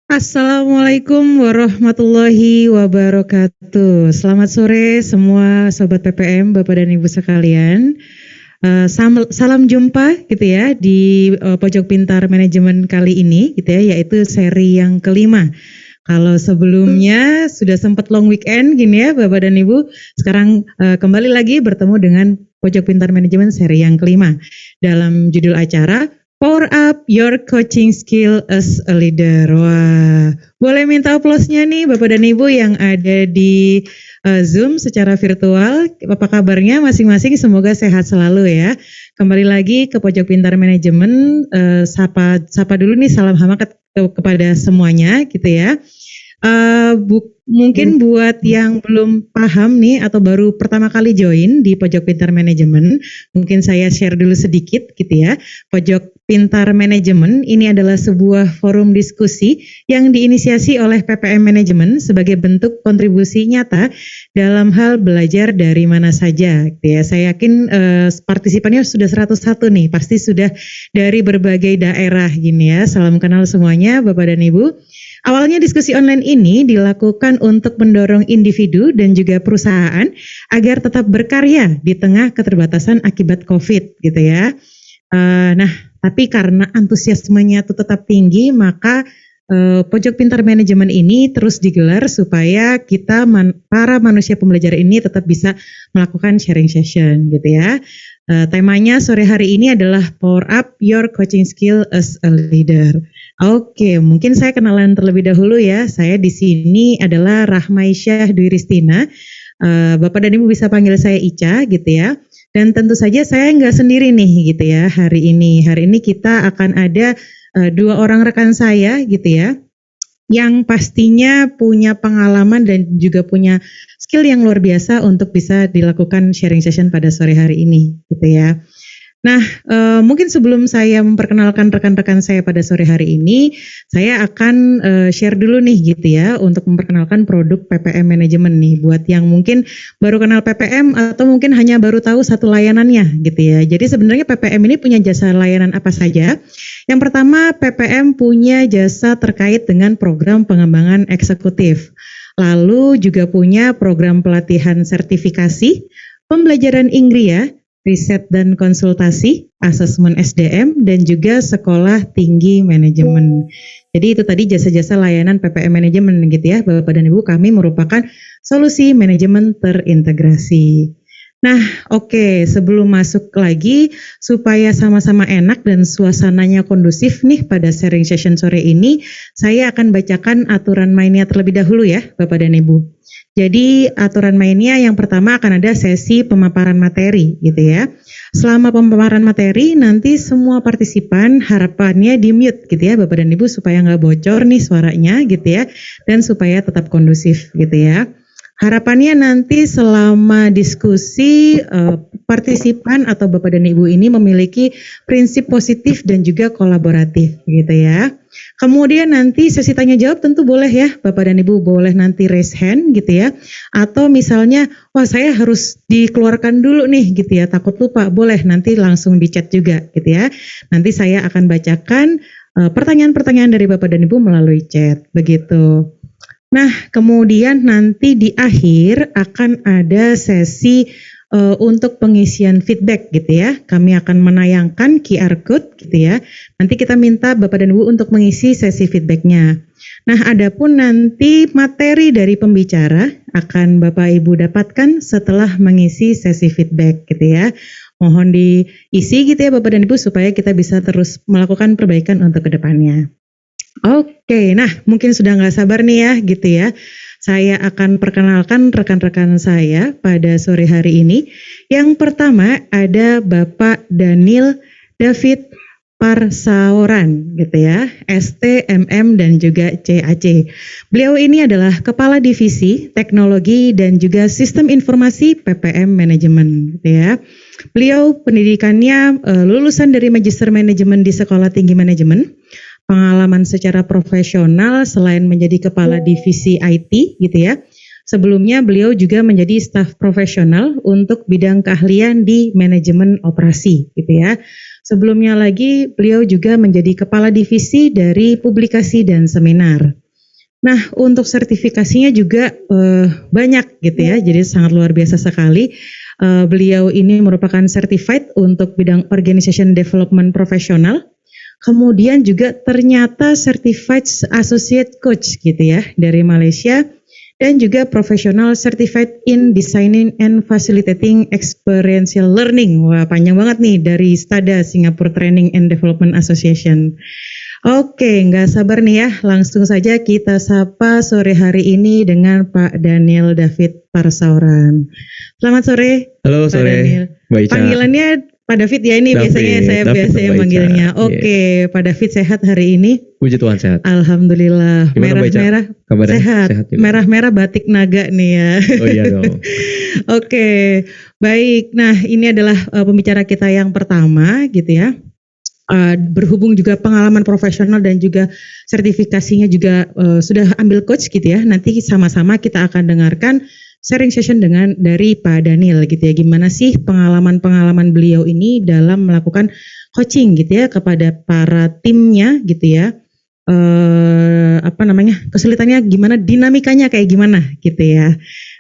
Assalamualaikum warahmatullahi wabarakatuh. Selamat sore semua Sobat PPM, Bapak dan Ibu sekalian. Salam jumpa gitu ya di Pojok Pintar Manajemen kali ini gitu ya, yaitu seri yang kelima. Kalau sebelumnya sudah sempat long weekend gini ya Bapak dan Ibu, sekarang kembali lagi bertemu dengan Pojok Pintar Manajemen seri yang kelima. Dalam judul acara Power Up Your Coaching Skill as a Leader. Wah, boleh minta aplausnya nih Bapak dan Ibu yang ada di Zoom secara virtual. Apa kabarnya masing-masing? Semoga sehat selalu ya. Kembali lagi ke Pojok Pintar Manajemen. Sapa dulu nih, salam hangat kepada semuanya gitu ya. Mungkin buat yang belum paham nih atau baru pertama kali join di Pojok Pintar Manajemen, mungkin saya share dulu sedikit gitu ya. Pojok Pintar Manajemen ini adalah sebuah forum diskusi yang diinisiasi oleh PPM Manajemen sebagai bentuk kontribusi nyata dalam hal belajar dari mana saja gitu ya. Saya yakin partisipannya sudah 101 nih, pasti sudah dari berbagai daerah gini ya. Salam kenal semuanya Bapak dan Ibu. Awalnya diskusi online ini dilakukan untuk mendorong individu dan juga perusahaan agar tetap berkarya di tengah keterbatasan akibat COVID gitu ya. Nah, tapi karena antusiasmenya itu tetap tinggi, maka Pojok Pintar Manajemen ini terus digelar supaya kita para manusia pembelajar ini tetap bisa melakukan sharing session gitu ya. Temanya sore hari ini adalah Power Up Your Coaching Skill as a Leader. Oke, mungkin saya kenalan terlebih dahulu ya. Saya di sini adalah Rahmaisyah Dwi Ristina. Bapak dan Ibu bisa panggil saya Ica gitu ya. Dan tentu saja saya nggak sendiri nih gitu ya hari ini. Hari ini kita akan ada dua orang rekan saya gitu ya, yang pastinya punya pengalaman dan juga punya skill yang luar biasa untuk bisa dilakukan sharing session pada sore hari ini gitu ya. Nah, mungkin sebelum saya memperkenalkan rekan-rekan saya pada sore hari ini, saya akan share dulu nih gitu ya untuk memperkenalkan produk PPM Manajemen nih buat yang mungkin baru kenal PPM atau mungkin hanya baru tahu satu layanannya gitu ya. Jadi sebenarnya PPM ini punya jasa layanan apa saja? Yang pertama, PPM punya jasa terkait dengan program pengembangan eksekutif. Lalu juga punya program pelatihan sertifikasi, pembelajaran Ingria, riset dan konsultasi, asesmen SDM, dan juga sekolah tinggi manajemen. Jadi itu tadi jasa-jasa layanan PPM Manajemen gitu ya, Bapak dan Ibu, kami merupakan solusi manajemen terintegrasi. Nah, oke, sebelum masuk lagi, supaya sama-sama enak dan suasananya kondusif nih pada sharing session sore ini, saya akan bacakan aturan mainnya terlebih dahulu ya, Bapak dan Ibu. Jadi aturan mainnya yang pertama akan ada sesi pemaparan materi gitu ya. Selama pemaparan materi nanti semua partisipan harapannya di mute gitu ya Bapak dan Ibu supaya nggak bocor nih suaranya gitu ya. Dan supaya tetap kondusif gitu ya. Harapannya nanti selama diskusi partisipan atau Bapak dan Ibu ini memiliki prinsip positif dan juga kolaboratif gitu ya. Kemudian nanti sesi tanya jawab tentu boleh ya Bapak dan Ibu, boleh nanti raise hand gitu ya. Atau misalnya wah saya harus dikeluarkan dulu nih gitu ya, takut lupa, boleh nanti langsung di chat juga gitu ya. Nanti saya akan bacakan pertanyaan-pertanyaan dari Bapak dan Ibu melalui chat begitu. Nah, kemudian nanti di akhir akan ada sesi untuk pengisian feedback gitu ya. Kami akan menayangkan QR code gitu ya. Nanti kita minta Bapak dan Ibu untuk mengisi sesi feedbacknya. Nah, adapun nanti materi dari pembicara akan Bapak Ibu dapatkan setelah mengisi sesi feedback gitu ya. Mohon diisi gitu ya Bapak dan Ibu supaya kita bisa terus melakukan perbaikan untuk kedepannya. Oke, nah mungkin sudah nggak sabar nih ya gitu ya. Saya akan perkenalkan rekan-rekan saya pada sore hari ini. Yang pertama ada Bapak Daniel David Parsaoran gitu ya, STMM dan juga CAC. Beliau ini adalah Kepala Divisi Teknologi dan juga Sistem Informasi PPM Manajemen gitu ya. Beliau pendidikannya lulusan dari Magister Manajemen di Sekolah Tinggi Manajemen. Pengalaman secara profesional selain menjadi kepala divisi IT gitu ya. Sebelumnya beliau juga menjadi staf profesional untuk bidang keahlian di manajemen operasi gitu ya. Sebelumnya lagi beliau juga menjadi kepala divisi dari publikasi dan seminar. Nah, untuk sertifikasinya juga banyak gitu ya, jadi sangat luar biasa sekali. Beliau ini merupakan certified untuk bidang organization development profesional. Kemudian juga ternyata certified associate coach gitu ya dari Malaysia dan juga professional certified in designing and facilitating experiential learning. Wah, panjang banget nih dari STADA Singapore Training and Development Association. Oke, nggak sabar nih ya, langsung saja kita sapa sore hari ini dengan Pak Daniel David Parsauran. Selamat sore. Halo Pak sore, Daniel. Mbak Ica. Panggilannya Pak David ya, ini David, biasanya saya David biasanya Mbak Ica. manggilnya. Oke, Pak David sehat hari ini? Puji Tuhan sehat. Alhamdulillah. Gimana, Mbak Ica? Merah-merah Kabarnya sehat. juga? Merah-merah batik naga nih ya. Oh iya dong. Oke, baik. Nah, ini adalah pembicara kita yang pertama gitu ya. Berhubung juga pengalaman profesional dan juga sertifikasinya juga sudah ambil coach gitu ya. Nanti sama-sama kita akan dengarkan sharing session dari Pak Daniel gitu ya. Gimana sih pengalaman-pengalaman beliau ini dalam melakukan coaching gitu ya kepada para timnya gitu ya. Kesulitannya gimana, dinamikanya kayak gimana gitu ya.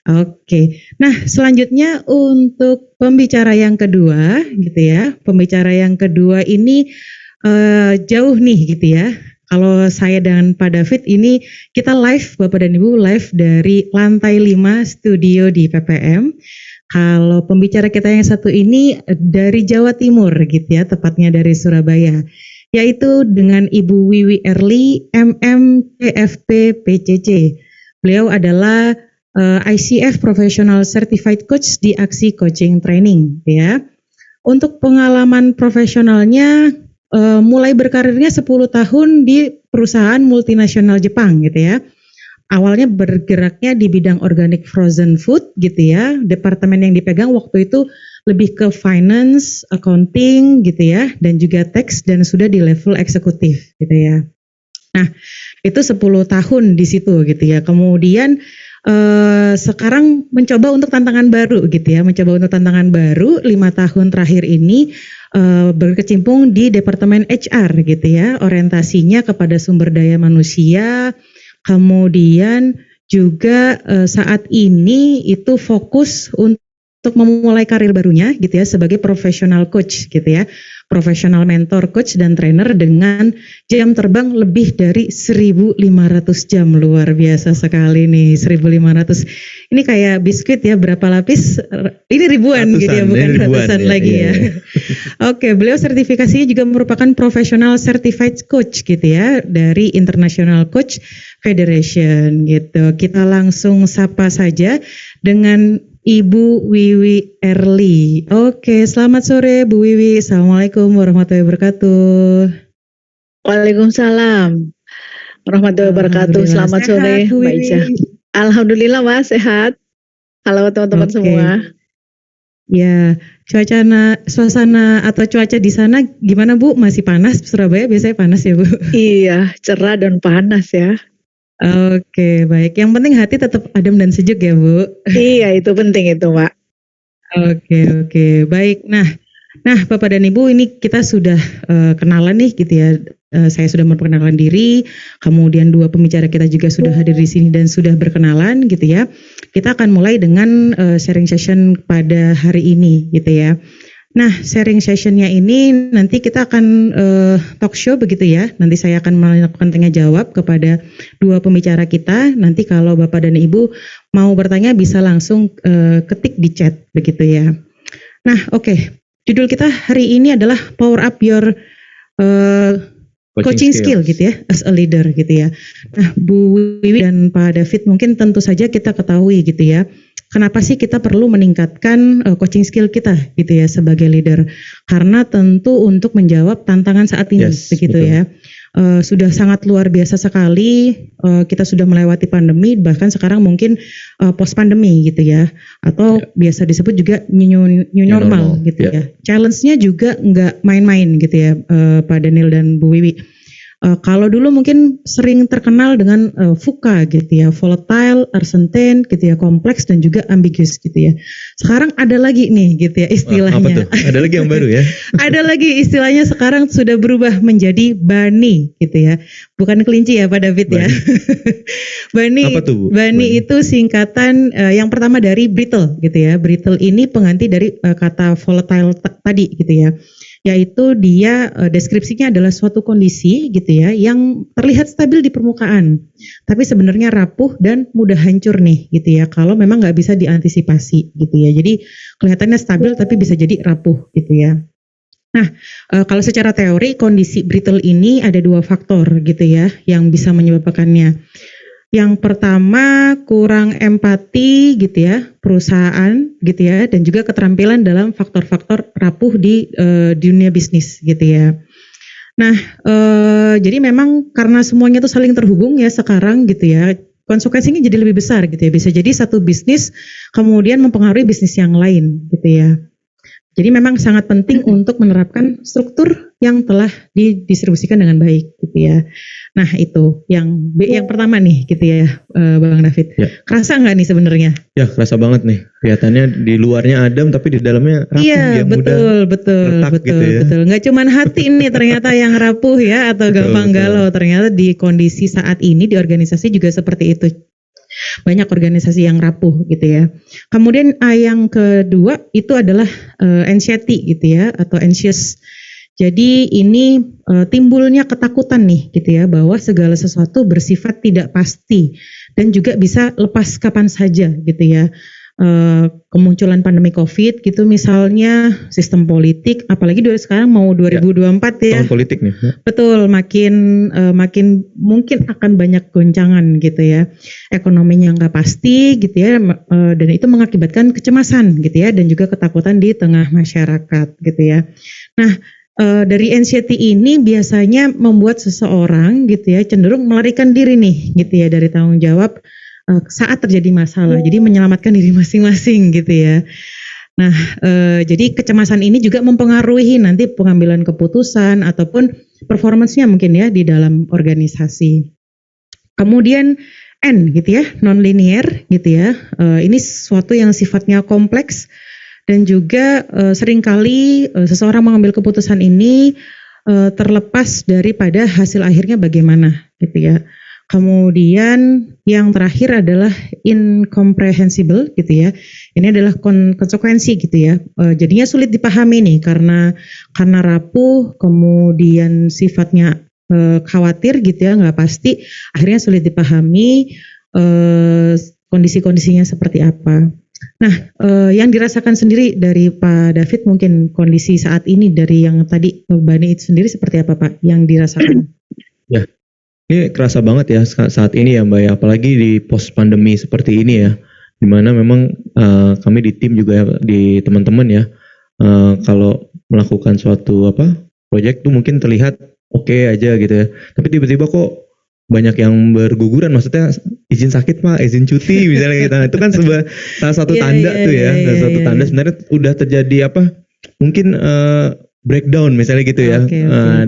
Oke. Nah, selanjutnya untuk pembicara yang kedua gitu ya. Pembicara yang kedua ini jauh nih gitu ya. Kalau saya dan Pak David ini kita live Bapak dan Ibu live dari lantai 5 studio di PPM. Kalau pembicara kita yang satu ini dari Jawa Timur gitu ya, tepatnya dari Surabaya. Yaitu dengan Ibu Wiwi Erli, MM CFP PCC. Beliau adalah ICF Professional Certified Coach di Aksi Coaching Training ya. Untuk pengalaman profesionalnya mulai berkarirnya 10 tahun di perusahaan multinasional Jepang gitu ya. Awalnya bergeraknya di bidang organic frozen food gitu ya. Departemen yang dipegang waktu itu lebih ke finance, accounting gitu ya, dan juga tax, dan sudah di level eksekutif gitu ya. Nah, itu 10 tahun di situ gitu ya. Kemudian sekarang mencoba untuk tantangan baru gitu ya. Mencoba untuk tantangan baru 5 tahun terakhir ini berkecimpung di Departemen HR gitu ya. Orientasinya kepada sumber daya manusia. Kemudian juga saat ini itu fokus untuk memulai karir barunya gitu ya sebagai professional coach gitu ya. Professional mentor, coach dan trainer dengan jam terbang lebih dari 1.500 jam. Luar biasa sekali nih, 1.500. Ini kayak biskuit ya, berapa lapis? Ini ribuan Ratusan, gitu ya, bukan ratusan lagi ya. Oke, beliau sertifikasinya juga merupakan professional certified coach gitu ya dari International Coach Federation gitu. Kita langsung sapa saja dengan Ibu Wiwi Erli. Oke, selamat sore Bu Wiwi. Assalamualaikum warahmatullahi wabarakatuh. Waalaikumsalam warahmatullahi wabarakatuh. Selamat sore Mbak Ica. Alhamdulillah Mas, sehat. Halo teman-teman semua. Ya, suasana atau cuaca di sana gimana Bu? Masih panas? Surabaya biasanya panas ya Bu? Iya, cerah dan panas ya. Oke, baik. Yang penting hati tetap adem dan sejuk ya Bu. Iya, itu penting itu Mbak. Oke, baik. Nah Bapak dan Ibu, ini kita sudah kenalan nih gitu ya. Saya sudah memperkenalkan diri, kemudian dua pembicara kita juga sudah hadir di sini dan sudah berkenalan gitu ya. Kita akan mulai dengan sharing session pada hari ini gitu ya. Nah, sharing sessionnya ini nanti kita akan talk show begitu ya. Nanti saya akan melakukan tanya jawab kepada dua pembicara kita. Nanti kalau Bapak dan Ibu mau bertanya bisa langsung ketik di chat begitu ya. Nah, oke. Judul kita hari ini adalah Power Up Your coaching skill gitu ya, as a leader gitu ya. Nah, Bu Wiwi dan Pak David, mungkin tentu saja kita ketahui gitu ya. Kenapa sih kita perlu meningkatkan coaching skill kita gitu ya sebagai leader? Karena tentu untuk menjawab tantangan saat ini begitu betul. Ya. Sudah sangat luar biasa sekali, kita sudah melewati pandemi, bahkan sekarang mungkin post pandemi gitu ya, atau biasa disebut juga new normal gitu ya. Challenge-nya juga nggak main-main gitu ya, Pak Daniel dan Bu Wiwi. Kalau dulu mungkin sering terkenal dengan VUCA gitu ya, volatile, uncertain gitu ya, kompleks dan juga ambiguous gitu ya. Sekarang ada lagi nih gitu ya istilahnya. Apa tuh? Ada lagi yang baru ya? Ada lagi istilahnya sekarang sudah berubah menjadi BANI gitu ya. Bukan kelinci ya Pak David ya. BANI. Apa tuh, Bu? BANI itu singkatan yang pertama dari brittle gitu ya. Brittle ini pengganti dari kata volatile tadi gitu ya. Yaitu dia deskripsinya adalah suatu kondisi gitu ya yang terlihat stabil di permukaan tapi sebenarnya rapuh dan mudah hancur nih gitu ya kalau memang nggak bisa diantisipasi gitu ya. Jadi kelihatannya stabil tapi bisa jadi rapuh gitu ya. Nah, kalau secara teori kondisi brittle ini ada 2 faktor gitu ya yang bisa menyebabkannya. Yang pertama kurang empati gitu ya perusahaan gitu ya dan juga keterampilan dalam faktor-faktor rapuh di dunia bisnis gitu ya. Nah jadi memang karena semuanya itu saling terhubung ya sekarang gitu ya, konsekuensinya jadi lebih besar gitu ya. Bisa jadi satu bisnis kemudian mempengaruhi bisnis yang lain gitu ya. Jadi memang sangat penting untuk menerapkan struktur yang telah didistribusikan dengan baik gitu ya. Nah itu yang pertama nih gitu ya Bang David. Ya. Kerasa nggak nih sebenarnya? Ya kerasa banget nih. Kelihatannya di luarnya adem tapi di dalamnya rapuh Iya, ya, mudah betul. gitu ya. Nggak cuman hati ini ternyata yang rapuh ya atau gampang galau. Ternyata di kondisi saat ini di organisasi juga seperti itu. Banyak organisasi yang rapuh gitu ya. Kemudian yang kedua itu adalah anxiety gitu ya atau anxious. Jadi ini timbulnya ketakutan nih gitu ya bahwa segala sesuatu bersifat tidak pasti dan juga bisa lepas kapan saja gitu ya. Kemunculan pandemi COVID gitu misalnya, sistem politik, apalagi dari sekarang mau 2024 ya. Tahun politik nih. Betul, makin mungkin akan banyak goncangan gitu ya. Ekonominya nggak pasti gitu ya, dan itu mengakibatkan kecemasan gitu ya, dan juga ketakutan di tengah masyarakat gitu ya. Nah, dari anxiety ini biasanya membuat seseorang gitu ya cenderung melarikan diri nih gitu ya dari tanggung jawab saat terjadi masalah. Jadi menyelamatkan diri masing-masing gitu ya. Nah, jadi kecemasan ini juga mempengaruhi nanti pengambilan keputusan ataupun performance-nya mungkin ya di dalam organisasi. Kemudian N gitu ya, non-linear gitu ya. Ini sesuatu yang sifatnya kompleks dan juga seringkali seseorang mengambil keputusan ini terlepas daripada hasil akhirnya bagaimana gitu ya. Kemudian yang terakhir adalah incomprehensible gitu ya. Ini adalah konsekuensi gitu ya. Jadinya sulit dipahami nih karena rapuh, kemudian sifatnya khawatir gitu ya, nggak pasti. Akhirnya sulit dipahami kondisi-kondisinya seperti apa. Nah, yang dirasakan sendiri dari Pak David mungkin kondisi saat ini dari yang tadi BANI itu sendiri seperti apa Pak yang dirasakan? Ya. Ini kerasa banget ya saat ini ya Mbak ya, apalagi di post pandemi seperti ini ya, dimana memang kami di tim juga di teman-teman ya, kalau melakukan suatu proyek tuh mungkin terlihat oke aja gitu ya, tapi tiba-tiba kok banyak yang berguguran, maksudnya izin sakit Pak, izin cuti misalnya gitu. Itu kan salah satu tanda tuh ya, salah satu tanda sebenarnya udah terjadi mungkin breakdown misalnya gitu ya.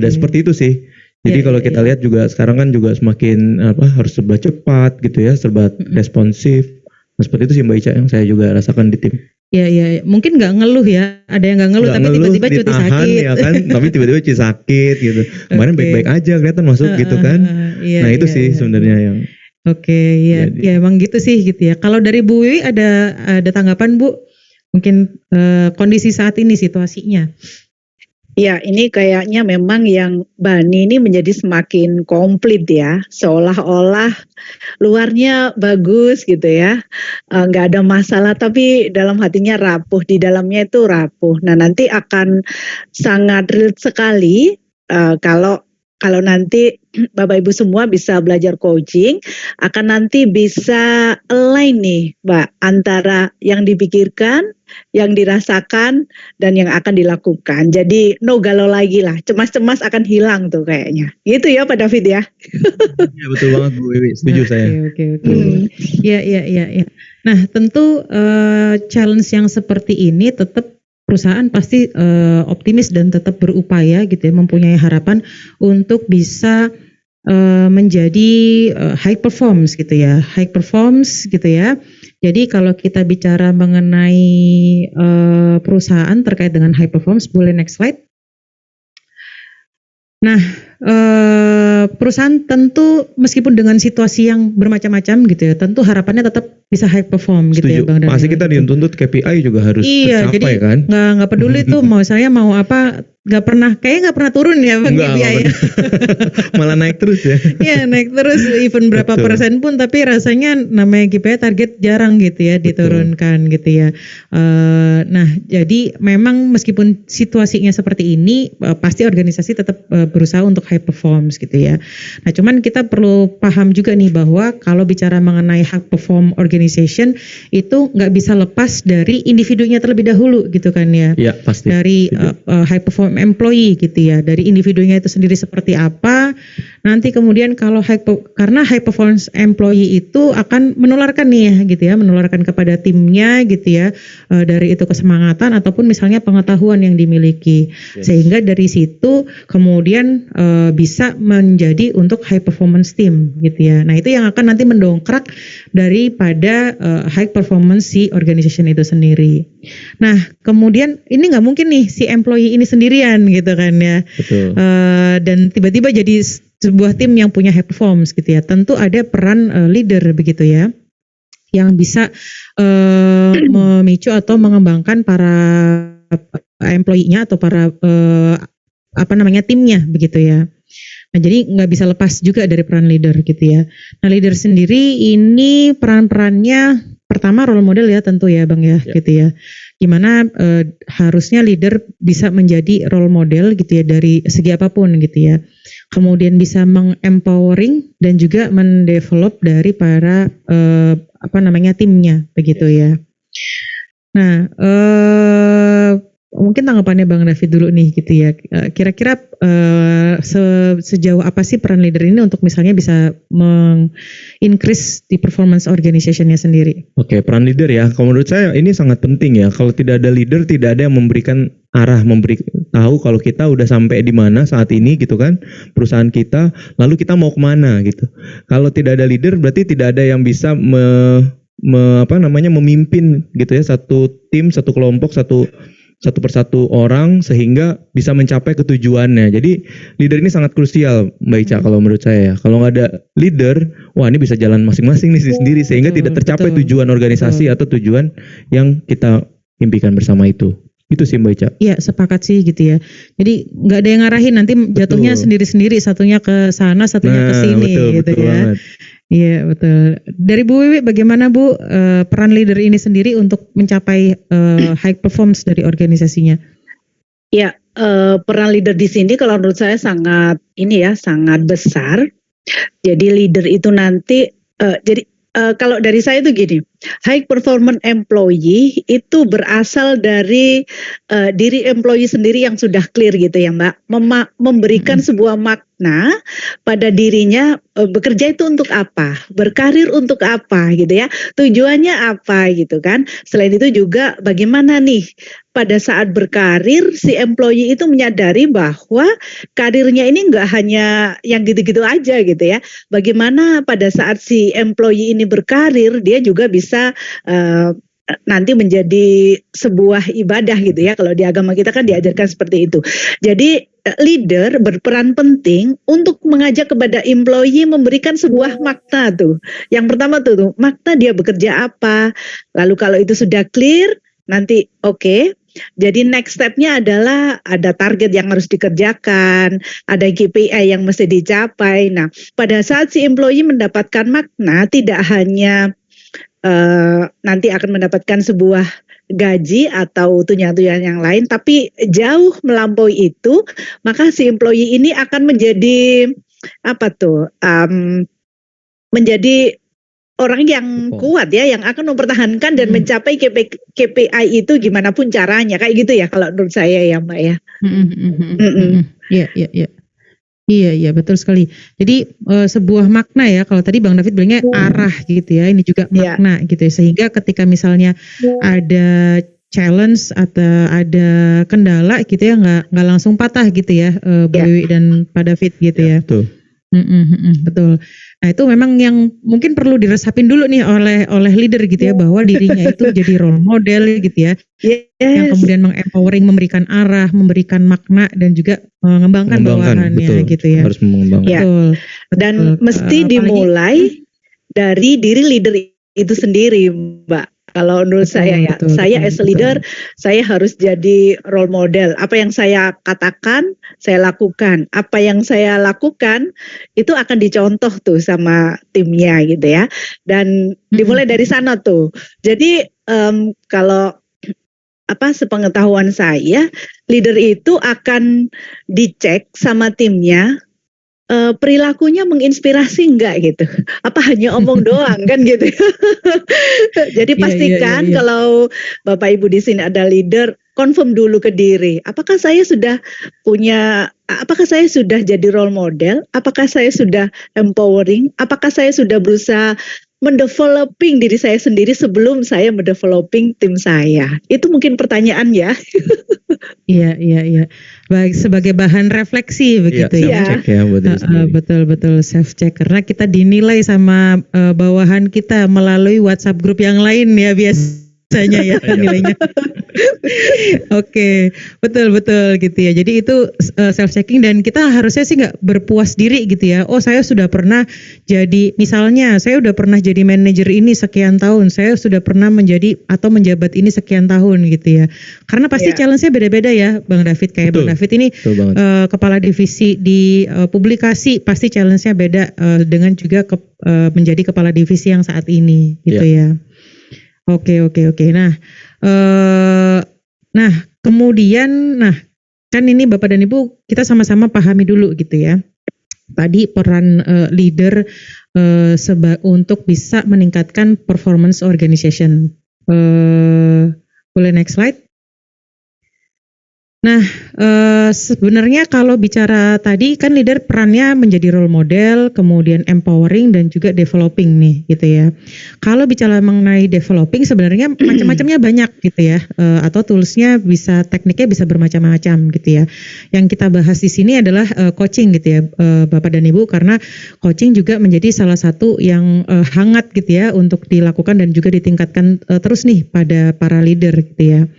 Dan seperti itu sih. Jadi kalau kita lihat juga sekarang kan juga semakin harus serba cepat gitu ya, serba responsif. Nah, seperti itu sih Mbak Ica yang saya juga rasakan di tim. Iya, mungkin nggak ngeluh ya, ada yang nggak ngeluh tapi tiba-tiba cuti sakit. Ya kan, tapi tiba-tiba cuti sakit gitu. Kemarin baik-baik aja kelihatan masuk gitu kan. Nah itu sih sebenarnya yang. Ya emang gitu sih gitu ya. Kalau dari Bu Wiwi ada tanggapan Bu? Mungkin kondisi saat ini situasinya. Ya, ini kayaknya memang yang BANI ini menjadi semakin komplit ya, seolah-olah luarnya bagus gitu ya, nggak ada masalah, tapi dalam hatinya rapuh, di dalamnya itu rapuh. Nah nanti akan sangat real sekali kalau nanti Bapak Ibu semua bisa belajar coaching, akan nanti bisa align nih Mbak, antara yang dipikirkan, yang dirasakan, dan yang akan dilakukan. Jadi no galau lagi lah, cemas-cemas akan hilang tuh kayaknya. Gitu ya Pak David ya. Iya betul banget Bu Wiwi, setuju saya. Oke. Iya. Nah tentu challenge yang seperti ini tetap perusahaan pasti optimis dan tetap berupaya gitu ya, mempunyai harapan untuk bisa menjadi high performance gitu ya. Jadi kalau kita bicara mengenai perusahaan terkait dengan high performance, boleh next slide. Nah, perusahaan tentu meskipun dengan situasi yang bermacam-macam gitu ya, tentu harapannya tetap bisa high perform gitu ya, Setuju. Bang Daniel. Pasti kita gitu. dituntut KPI juga harus Iya, tercapai jadi kan? nggak peduli tuh mau apa, nggak pernah turun ya Bang Enggak, KPI ya. malah naik terus ya. Iya, naik terus even berapa Betul. persen pun, tapi rasanya namanya KPI target jarang gitu ya diturunkan gitu ya. Nah, jadi memang meskipun situasinya seperti ini, pasti organisasi tetap berusaha untuk high performance gitu ya. Nah, cuman kita perlu paham juga nih bahwa kalau bicara mengenai high perform organization itu nggak bisa lepas dari individunya terlebih dahulu gitu kan ya. Iya, pasti. Dari high perform employee gitu ya, dari individunya itu sendiri seperti apa. Nanti kemudian kalau karena high performance employee itu akan menularkan nih ya gitu ya, menularkan kepada timnya gitu ya, dari itu kesemangatan ataupun misalnya pengetahuan yang dimiliki. Sehingga dari situ kemudian bisa menjadi untuk high performance team gitu ya. Nah, itu yang akan nanti mendongkrak daripada high performance si organization itu sendiri. Nah, kemudian ini nggak mungkin nih si employee ini sendirian gitu kan ya. Betul. Dan tiba-tiba jadi sebuah tim yang punya high performance gitu ya. Tentu ada peran leader begitu ya, yang bisa memicu atau mengembangkan para employee-nya atau para timnya begitu ya. Nah, jadi nggak bisa lepas juga dari peran leader gitu ya. Nah, leader sendiri ini peran-perannya pertama role model ya tentu ya Bang ya gitu ya. Gimana harusnya leader bisa menjadi role model gitu ya dari segi apapun gitu ya. Kemudian bisa mengempowering dan juga mendevelop dari para timnya begitu ya. Nah, mungkin tanggapannya Bang David dulu nih gitu ya. Kira-kira sejauh apa sih peran leader ini untuk misalnya bisa increase di performance organization-nya sendiri? Oke, peran leader ya. Kalau menurut saya ini sangat penting ya. Kalau tidak ada leader, tidak ada yang memberikan arah, memberi tahu kalau kita udah sampai di mana saat ini gitu kan, perusahaan kita, lalu kita mau kemana gitu. Kalau tidak ada leader, berarti tidak ada yang bisa memimpin gitu ya, satu tim, satu kelompok, satu persatu orang sehingga bisa mencapai ketujuannya. Jadi leader ini sangat krusial Mbak Ica kalau menurut saya. Kalau nggak ada leader, wah ini bisa jalan masing-masing nih sendiri sehingga tidak tercapai tujuan organisasi atau tujuan yang kita impikan bersama itu. Itu sih Mbak Ica. Iya, sepakat sih gitu ya. Jadi nggak ada yang ngarahin, nanti jatuhnya sendiri-sendiri, satunya ke sana, satunya ke sini gitu ya. Banget. Iya, betul. Dari Bu Wiwi bagaimana Bu peran leader ini sendiri untuk mencapai high performance dari organisasinya? Ya, peran leader di sini kalau menurut saya sangat besar. Jadi leader itu nanti kalau dari saya itu gini, high performance employee itu berasal dari diri employee sendiri yang sudah clear gitu ya Mbak, memberikan sebuah makna pada dirinya, bekerja itu untuk apa, berkarir untuk apa gitu ya, tujuannya apa gitu kan. Selain itu juga bagaimana nih pada saat berkarir si employee itu menyadari bahwa karirnya ini nggak hanya yang gitu-gitu aja gitu ya. Bagaimana pada saat si employee ini berkarir dia juga bisa nanti menjadi sebuah ibadah gitu ya. Kalau di agama kita kan diajarkan seperti itu. Jadi leader berperan penting untuk mengajak kepada employee memberikan sebuah makna tuh. Yang pertama tuh makna dia bekerja apa. Lalu kalau itu sudah clear, nanti oke. Jadi next step-nya adalah ada target yang harus dikerjakan, ada KPI yang mesti dicapai. Nah, pada saat si employee mendapatkan makna, tidak hanya nanti akan mendapatkan sebuah gaji atau tunjangan-tunjangan yang lain, tapi jauh melampaui itu, maka si employee ini akan menjadi menjadi orang yang kuat ya, yang akan mempertahankan dan mencapai KPI itu gimana pun caranya, kayak gitu ya kalau menurut saya ya Mbak ya. Iya betul sekali. Jadi sebuah makna ya, kalau tadi Bang David bilangnya arah gitu ya, ini juga makna gitu ya, sehingga ketika misalnya ada challenge atau ada kendala gitu ya, nggak langsung patah gitu ya, Bu Ya. Wiwi dan Pak David gitu ya. Betul. Betul. Nah itu memang yang mungkin perlu diresapin dulu nih oleh leader gitu ya, bahwa dirinya itu jadi role model gitu ya, yang Yes. kemudian mengempowering, memberikan arah, memberikan makna dan juga mengembangkan bawahannya betul. gitu ya. Harus mengembangkan. Ya. Betul. Dan betul. mesti Apalagi- dimulai dari diri leader itu sendiri, Mbak. Kalau menurut Betul, saya ya, betul, saya betul, as a leader, saya harus jadi role model. Apa yang saya katakan, saya lakukan. Apa yang saya lakukan, itu akan dicontoh tuh sama timnya gitu ya. Dan dimulai dari sana tuh. Jadi kalau sepengetahuan saya, leader itu akan dicek sama timnya, perilakunya menginspirasi enggak gitu? Apa hanya omong doang kan gitu? Jadi Iya, pastikan iya. kalau Bapak Ibu di sini ada leader, confirm dulu ke diri. Apakah saya sudah jadi role model? Apakah saya sudah empowering? Apakah saya sudah berusaha mendeveloping diri saya sendiri sebelum saya mendeveloping tim saya? Itu mungkin pertanyaan ya. Iya. Baik, sebagai bahan refleksi begitu ya. Self check ya buat diri sendiri. Betul self check, karena kita dinilai sama bawahan kita melalui WhatsApp grup yang lain ya biasanya ya nilainya. Oke, betul gitu ya. Jadi itu self checking, dan kita harusnya sih nggak berpuas diri gitu ya. Oh, saya sudah pernah jadi, misalnya saya udah pernah jadi manajer ini sekian tahun, saya sudah pernah menjadi atau menjabat ini sekian tahun gitu ya. Karena pasti challenge-nya beda-beda ya, Bang David. Kayak Betul. Bang David ini kepala divisi di publikasi, pasti challenge-nya beda dengan juga menjadi kepala divisi yang saat ini gitu ya. Oke. Nah, kemudian, kan ini Bapak dan Ibu kita sama-sama pahami dulu gitu ya. Tadi peran leader untuk bisa meningkatkan performance organization. Boleh next slide? Nah, sebenarnya kalau bicara tadi kan leader perannya menjadi role model, kemudian empowering dan juga developing nih gitu ya. Kalau bicara mengenai developing sebenarnya macam-macamnya banyak gitu ya, atau toolsnya tekniknya bisa bermacam-macam gitu ya. Yang kita bahas di sini adalah coaching gitu ya, Bapak dan Ibu, karena coaching juga menjadi salah satu yang hangat gitu ya untuk dilakukan dan juga ditingkatkan terus nih pada para leader gitu ya.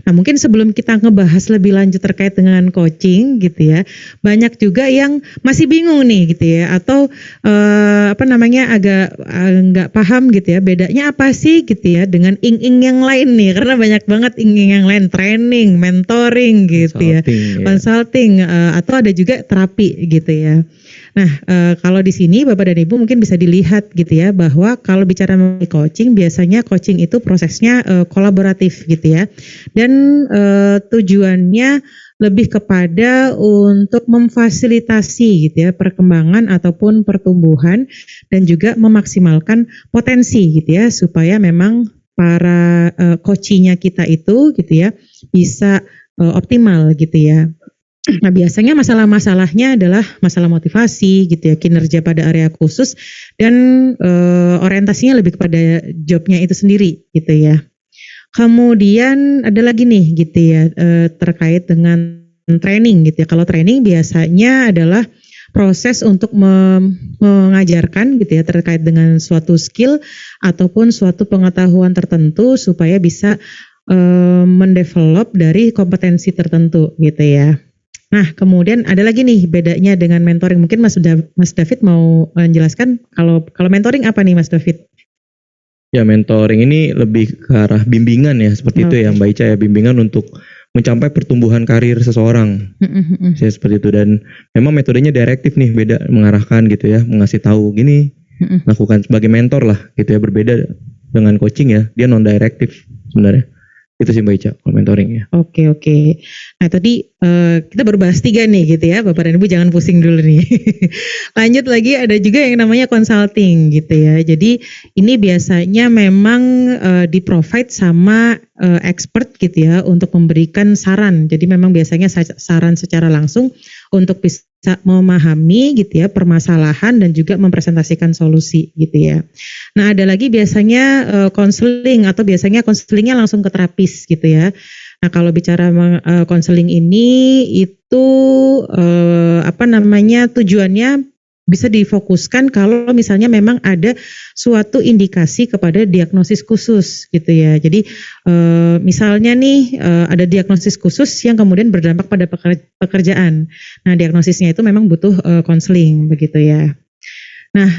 Nah, mungkin sebelum kita ngebahas lebih lanjut terkait dengan coaching gitu ya, banyak juga yang masih bingung nih gitu ya, atau agak nggak paham gitu ya, bedanya apa sih gitu ya dengan ing-ing yang lain nih, karena banyak banget ing-ing yang lain, training, mentoring gitu consulting, atau ada juga terapi gitu ya. Nah, kalau di sini Bapak dan Ibu mungkin bisa dilihat gitu ya, bahwa kalau bicara mengenai coaching, biasanya coaching itu prosesnya kolaboratif gitu ya, dan tujuannya lebih kepada untuk memfasilitasi gitu ya perkembangan ataupun pertumbuhan, dan juga memaksimalkan potensi gitu ya, supaya memang para coaching-nya kita itu gitu ya bisa optimal gitu ya. Nah, biasanya masalah-masalahnya adalah masalah motivasi gitu ya, kinerja pada area khusus, dan orientasinya lebih kepada jobnya itu sendiri gitu ya. Kemudian ada lagi nih gitu ya, terkait dengan training gitu ya. Kalau training biasanya adalah proses untuk mengajarkan gitu ya terkait dengan suatu skill ataupun suatu pengetahuan tertentu supaya bisa mendevelop dari kompetensi tertentu gitu ya. Nah, kemudian ada lagi nih bedanya dengan mentoring. Mungkin Mas David mau menjelaskan kalau mentoring apa nih Mas David? Ya, mentoring ini lebih ke arah bimbingan ya, seperti itu ya Mbak Ica ya, bimbingan untuk mencapai pertumbuhan karir seseorang. Saya seperti itu, dan memang metodenya direktif nih, beda, mengarahkan gitu ya, mengasih tahu gini, lakukan sebagai mentor lah gitu ya, berbeda dengan coaching ya, dia non direktif sebenarnya. Itu sih Mbak Ica, kalau mentoring ya. Oke. Nah, tadi kita baru bahas 3 nih gitu ya, Bapak dan Ibu jangan pusing dulu nih. Lanjut lagi, ada juga yang namanya consulting gitu ya. Jadi ini biasanya memang di-provide sama expert gitu ya untuk memberikan saran. Jadi memang biasanya saran secara langsung untuk bisa memahami gitu ya permasalahan dan juga mempresentasikan solusi gitu ya. Nah, ada lagi biasanya konseling atau biasanya konselingnya langsung ke terapis gitu ya. Nah, kalau bicara konseling ini itu tujuannya bisa difokuskan kalau misalnya memang ada suatu indikasi kepada diagnosis khusus gitu ya. Jadi misalnya nih ada diagnosis khusus yang kemudian berdampak pada pekerjaan. Nah, diagnosisnya itu memang butuh konseling begitu ya. Nah,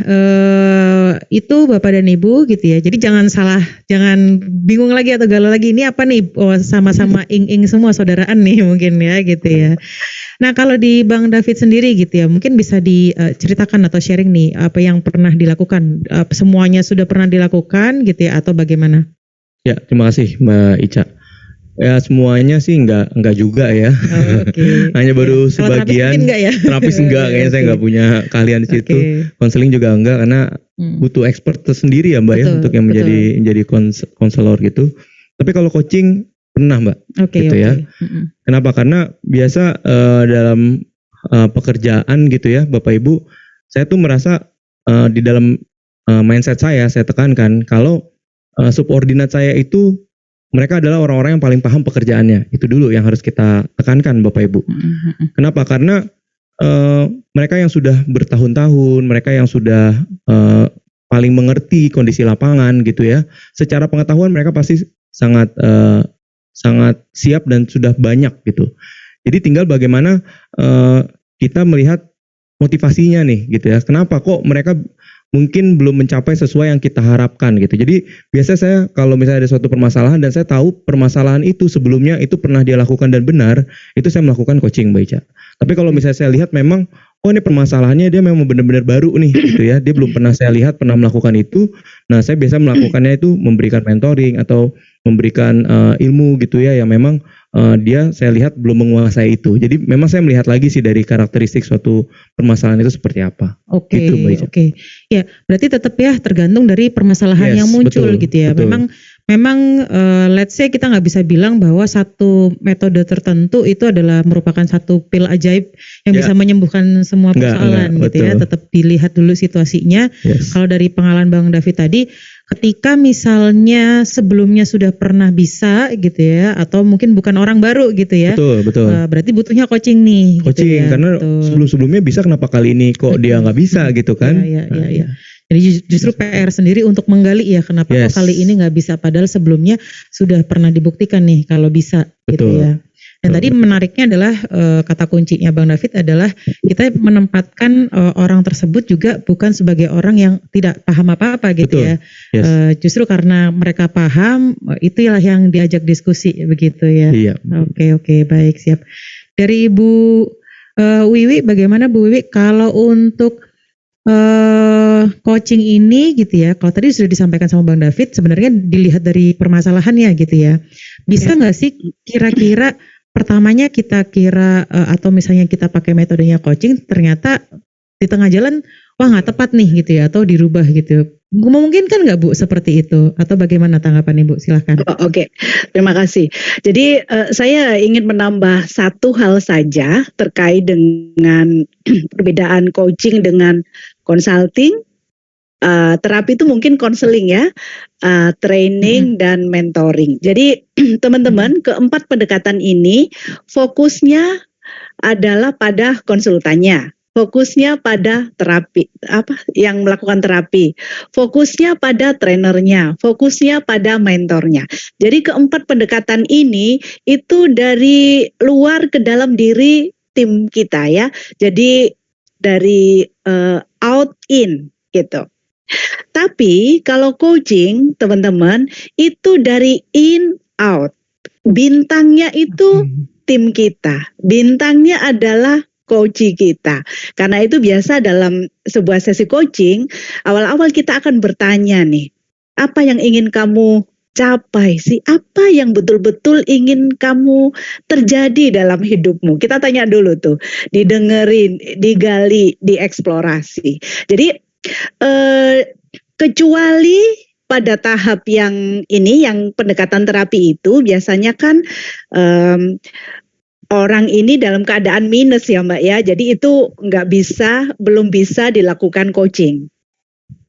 itu Bapak dan Ibu gitu ya. Jadi jangan bingung lagi atau galau lagi. Ini apa nih? Oh, sama-sama ing-ing semua saudaraan nih mungkin ya gitu ya. Nah, kalau di Bang David sendiri gitu ya, mungkin bisa diceritakan atau sharing nih apa yang pernah dilakukan. Semuanya sudah pernah dilakukan gitu ya atau bagaimana? Ya, terima kasih Mbak Ica. Ya semuanya sih enggak juga ya. Oke. Hanya baru Kalau terapis sebagian. mungkin enggak ya? Terapis enggak, kayaknya saya enggak punya keahlian di situ. Konseling juga enggak karena butuh expert tersendiri ya Mbak ya untuk yang menjadi konselor gitu. Tapi kalau coaching pernah Mbak. Gitu ya. Kenapa? Karena biasa dalam pekerjaan gitu ya Bapak Ibu, saya tuh merasa di dalam mindset saya tekankan kalau subordinat saya itu mereka adalah orang-orang yang paling paham pekerjaannya. Itu dulu yang harus kita tekankan Bapak Ibu. Kenapa? Karena mereka yang sudah bertahun-tahun, mereka yang sudah paling mengerti kondisi lapangan gitu ya. Secara pengetahuan mereka pasti sangat siap dan sudah banyak gitu. Jadi tinggal bagaimana kita melihat motivasinya nih gitu ya. Kenapa kok mereka mungkin belum mencapai sesuai yang kita harapkan gitu. Jadi biasa saya kalau misalnya ada suatu permasalahan dan saya tahu permasalahan itu sebelumnya itu pernah dia lakukan dan benar, itu saya melakukan coaching Mbak Ica. Tapi kalau misalnya saya lihat memang oh ini permasalahannya dia memang benar-benar baru nih gitu ya. Dia belum pernah saya lihat pernah melakukan itu. Nah, saya biasa melakukannya itu memberikan mentoring atau memberikan ilmu gitu ya yang memang dia saya lihat belum menguasai itu. Jadi memang saya melihat lagi sih dari karakteristik suatu permasalahan itu seperti apa. Oke, gitu, Mbak Ica. oke. Ya, berarti tetap ya tergantung dari permasalahan yang muncul betul, gitu ya. betul. Memang let's say kita nggak bisa bilang bahwa satu metode tertentu itu adalah merupakan satu pil ajaib yang bisa menyembuhkan semua persoalan gitu ya. Tetap dilihat dulu situasinya. Kalau dari pengalaman Bang David tadi, ketika misalnya sebelumnya sudah pernah bisa gitu ya, atau mungkin bukan orang baru gitu ya. Betul. Berarti butuhnya coaching nih. Coaching gitu ya. karena sebelum-sebelumnya bisa kenapa kali ini kok dia nggak bisa gitu kan? Iya. Jadi justru PR sendiri untuk menggali ya kenapa kok kali ini nggak bisa padahal sebelumnya sudah pernah dibuktikan nih kalau bisa gitu ya. Dan tadi menariknya adalah kata kuncinya Bang David adalah kita menempatkan orang tersebut juga bukan sebagai orang yang tidak paham apa-apa gitu ya. Justru karena mereka paham itulah yang diajak diskusi begitu ya. Iya. Oke, baik, siap. Dari Ibu Wiwi, bagaimana Bu Wiwi kalau untuk coaching ini gitu ya, kalau tadi sudah disampaikan sama Bang David, sebenarnya dilihat dari permasalahannya gitu ya. Bisa nggak sih kira-kira pertamanya kita kira atau misalnya kita pakai metodenya coaching, ternyata di tengah jalan wah nggak tepat nih gitu ya, atau dirubah gitu. Memungkinkan nggak Bu seperti itu? Atau bagaimana tanggapan Ibu? Silahkan. Oke, terima kasih. Jadi saya ingin menambah satu hal saja terkait dengan perbedaan coaching dengan consulting. Terapi itu mungkin konseling ya, training dan mentoring. Jadi teman-teman keempat pendekatan ini fokusnya adalah pada konsultannya. Fokusnya pada terapi, yang melakukan terapi. Fokusnya pada trainernya, fokusnya pada mentornya. Jadi keempat pendekatan ini itu dari luar ke dalam diri tim kita ya. Jadi dari out in gitu. Tapi kalau coaching teman-teman itu dari in out. Bintangnya itu tim kita. Bintangnya adalah coach kita. Karena itu biasa dalam sebuah sesi coaching, awal-awal kita akan bertanya nih, apa yang ingin kamu capai sih? Apa yang betul-betul ingin kamu terjadi dalam hidupmu? Kita tanya dulu tuh, didengerin, digali, dieksplorasi. Jadi kecuali pada tahap yang ini, yang pendekatan terapi itu biasanya kan orang ini dalam keadaan minus ya Mbak ya. Jadi itu belum bisa dilakukan coaching.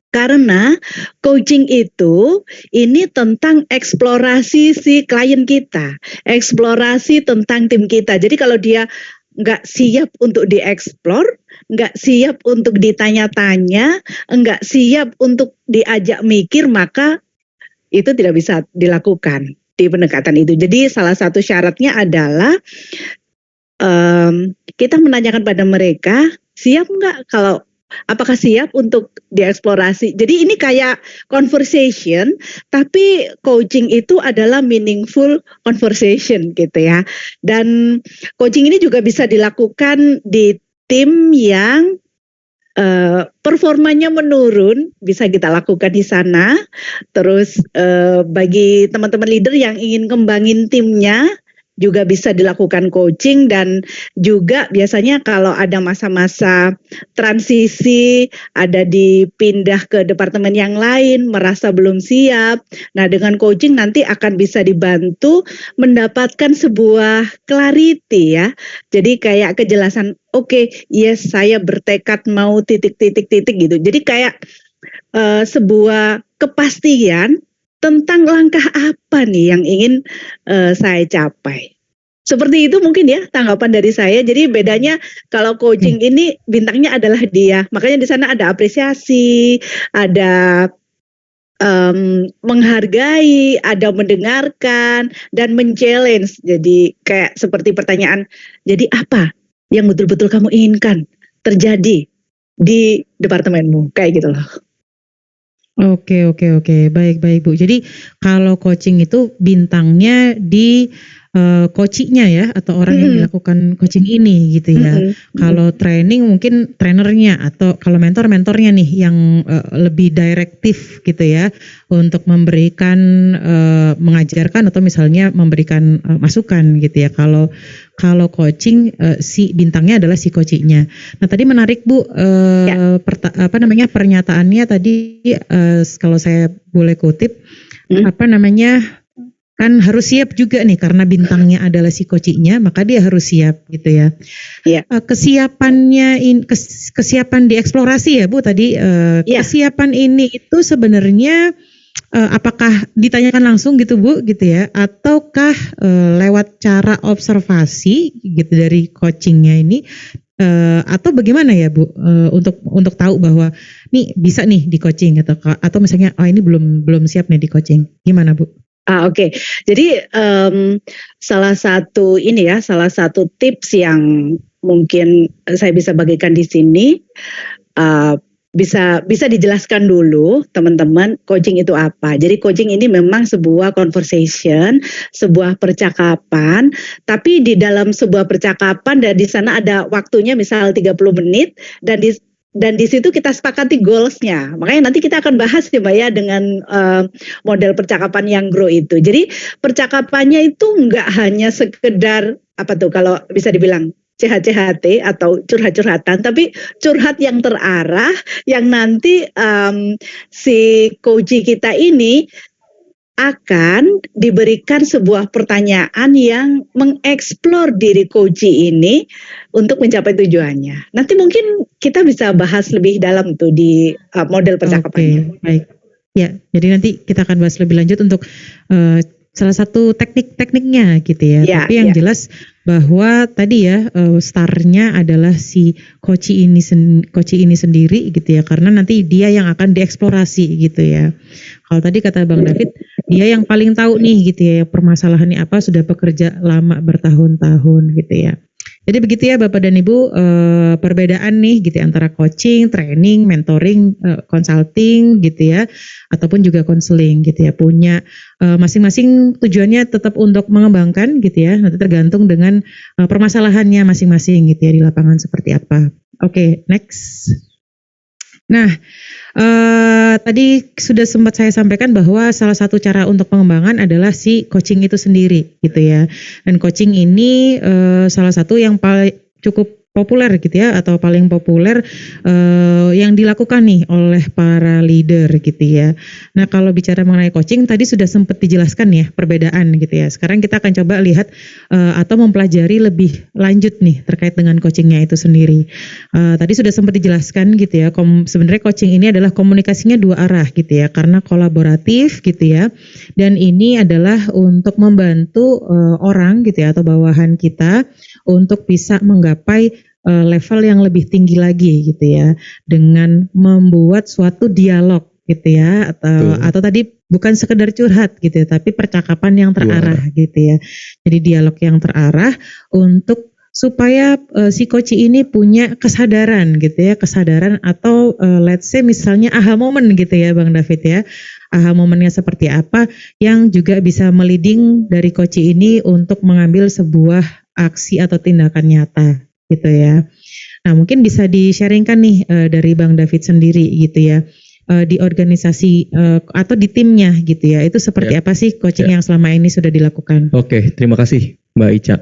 Karena coaching itu ini tentang eksplorasi si klien kita, eksplorasi tentang tim kita. Jadi kalau dia nggak siap untuk dieksplor, nggak siap untuk ditanya-tanya, nggak siap untuk diajak mikir, maka itu tidak bisa dilakukan di pendekatan itu. Jadi salah satu syaratnya adalah kita menanyakan pada mereka, siap nggak apakah siap untuk dieksplorasi. Jadi ini kayak conversation, tapi coaching itu adalah meaningful conversation gitu ya. Dan coaching ini juga bisa dilakukan di tim yang performanya menurun, bisa kita lakukan di sana. Terus bagi teman-teman leader yang ingin kembangin timnya, juga bisa dilakukan coaching. Dan juga biasanya kalau ada masa-masa transisi, ada dipindah ke departemen yang lain, merasa belum siap. Nah, dengan coaching nanti akan bisa dibantu mendapatkan sebuah clarity ya. Jadi kayak kejelasan, oke, yes saya bertekad mau titik-titik gitu. Jadi kayak sebuah kepastian tentang langkah apa nih yang ingin saya capai. Seperti itu mungkin ya tanggapan dari saya. Jadi bedanya kalau coaching ini bintangnya adalah dia. Makanya di sana ada apresiasi, ada menghargai, ada mendengarkan, dan men-challenge. Jadi kayak seperti pertanyaan, jadi apa yang betul-betul kamu inginkan terjadi di departemenmu? Kayak gitu loh. Oke, baik Bu. Jadi kalau coaching itu bintangnya di coachingnya ya, atau orang yang dilakukan coaching ini gitu ya. Kalau training mungkin trainernya, atau kalau mentornya nih yang lebih direktif gitu ya, untuk memberikan mengajarkan atau misalnya memberikan masukan gitu ya. Kalau coaching si bintangnya adalah si coachingnya. Nah tadi menarik Bu, pernyataannya tadi, kalau saya boleh kutip, kan harus siap juga nih karena bintangnya adalah si coachingnya, maka dia harus siap gitu ya. Yeah. Kesiapan dieksplorasi ya Bu tadi. Kesiapan ini itu sebenarnya apakah ditanyakan langsung gitu Bu gitu ya, ataukah lewat cara observasi gitu dari coachingnya ini, atau bagaimana ya Bu, untuk tahu bahwa nih bisa nih di coaching, atau misalnya ini belum siap nih di coaching, gimana Bu? Oke. Jadi salah satu tips yang mungkin saya bisa bagikan di sini, bisa dijelaskan dulu teman-teman coaching itu apa. Jadi coaching ini memang sebuah conversation, sebuah percakapan, tapi di dalam sebuah percakapan dan di sana ada waktunya misal 30 menit dan di situ kita sepakati goals-nya. Makanya nanti kita akan bahas ya Mbak ya dengan model percakapan yang grow itu. Jadi percakapannya itu enggak hanya sekedar kalau bisa dibilang CHT atau curhat-curhatan, tapi curhat yang terarah, yang nanti si coach kita ini akan diberikan sebuah pertanyaan yang mengeksplor diri coach ini untuk mencapai tujuannya. Nanti mungkin kita bisa bahas lebih dalam tuh di model percakapannya. Oke, baik. Ya, jadi nanti kita akan bahas lebih lanjut untuk salah satu tekniknya gitu ya. Tapi yang jelas bahwa tadi ya startnya adalah si coach ini sendiri gitu ya, karena nanti dia yang akan dieksplorasi gitu ya. Kalau tadi kata Bang David, dia yang paling tahu nih gitu ya permasalahannya apa, sudah bekerja lama bertahun-tahun gitu ya. Jadi begitu ya Bapak dan Ibu, perbedaan nih gitu ya, antara coaching, training, mentoring, consulting gitu ya, ataupun juga konseling gitu ya, punya masing-masing tujuannya tetap untuk mengembangkan gitu ya, nanti tergantung dengan permasalahannya masing-masing gitu ya di lapangan seperti apa. Oke, next. Nah, tadi sudah sempat saya sampaikan bahwa salah satu cara untuk pengembangan adalah si coaching itu sendiri gitu ya. Dan coaching ini salah satu yang cukup populer gitu ya, atau paling populer yang dilakukan nih oleh para leader gitu ya. Nah kalau bicara mengenai coaching tadi sudah sempat dijelaskan ya perbedaan gitu ya. Sekarang kita akan coba lihat atau mempelajari lebih lanjut nih terkait dengan coachingnya itu sendiri. Tadi sudah sempat dijelaskan gitu ya. Sebenarnya coaching ini adalah komunikasinya dua arah gitu ya, karena kolaboratif gitu ya. Dan ini adalah untuk membantu orang gitu ya atau bawahan kita untuk bisa menggapai level yang lebih tinggi lagi gitu ya, dengan membuat suatu dialog gitu ya, atau tadi bukan sekedar curhat gitu ya, tapi percakapan yang terarah gitu ya. Jadi dialog yang terarah untuk supaya si coach ini punya kesadaran gitu ya, kesadaran atau let's say misalnya aha moment gitu ya Bang David ya. Aha momennya seperti apa yang juga bisa meliding dari coach ini untuk mengambil sebuah aksi atau tindakan nyata gitu ya. Nah mungkin bisa di-sharingkan nih dari Bang David sendiri gitu ya, di organisasi atau di timnya gitu ya, itu seperti apa sih coaching yang selama ini sudah dilakukan? Oke, terima kasih Mbak Ica.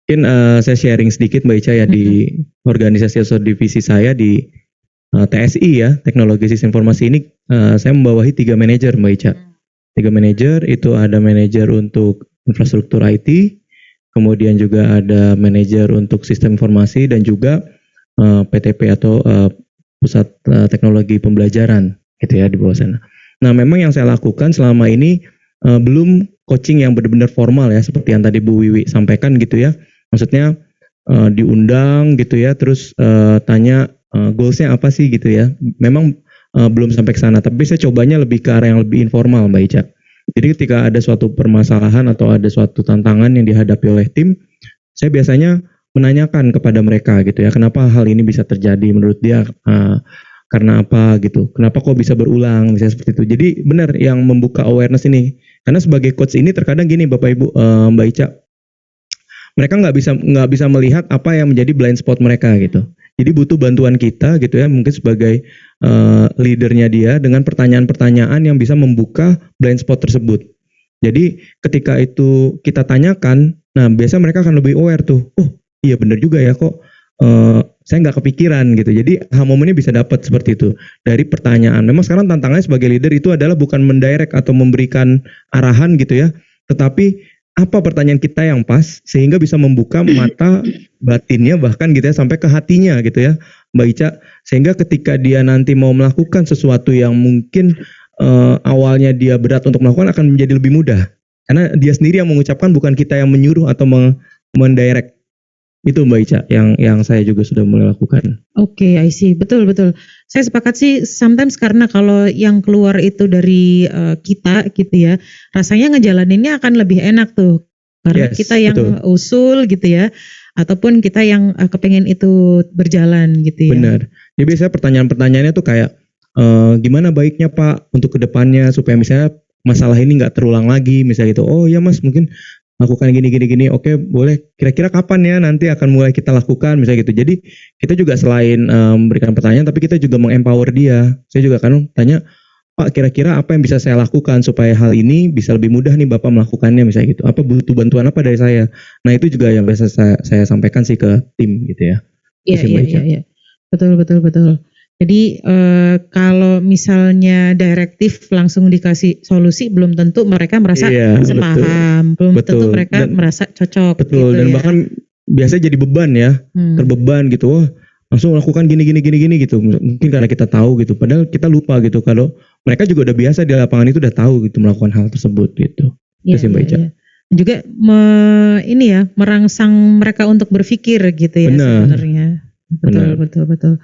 Mungkin saya sharing sedikit Mbak Ica ya di organisasi atau divisi saya di TSI ya, Teknologi Sistem Informasi ini saya membawahi 3 manajer Mbak Ica. 3 manajer itu ada manajer untuk infrastruktur IT, kemudian juga ada manajer untuk sistem informasi dan juga PTP atau pusat teknologi pembelajaran gitu ya di bawah sana. Nah memang yang saya lakukan selama ini belum coaching yang benar-benar formal ya seperti yang tadi Bu Wiwi sampaikan gitu ya. Maksudnya diundang gitu ya, terus tanya goalsnya apa sih gitu ya. Memang belum sampai ke sana, tapi saya cobanya lebih ke arah yang lebih informal Mbak Ica. Jadi ketika ada suatu permasalahan atau ada suatu tantangan yang dihadapi oleh tim, saya biasanya menanyakan kepada mereka gitu ya, kenapa hal ini bisa terjadi menurut dia, karena apa gitu, kenapa kok bisa berulang, misalnya seperti itu. Jadi benar yang membuka awareness ini, karena sebagai coach ini terkadang gini Bapak Ibu, Mbak Ica, mereka nggak bisa melihat apa yang menjadi blind spot mereka gitu. Jadi butuh bantuan kita gitu ya, mungkin sebagai leadernya dia dengan pertanyaan-pertanyaan yang bisa membuka blind spot tersebut. Jadi ketika itu kita tanyakan, nah biasa mereka akan lebih aware tuh, oh iya benar juga ya kok saya nggak kepikiran gitu. Jadi momennya bisa dapat seperti itu dari pertanyaan. Memang sekarang tantangannya sebagai leader itu adalah bukan mendirect atau memberikan arahan gitu ya, tetapi apa pertanyaan kita yang pas sehingga bisa membuka mata batinnya bahkan gitu ya sampai ke hatinya gitu ya Mbak Ica, sehingga ketika dia nanti mau melakukan sesuatu yang mungkin awalnya dia berat untuk melakukan akan menjadi lebih mudah karena dia sendiri yang mengucapkan, bukan kita yang menyuruh atau mendirect. Itu Mbak Ica yang saya juga sudah mulai lakukan. Oke, I see. Betul. Saya sepakat sih, sometimes karena kalau yang keluar itu dari kita gitu ya, rasanya ngejalaninnya akan lebih enak tuh. Karena kita yang betul. Usul gitu ya, ataupun kita yang kepengen itu berjalan gitu ya. Benar. Jadi biasanya pertanyaan-pertanyaannya tuh kayak, gimana baiknya Pak untuk kedepannya supaya misalnya masalah ini nggak terulang lagi, misalnya gitu. Oh ya Mas, mungkin lakukan gini, oke boleh, kira-kira kapan ya nanti akan mulai kita lakukan misalnya gitu. Jadi kita juga selain memberikan pertanyaan, tapi kita juga mengempower dia. Saya juga kan tanya, Pak kira-kira apa yang bisa saya lakukan supaya hal ini bisa lebih mudah nih Bapak melakukannya misalnya gitu. Apa butuh bantuan apa dari saya? Nah itu juga yang biasa saya sampaikan sih ke tim gitu ya. Iya. Betul. Jadi kalau misalnya direktif langsung dikasih solusi, belum tentu mereka merasa sepaham, belum tentu mereka merasa cocok. Betul, gitu dan bahkan biasanya jadi beban ya, terbeban gitu. Wah, langsung lakukan gini gitu. Mungkin karena kita tahu gitu, padahal kita lupa gitu kalau mereka juga udah biasa di lapangan itu udah tahu gitu melakukan hal tersebut gitu. Itu sih Mbak Ica. Juga merangsang mereka untuk berpikir gitu ya. Benar. Sebenarnya. Betul.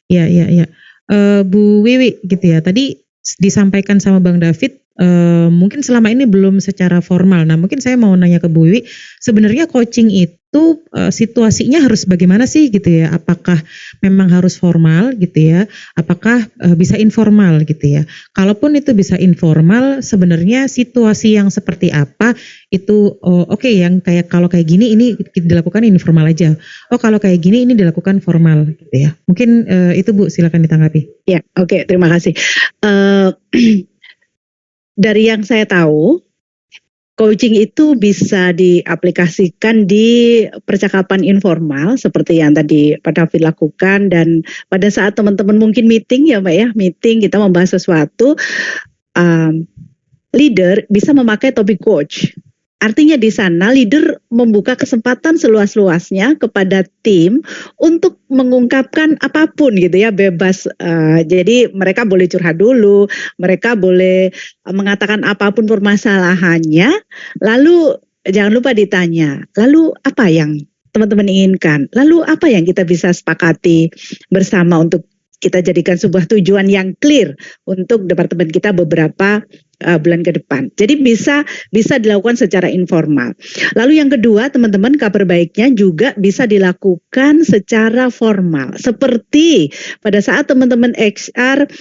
Iya. Bu Wiwi gitu ya. Tadi disampaikan sama Bang David, mungkin selama ini belum secara formal. Nah mungkin saya mau nanya ke Bu Wiwi, sebenarnya coaching itu situasinya harus bagaimana sih gitu ya? Apakah memang harus formal gitu ya? Apakah bisa informal gitu ya? Kalaupun itu bisa informal, sebenarnya situasi yang seperti apa itu oke, yang kalau kayak gini ini dilakukan informal aja. Oh kalau kayak gini ini dilakukan formal gitu ya. Mungkin itu Bu, silakan ditanggapi. Ya, oke, terima kasih. Dari yang saya tahu, coaching itu bisa diaplikasikan di percakapan informal seperti yang tadi Pak David lakukan, dan pada saat teman-teman mungkin meeting ya Mbak ya, meeting kita membahas sesuatu, leader bisa memakai topik coach. Artinya di sana leader membuka kesempatan seluas-luasnya kepada tim untuk mengungkapkan apapun gitu ya, bebas. Jadi mereka boleh curhat dulu, mereka boleh mengatakan apapun permasalahannya. Lalu jangan lupa ditanya, lalu apa yang teman-teman inginkan? Lalu apa yang kita bisa sepakati bersama untuk kita jadikan sebuah tujuan yang clear untuk departemen kita beberapa bulan ke depan. Jadi bisa dilakukan secara informal. Lalu yang kedua, teman-teman, kabar baiknya juga bisa dilakukan secara formal. Seperti pada saat teman-teman HR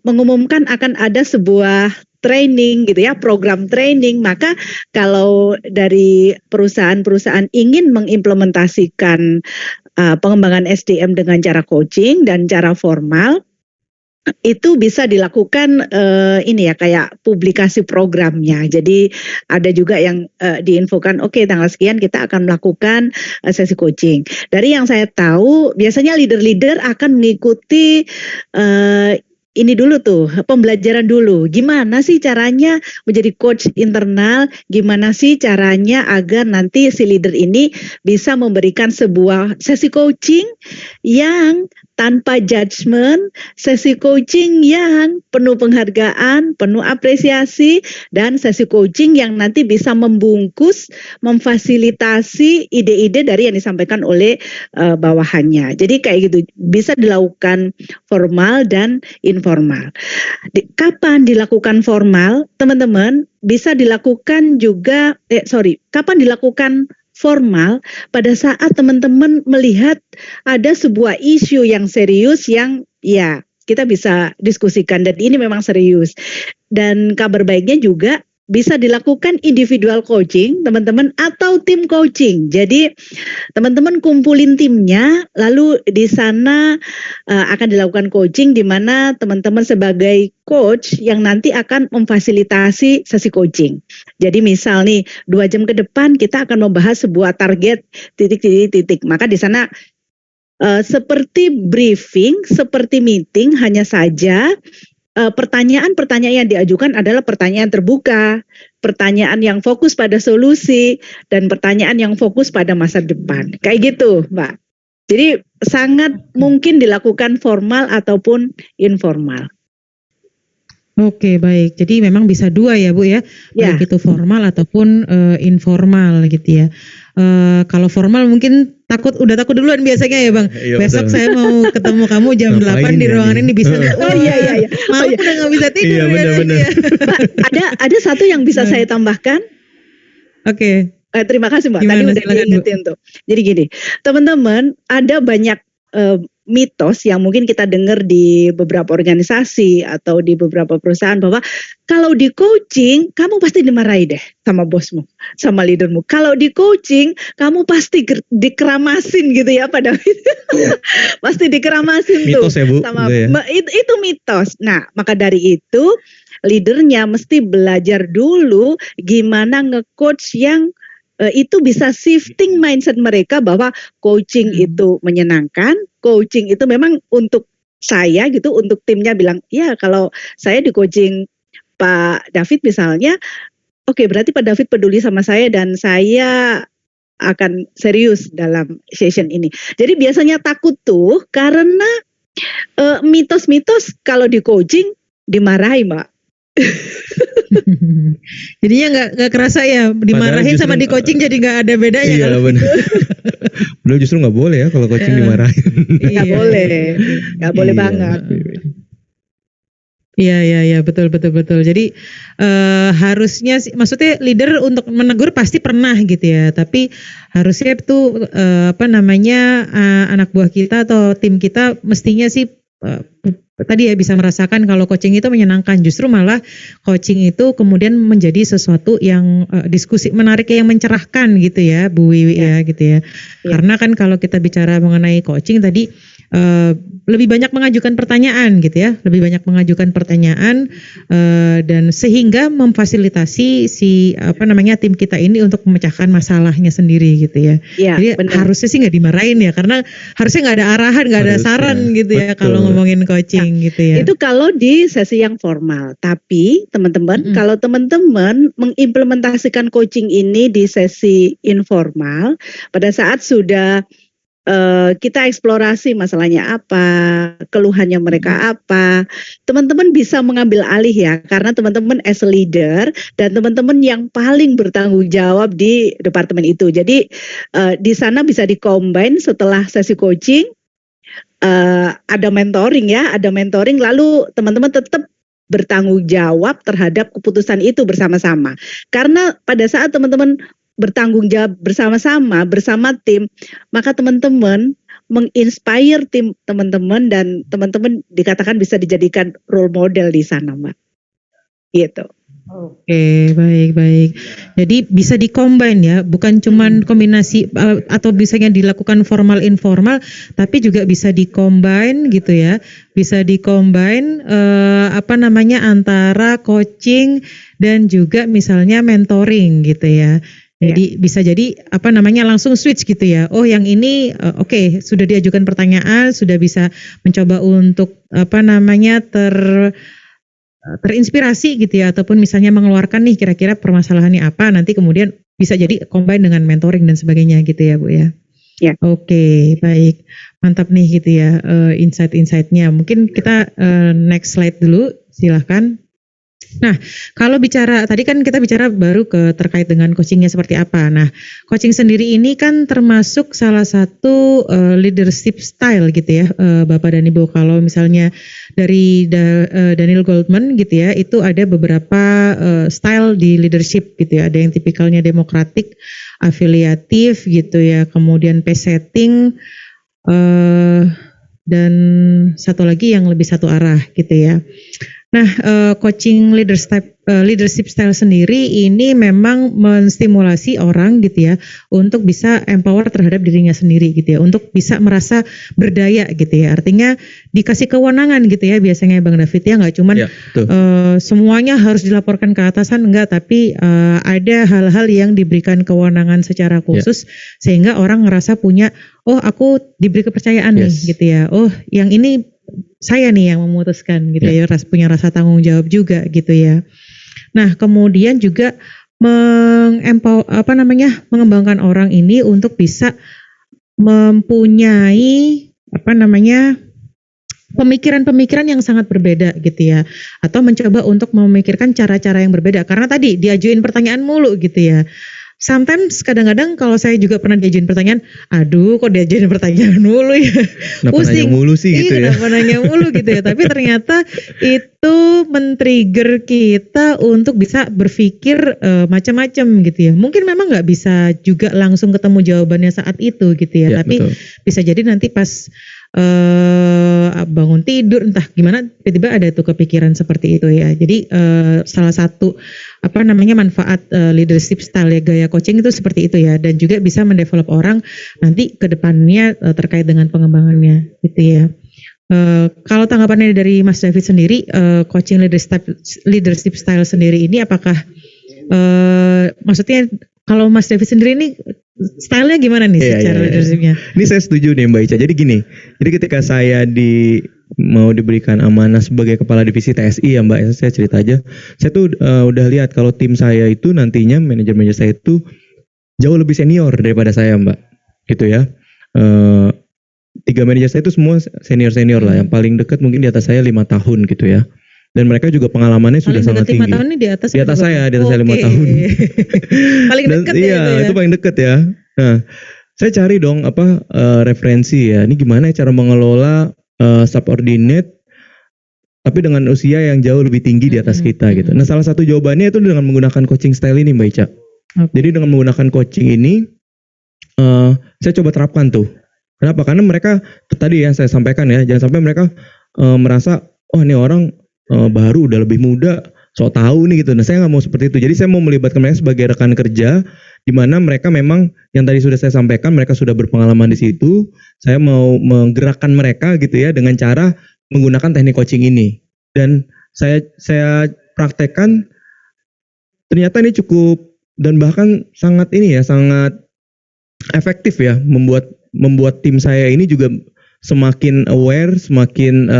mengumumkan akan ada sebuah training gitu ya, program training, maka kalau dari perusahaan-perusahaan ingin mengimplementasikan pengembangan SDM dengan cara coaching dan cara formal, itu bisa dilakukan ini ya, kayak publikasi programnya. Jadi ada juga yang diinfokan, oke, tanggal sekian kita akan melakukan sesi coaching. Dari yang saya tahu, biasanya leader-leader akan mengikuti ini dulu tuh, pembelajaran dulu. Gimana sih caranya menjadi coach internal? Gimana sih caranya agar nanti si leader ini bisa memberikan sebuah sesi coaching yang tanpa judgement, sesi coaching yang penuh penghargaan, penuh apresiasi, dan sesi coaching yang nanti bisa membungkus, memfasilitasi ide-ide dari yang disampaikan oleh bawahannya. Jadi kayak gitu, bisa dilakukan formal dan informal. Kapan dilakukan formal, teman-teman? Bisa dilakukan juga, kapan dilakukan formal? Pada saat teman-teman melihat ada sebuah isu yang serius yang ya kita bisa diskusikan, dan ini memang serius. Dan kabar baiknya juga bisa dilakukan individual coaching, teman-teman, atau tim coaching. Jadi teman-teman kumpulin timnya, lalu di sana akan dilakukan coaching, di mana teman-teman sebagai coach yang nanti akan memfasilitasi sesi coaching. Jadi misal nih 2 jam ke depan kita akan membahas sebuah target titik. Maka di sana seperti briefing, seperti meeting, hanya saja pertanyaan-pertanyaan yang diajukan adalah pertanyaan terbuka, pertanyaan yang fokus pada solusi, dan pertanyaan yang fokus pada masa depan. Kayak gitu, Mbak. Jadi sangat mungkin dilakukan formal ataupun informal. Oke, baik. Jadi memang bisa dua ya, Bu ya. Ya. Baik itu formal ataupun informal gitu ya. Kalau formal mungkin udah takut duluan biasanya ya Bang. Iya, Besok betul. saya mau ketemu kamu jam Ngapain 8 di ya ruangan nih? ini bisa. Oh iya. Malam udah gak bisa tidur. Iya, benar-benar. Mbak, ada satu yang bisa saya tambahkan. Oke. Terima kasih Mbak. Gimana? Tadi udah Silakan, Bu. diingetin tuh. Jadi gini, teman-teman, ada banyak mitos yang mungkin kita dengar di beberapa organisasi atau di beberapa perusahaan, bahwa kalau di coaching kamu pasti dimarahi deh sama bosmu, sama leadermu. Kalau di coaching kamu pasti dikeramasin gitu ya Pak David. Pasti dikeramasin tuh. Mitos ya, Bu, Sama gitu ya. itu mitos. Nah, maka dari itu leadernya mesti belajar dulu gimana nge-coach yang itu bisa shifting mindset mereka bahwa coaching itu menyenangkan, coaching itu memang untuk saya gitu, untuk timnya bilang, ya kalau saya di coaching Pak David misalnya, oke, berarti Pak David peduli sama saya dan saya akan serius dalam session ini. Jadi biasanya takut tuh karena mitos-mitos kalau di coaching dimarahi Mbak. Jadinya nggak kerasa ya, dimarahin sama di coaching jadi nggak ada bedanya. Iya, benar. Padahal justru nggak boleh ya kalau coaching dimarahin. Nggak boleh, nggak boleh Iya. banget. Iya, betul. Jadi harusnya sih, maksudnya leader untuk menegur pasti pernah gitu ya, tapi harusnya tuh anak buah kita atau tim kita mestinya sih tadi ya bisa merasakan kalau coaching itu menyenangkan. Justru malah coaching itu kemudian menjadi sesuatu yang diskusi menarik yang mencerahkan gitu ya Bu Wiwi ya gitu ya. Karena kan kalau kita bicara mengenai coaching tadi lebih banyak mengajukan pertanyaan gitu ya, lebih banyak mengajukan pertanyaan dan sehingga memfasilitasi si tim kita ini untuk memecahkan masalahnya sendiri gitu ya. Jadi harusnya sih nggak dimarahin ya, karena harusnya nggak ada arahan, nggak ada saran gitu ya kalau ngomongin coaching gitu ya. Itu kalau di sesi yang formal. Tapi teman-teman, kalau teman-teman mengimplementasikan coaching ini di sesi informal, pada saat sudah kita eksplorasi masalahnya apa, keluhannya mereka apa, teman-teman bisa mengambil alih ya, karena teman-teman as a leader dan teman-teman yang paling bertanggung jawab di departemen itu. Jadi di sana bisa di-combine setelah sesi coaching, ada mentoring ya, ada mentoring, lalu teman-teman tetap bertanggung jawab terhadap keputusan itu bersama-sama. Karena pada saat teman-teman bertanggung jawab bersama-sama, bersama tim, maka teman-teman menginspire tim teman-teman dan teman-teman dikatakan bisa dijadikan role model di sana, Mbak. Gitu. Oke, baik. Jadi bisa di-combine ya, bukan cuman kombinasi atau bisanya dilakukan formal informal, tapi juga bisa di-combine gitu ya. Bisa di-combine antara coaching dan juga misalnya mentoring gitu ya. Jadi bisa jadi langsung switch gitu ya. Oh yang ini sudah diajukan pertanyaan, sudah bisa mencoba untuk terinspirasi gitu ya, ataupun misalnya mengeluarkan nih kira-kira permasalahannya apa, nanti kemudian bisa jadi combine dengan mentoring dan sebagainya gitu ya Bu ya. Oke, baik. Mantap nih gitu ya insight-insightnya. Mungkin kita next slide dulu, silahkan. Nah, kalau bicara tadi kan kita bicara baru terkait dengan coachingnya seperti apa. Nah, coaching sendiri ini kan termasuk salah satu leadership style gitu ya, Bapak dan Ibu. Kalau misalnya dari Daniel Goleman gitu ya, itu ada beberapa style di leadership gitu ya. Ada yang tipikalnya demokratik, afiliatif gitu ya, kemudian pace setting, dan satu lagi yang lebih satu arah gitu ya. Nah, coaching leadership style sendiri ini memang menstimulasi orang gitu ya untuk bisa empower terhadap dirinya sendiri gitu ya, untuk bisa merasa berdaya gitu ya. Artinya dikasih kewenangan gitu ya biasanya Bang David ya, nggak cuman semuanya harus dilaporkan ke atasan, enggak, tapi ada hal-hal yang diberikan kewenangan secara khusus sehingga orang ngerasa punya, oh aku diberi kepercayaan nih gitu ya. Oh yang ini saya nih yang memutuskan gitu ya, punya rasa tanggung jawab juga gitu ya. Nah, kemudian juga mengembangkan orang ini untuk bisa mempunyai pemikiran-pemikiran yang sangat berbeda gitu ya, atau mencoba untuk memikirkan cara-cara yang berbeda, karena tadi diajuin pertanyaan mulu gitu ya. Sometimes kadang-kadang kalau saya juga pernah diajuin pertanyaan, aduh kok diajuin pertanyaan mulu ya, pusing. Nanya mulu sih gitu ya. Kenapa nanya mulu gitu ya, tapi ternyata itu men-trigger kita untuk bisa berpikir macam-macam gitu ya. Mungkin memang nggak bisa juga langsung ketemu jawabannya saat itu gitu ya, tapi bisa jadi nanti pas bangun tidur entah gimana tiba-tiba ada tuh kepikiran seperti itu ya. Jadi salah satu manfaat leadership style ya, gaya coaching itu seperti itu ya, dan juga bisa mendevelop orang nanti ke depannya terkait dengan pengembangannya gitu ya. Kalau tanggapannya dari Mas David sendiri, coaching leadership style sendiri ini apakah maksudnya kalau Mas David sendiri ini stylenya gimana nih secara leadershipnya? Ini saya setuju nih Mbak Ica. Jadi gini, jadi ketika saya mau diberikan amanah sebagai kepala divisi TSI ya Mbak, saya cerita aja. Saya tuh udah lihat kalau tim saya itu nantinya manajer-manajer saya itu jauh lebih senior daripada saya Mbak, gitu ya. 3 manajer saya itu semua senior lah. Yang paling dekat mungkin di atas saya 5 tahun gitu ya. Dan mereka juga pengalamannya sudah sangat tinggi. 5 tahun ini di atas saya 5 tahun. Paling dekat ya. Iya, itu paling dekat ya. Nah, saya cari dong referensi ya. Ini gimana cara mengelola subordinate tapi dengan usia yang jauh lebih tinggi di atas kita gitu. Nah, salah satu jawabannya itu dengan menggunakan coaching style ini Mbak Ica. Jadi dengan menggunakan coaching ini saya coba terapkan tuh. Kenapa? Karena mereka tadi yang saya sampaikan ya, jangan sampai mereka merasa oh ini orang baru udah lebih muda, sok tahu nih gitu. Nah saya nggak mau seperti itu. Jadi saya mau melibatkan mereka sebagai rekan kerja, di mana mereka memang yang tadi sudah saya sampaikan, mereka sudah berpengalaman di situ. Saya mau menggerakkan mereka gitu ya dengan cara menggunakan teknik coaching ini. Dan saya praktekkan, ternyata ini cukup dan bahkan sangat efektif ya, membuat tim saya ini juga semakin aware, semakin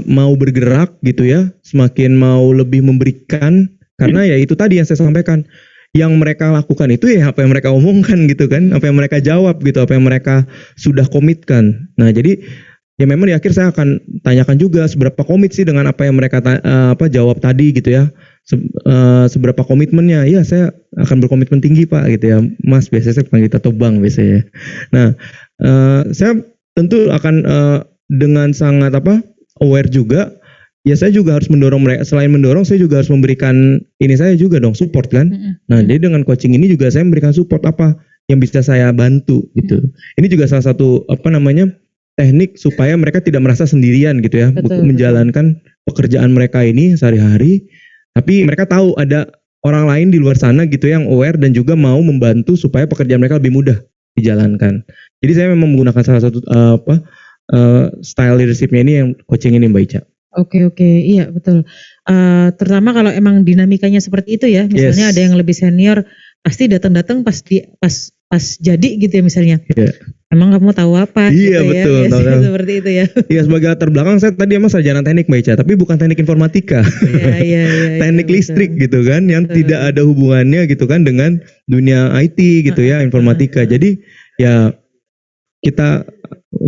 mau bergerak gitu ya, semakin mau lebih memberikan, karena ya itu tadi yang saya sampaikan, yang mereka lakukan itu ya apa yang mereka omongkan gitu kan, apa yang mereka jawab gitu, apa yang mereka sudah komitkan. Nah jadi ya memang di akhir saya akan tanyakan juga seberapa komit sih dengan apa yang mereka jawab tadi gitu ya. Seberapa komitmennya. Ya saya akan berkomitmen tinggi Pak gitu ya Mas, biasanya saya panggil atau Bang biasanya. Nah saya tentu akan dengan sangat aware juga, ya saya juga harus mendorong mereka. Selain mendorong, saya juga harus memberikan ini, saya juga dong support kan. Nah jadi dengan coaching ini juga saya memberikan support apa yang bisa saya bantu gitu. Ini juga salah satu teknik supaya mereka tidak merasa sendirian gitu ya, menjalankan pekerjaan mereka ini sehari-hari. Tapi mereka tahu ada orang lain di luar sana gitu yang aware dan juga mau membantu supaya pekerjaan mereka lebih mudah dijalankan. Jadi saya memang menggunakan salah satu style leadershipnya ini yang coaching ini Mbak Ica. Oke, iya betul. Terutama kalau emang dinamikanya seperti itu ya, misalnya ada yang lebih senior, pasti datang pas jadi gitu ya misalnya. Yeah. Emang kamu tahu apa? Iya gitu betul. Ya, seperti itu ya. Iya sebagai latar belakang saya tadi emang sarjana teknik Mbak Ica, tapi bukan teknik informatika. Iya. Teknik listrik gitu kan, yang tidak ada hubungannya gitu kan dengan dunia IT gitu ya, informatika. Jadi ya kita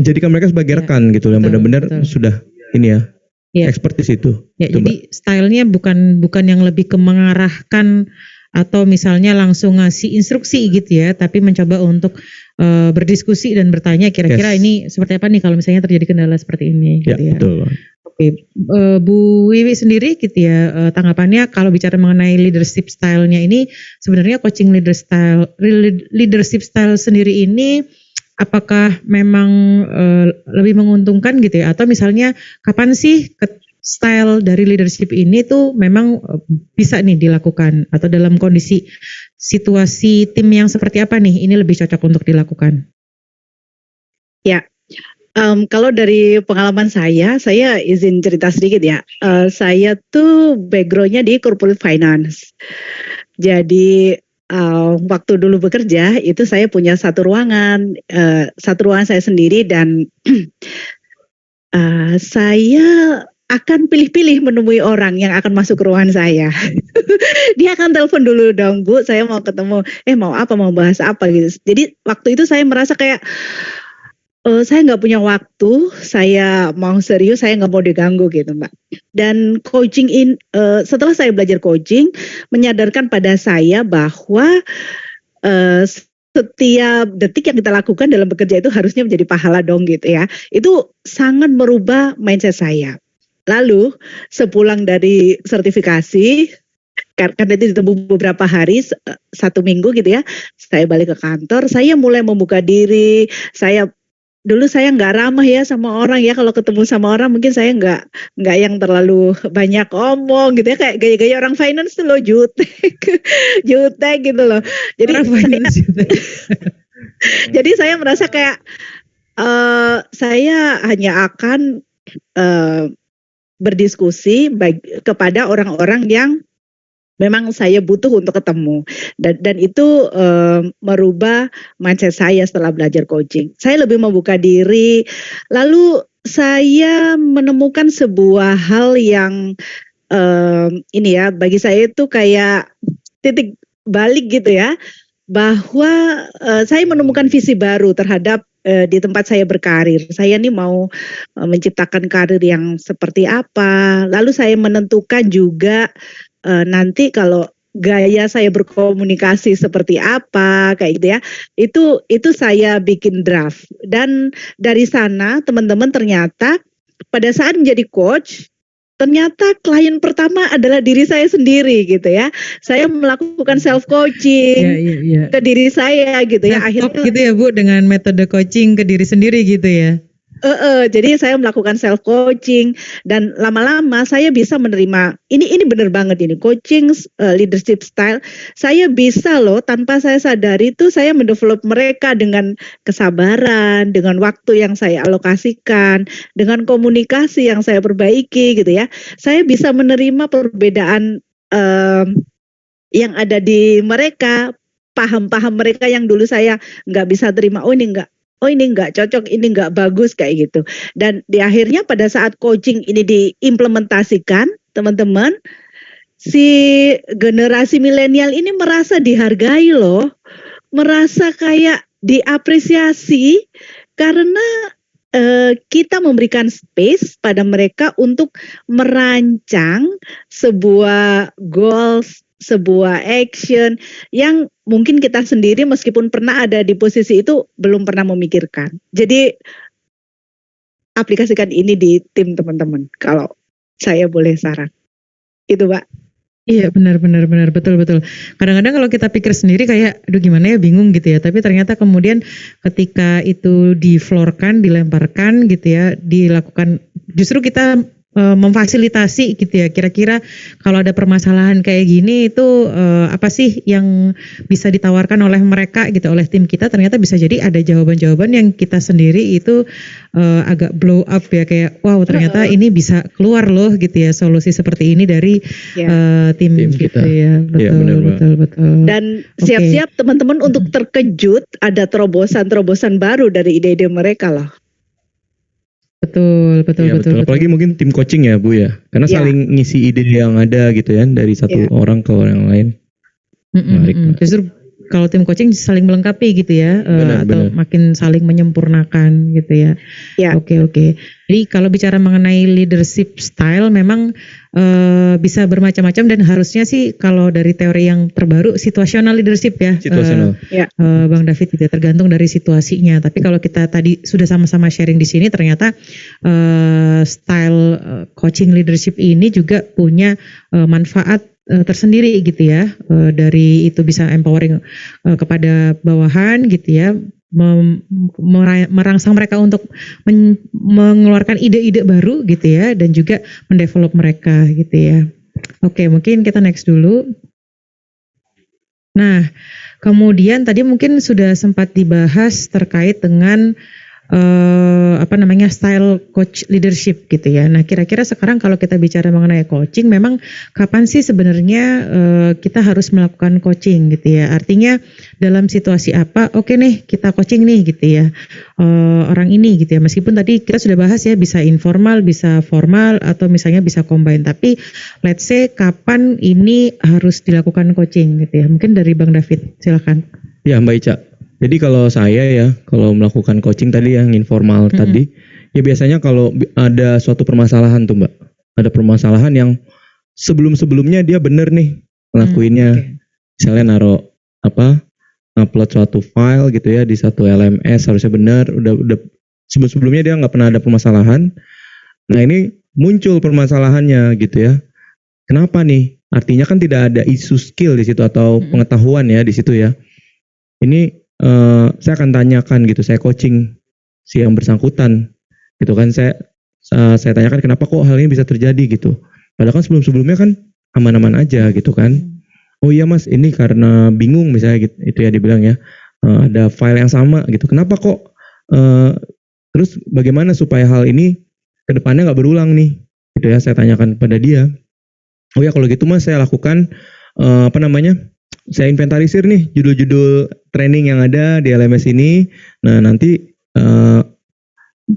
jadikan mereka sebagai rekan gitu, yang benar-benar sudah ini ya. Expert di situ. Ya, jadi stylenya bukan yang lebih ke mengarahkan atau misalnya langsung ngasih instruksi gitu ya, tapi mencoba untuk berdiskusi dan bertanya kira-kira ini seperti apa nih kalau misalnya terjadi kendala seperti ini gitu ya. Betul. Oke, Bu Wiwi sendiri gitu ya, tanggapannya kalau bicara mengenai leadership style-nya ini, sebenarnya coaching leadership style sendiri ini apakah memang lebih menguntungkan gitu ya, atau misalnya kapan sih style dari leadership ini tuh memang bisa nih dilakukan, atau dalam kondisi situasi tim yang seperti apa nih ini lebih cocok untuk dilakukan? Ya, kalau dari pengalaman saya izin cerita sedikit ya. Saya tuh backgroundnya di corporate finance. Jadi waktu dulu bekerja itu saya punya satu ruangan saya sendiri, dan saya akan pilih-pilih menemui orang yang akan masuk ke ruangan saya. Dia akan telepon dulu dong, Bu, saya mau ketemu, mau apa, mau bahas apa gitu. Jadi waktu itu saya merasa kayak saya nggak punya waktu, saya mau serius, saya nggak mau diganggu gitu Mbak. Dan coaching setelah saya belajar coaching, menyadarkan pada saya bahwa setiap detik yang kita lakukan dalam bekerja itu harusnya menjadi pahala dong gitu ya. Itu sangat merubah mindset saya. Lalu sepulang dari sertifikasi, karena itu ditempuh beberapa hari, 1 minggu gitu ya, saya balik ke kantor, saya mulai membuka diri. Dulu saya nggak ramah ya sama orang ya, kalau ketemu sama orang mungkin saya nggak yang terlalu banyak omong gitu ya, kayak gaya-gaya orang finance tuh loh, jutek gitu loh. Jadi jadi saya merasa kayak saya hanya akan berdiskusi kepada orang-orang yang memang saya butuh untuk ketemu, dan itu merubah mindset saya setelah belajar coaching. Saya lebih membuka diri, lalu saya menemukan sebuah hal yang ini ya, bagi saya itu kayak titik balik gitu ya, bahwa saya menemukan visi baru terhadap di tempat saya berkarir. Saya nih mau menciptakan karir yang seperti apa. Lalu saya menentukan juga nanti kalau gaya saya berkomunikasi seperti apa, kayak gitu ya. Itu saya bikin draft. Dan dari sana teman-teman ternyata pada saat menjadi coach, ternyata klien pertama adalah diri saya sendiri gitu ya. Saya melakukan self coaching ke diri saya gitu ya. Akhirnya gitu ya Bu, dengan metode coaching ke diri sendiri gitu ya. Jadi saya melakukan self coaching dan lama-lama saya bisa menerima ini benar banget ini coaching leadership style. Saya bisa loh tanpa saya sadari itu saya mendevelop mereka dengan kesabaran, dengan waktu yang saya alokasikan, dengan komunikasi yang saya perbaiki gitu ya. Saya bisa menerima perbedaan yang ada di mereka, paham-paham mereka yang dulu saya nggak bisa terima. Oh ini nggak cocok, ini nggak bagus kayak gitu. Dan di akhirnya pada saat coaching ini diimplementasikan, teman-teman, si generasi milenial ini merasa dihargai loh, merasa kayak diapresiasi karena kita memberikan space pada mereka untuk merancang sebuah goals, sebuah action yang mungkin kita sendiri meskipun pernah ada di posisi itu belum pernah memikirkan. Jadi aplikasikan ini di tim teman-teman kalau saya boleh saran. Itu Pak. Iya benar betul. Kadang-kadang kalau kita pikir sendiri kayak aduh gimana ya bingung gitu ya. Tapi ternyata kemudian ketika itu diflorkan, dilemparkan gitu ya, dilakukan justru kita memfasilitasi gitu ya. Kira-kira kalau ada permasalahan kayak gini itu apa sih yang bisa ditawarkan oleh mereka gitu, oleh tim kita, ternyata bisa jadi ada jawaban-jawaban yang kita sendiri itu agak blow up ya, kayak wow ternyata ini bisa keluar loh gitu ya solusi seperti ini dari tim gitu kita. ya. Betul. Dan siap-siap teman-teman untuk terkejut ada terobosan-terobosan baru dari ide-ide mereka loh. Betul. Apalagi mungkin tim coaching ya Bu ya, karena saling ngisi ide yang ada gitu ya dari satu orang ke orang lain. Menarik. Justru kalau tim coaching saling melengkapi gitu ya, atau makin saling menyempurnakan gitu ya. Oke. Jadi kalau bicara mengenai leadership style memang bisa bermacam-macam dan harusnya sih kalau dari teori yang terbaru situational leadership ya. Bang David tidak tergantung dari situasinya. Tapi kalau kita tadi sudah sama-sama sharing di sini ternyata style coaching leadership ini juga punya manfaat tersendiri gitu ya, dari itu bisa empowering kepada bawahan gitu ya, merangsang mereka untuk mengeluarkan ide-ide baru gitu ya, dan juga mendevelop mereka gitu ya. Oke, mungkin kita next dulu. Nah, kemudian tadi mungkin sudah sempat dibahas terkait dengan style coach leadership gitu ya. Nah, kira-kira sekarang kalau kita bicara mengenai coaching, memang kapan sih sebenarnya kita harus melakukan coaching gitu ya? Artinya dalam situasi apa? Oke nih, kita coaching nih gitu ya. Orang ini gitu ya. Meskipun tadi kita sudah bahas ya, bisa informal, bisa formal, atau misalnya bisa combine. Tapi let's say kapan ini harus dilakukan coaching gitu ya? Mungkin dari Bang David, silakan. Ya Mbak Ica. Jadi kalau saya ya, kalau melakukan coaching tadi yang informal tadi, ya biasanya kalau ada suatu permasalahan tuh Mbak, ada permasalahan yang sebelum-sebelumnya dia bener nih ngelakuinnya, misalnya upload suatu file gitu ya di satu LMS harusnya bener, udah sebelum-sebelumnya dia nggak pernah ada permasalahan. Nah ini muncul permasalahannya gitu ya. Kenapa nih? Artinya kan tidak ada isu skill di situ atau pengetahuan ya di situ ya. Ini saya akan tanyakan gitu, saya coaching si yang bersangkutan gitu kan, saya tanyakan kenapa kok hal ini bisa terjadi gitu, padahal kan sebelumnya kan aman-aman aja gitu kan. Oh iya mas, ini karena bingung misalnya gitu, itu ya dibilang ya, ada file yang sama gitu, kenapa kok terus bagaimana supaya hal ini kedepannya nggak berulang nih gitu ya, saya tanyakan pada dia. Oh ya kalau gitu mas, saya lakukan saya inventarisir nih judul-judul training yang ada di LMS ini. Nah nanti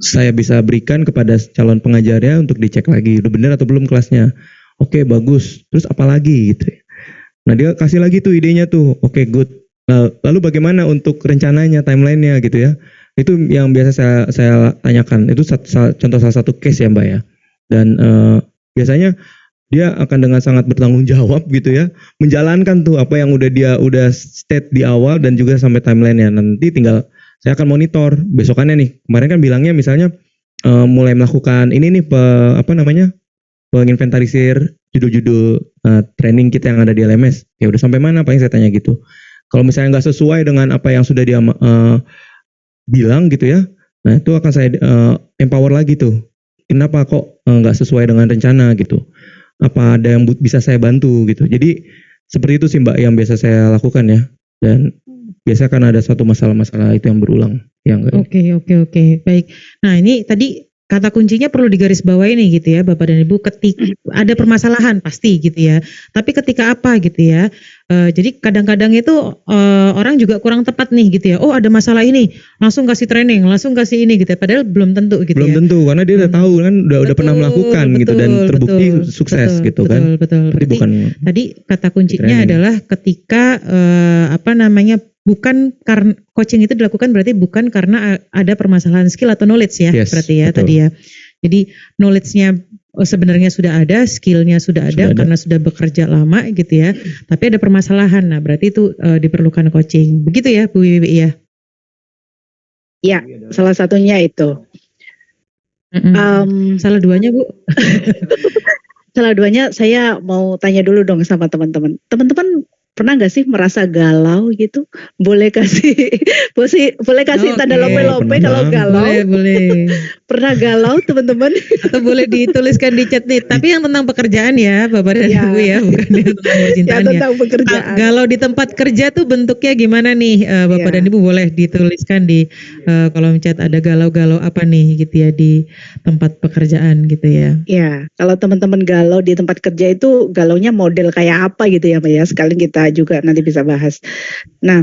saya bisa berikan kepada calon pengajarnya untuk dicek lagi udah benar atau belum kelasnya. Oke bagus. Terus apa lagi gitu. Nah dia kasih lagi tuh idenya tuh. Oke good. Nah, lalu bagaimana untuk rencananya, timelinenya gitu ya. Itu yang biasa saya tanyakan. Itu contoh salah satu case ya Mbak ya. Dan biasanya dia akan dengan sangat bertanggung jawab gitu ya, menjalankan tuh apa yang dia udah state di awal dan juga sampai timeline-nya. Nanti tinggal saya akan monitor besokannya nih. Kemarin kan bilangnya misalnya mulai melakukan ini nih penginventarisir judul-judul training kita yang ada di LMS. Ya udah sampai mana paling saya tanya gitu. Kalau misalnya nggak sesuai dengan apa yang sudah dia bilang gitu ya, Nah itu akan saya empower lagi tuh. Kenapa kok nggak sesuai dengan rencana gitu? Apa ada yang bisa saya bantu gitu? Jadi seperti itu sih Mbak yang biasa saya lakukan ya. Dan biasanya kan ada suatu masalah-masalah itu yang berulang. Oke. Baik. Nah ini tadi kata kuncinya perlu digarisbawahi nih gitu ya Bapak dan Ibu, ketika ada permasalahan pasti gitu ya. Tapi ketika apa gitu ya. Jadi kadang-kadang itu orang juga kurang tepat nih gitu ya. Oh ada masalah ini, langsung kasih training, langsung kasih ini gitu ya. Padahal belum tentu gitu Belum ya. tentu karena dia udah tahu kan udah pernah melakukan gitu dan terbukti sukses gitu kan. Betul. Berarti bukan Tadi kata kuncinya training. adalah ketika bukan karena coaching itu dilakukan berarti bukan karena ada permasalahan skill atau knowledge ya, Yes, berarti ya betul. tadi ya. Jadi knowledge-nya sebenarnya sudah ada, skill-nya sudah ada karena sudah bekerja lama gitu ya. Tapi ada permasalahan. Nah, berarti itu diperlukan coaching. Begitu ya, Bu Wiwi ya. Ya, salah satunya itu. Salah duanya, Bu. Salah duanya saya mau tanya dulu dong sama teman-teman. Teman-teman pernah nggak sih merasa galau gitu? Boleh kasih tanda lope-lope kalau galau. Boleh. Pernah galau teman-teman? Atau boleh dituliskan di chat nih. Tapi yang tentang pekerjaan ya, Bapak dan Ya. Ibu ya, bukan yang tentang percintaan Ya ya. tentang pekerjaan. Galau di tempat kerja tuh bentuknya gimana nih, Bapak Ya. dan Ibu, boleh dituliskan di kolom chat, ada galau-galau apa nih gitu ya di tempat pekerjaan gitu ya. Ya, kalau teman-teman galau di tempat kerja itu galaunya model kayak apa gitu ya Mbak ya. Sekalian kita juga nanti bisa bahas. Nah,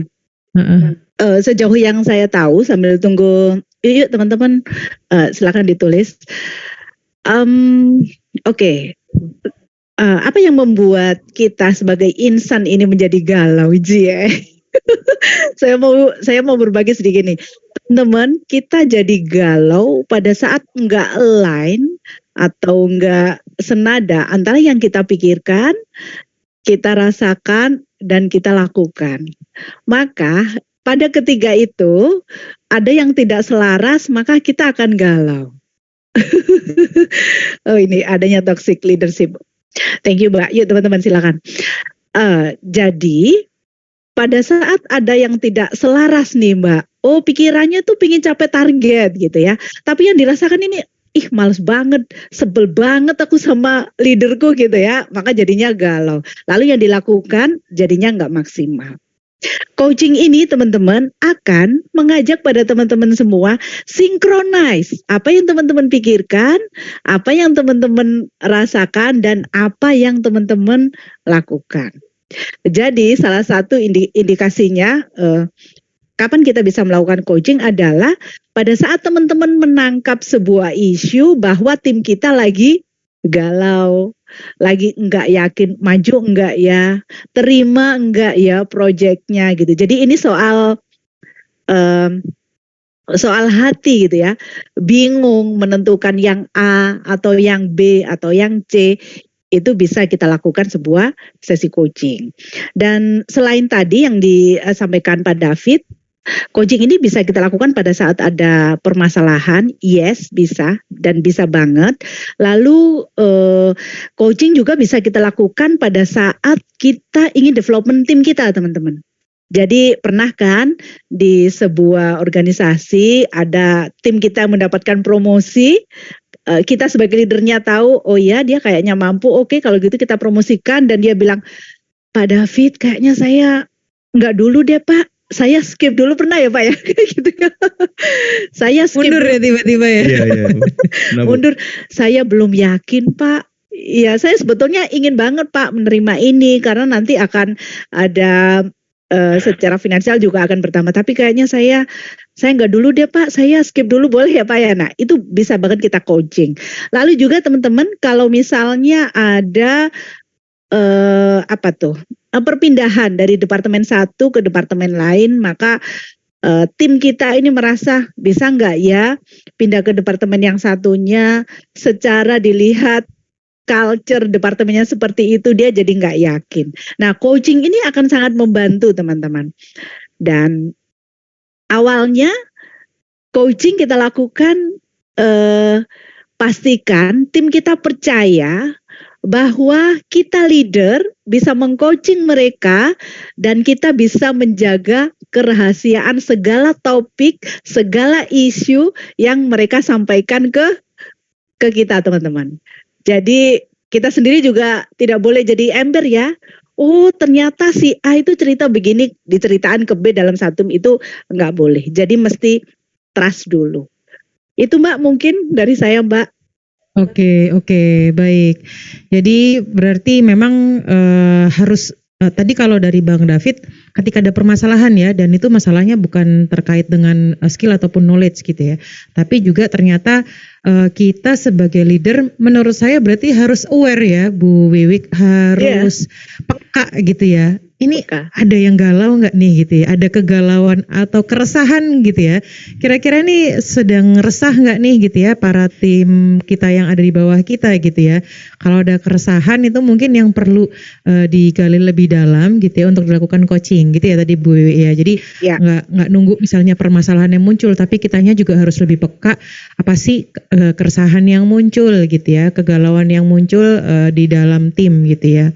sejauh yang saya tahu sambil tunggu, yuk teman-teman silakan ditulis. Oke. Apa yang membuat kita sebagai insan ini menjadi galau, Ji ya? Saya mau berbagi sedikit nih. Teman-teman, kita jadi galau pada saat nggak align atau nggak senada antara yang kita pikirkan, kita rasakan, dan kita lakukan. Maka pada ketiga itu ada yang tidak selaras, maka kita akan galau. Oh ini adanya toxic leadership. Thank you Mbak. Yuk teman-teman silakan. Jadi pada saat ada yang tidak selaras nih Mbak, pikirannya tuh pingin capai target gitu ya. Tapi yang dirasakan ini, males banget, sebel banget aku sama leaderku gitu ya. Maka jadinya galau. Lalu yang dilakukan jadinya nggak maksimal. Coaching ini teman-teman akan mengajak pada teman-teman semua synchronize apa yang teman-teman pikirkan, apa yang teman-teman rasakan, dan apa yang teman-teman lakukan. Jadi salah satu indikasinya kapan kita bisa melakukan coaching adalah pada saat teman-teman menangkap sebuah isu bahwa tim kita lagi galau, lagi enggak yakin maju enggak ya, terima enggak ya proyeknya gitu. Jadi ini soal hati gitu ya, bingung menentukan yang A atau yang B atau yang C. Itu bisa kita lakukan sebuah sesi coaching. Dan selain tadi yang disampaikan Pak David, coaching ini bisa kita lakukan pada saat ada permasalahan, yes bisa dan bisa banget. Lalu coaching juga bisa kita lakukan pada saat kita ingin development tim kita teman-teman. Jadi pernah kan di sebuah organisasi ada tim kita mendapatkan promosi, kita sebagai leadernya tahu, oh ya dia kayaknya mampu, oke kalau gitu kita promosikan, dan dia bilang, Pak David kayaknya saya nggak dulu deh Pak, saya skip dulu, pernah ya Pak ya gitu kan. Saya skip mundur ya tiba-tiba ya. Iya. Mundur, saya belum yakin Pak. Ya saya sebetulnya ingin banget Pak menerima ini karena nanti akan ada secara finansial juga akan bertambah, tapi kayaknya saya nggak dulu deh Pak, saya skip dulu boleh ya Pak ya. Nah itu bisa banget kita coaching. Lalu juga teman-teman kalau misalnya ada perpindahan dari departemen satu ke departemen lain, maka tim kita ini merasa bisa nggak ya pindah ke departemen yang satunya, secara dilihat culture departemennya seperti itu, dia jadi nggak yakin. Nah coaching ini akan sangat membantu teman-teman. Dan awalnya coaching kita lakukan pastikan tim kita percaya bahwa kita leader bisa mengcoaching mereka dan kita bisa menjaga kerahasiaan segala topik, segala isu yang mereka sampaikan ke kita teman-teman. Jadi kita sendiri juga tidak boleh jadi ember ya. Oh ternyata si A itu cerita begini, diceritaan ke B dalam satu itu nggak boleh. Jadi mesti trust dulu. Itu Mbak mungkin dari saya Mbak. Oke, baik. Jadi berarti memang harus tadi kalau dari Bang David, ketika ada permasalahan ya, dan itu masalahnya bukan terkait dengan skill ataupun knowledge gitu ya, tapi juga ternyata kita sebagai leader, menurut saya berarti harus aware ya, Bu Wiwik, harus peka gitu ya. Ini ada yang galau nggak nih gitu ya? Ada kegalauan atau keresahan gitu ya? Kira-kira ini sedang resah nggak nih gitu ya para tim kita yang ada di bawah kita gitu ya? Kalau ada keresahan itu mungkin yang perlu digali lebih dalam gitu ya untuk dilakukan coaching gitu ya tadi Bu Wiwi ya. Jadi nggak nunggu misalnya permasalahan yang muncul, tapi kitanya juga harus lebih peka apa sih keresahan yang muncul gitu ya, kegalauan yang muncul di dalam tim gitu ya.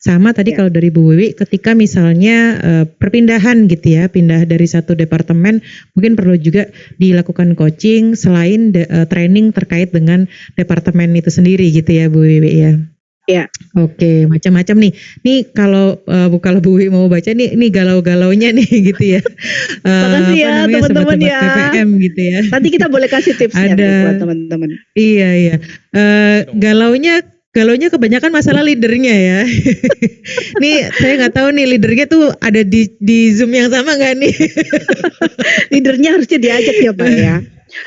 Sama tadi kalau dari Bu Wiwi, ketika misalnya perpindahan gitu ya, pindah dari satu departemen, mungkin perlu juga dilakukan coaching selain training terkait dengan departemen itu sendiri gitu ya Bu Wiwi ya. Ya. Oke, macam-macam nih. Nih kalau Bu Wiwi mau baca nih galau-galaunya nih gitu ya. Makasih ya teman-teman ya. PPM gitu ya. Nanti kita boleh kasih tipsnya buat teman-teman. Iya. Galaunya kebanyakan masalah leadernya ya. Nih saya nggak tahu nih leadernya tuh ada di Zoom yang sama nggak nih? Leadernya harusnya diajak ya Pak ya.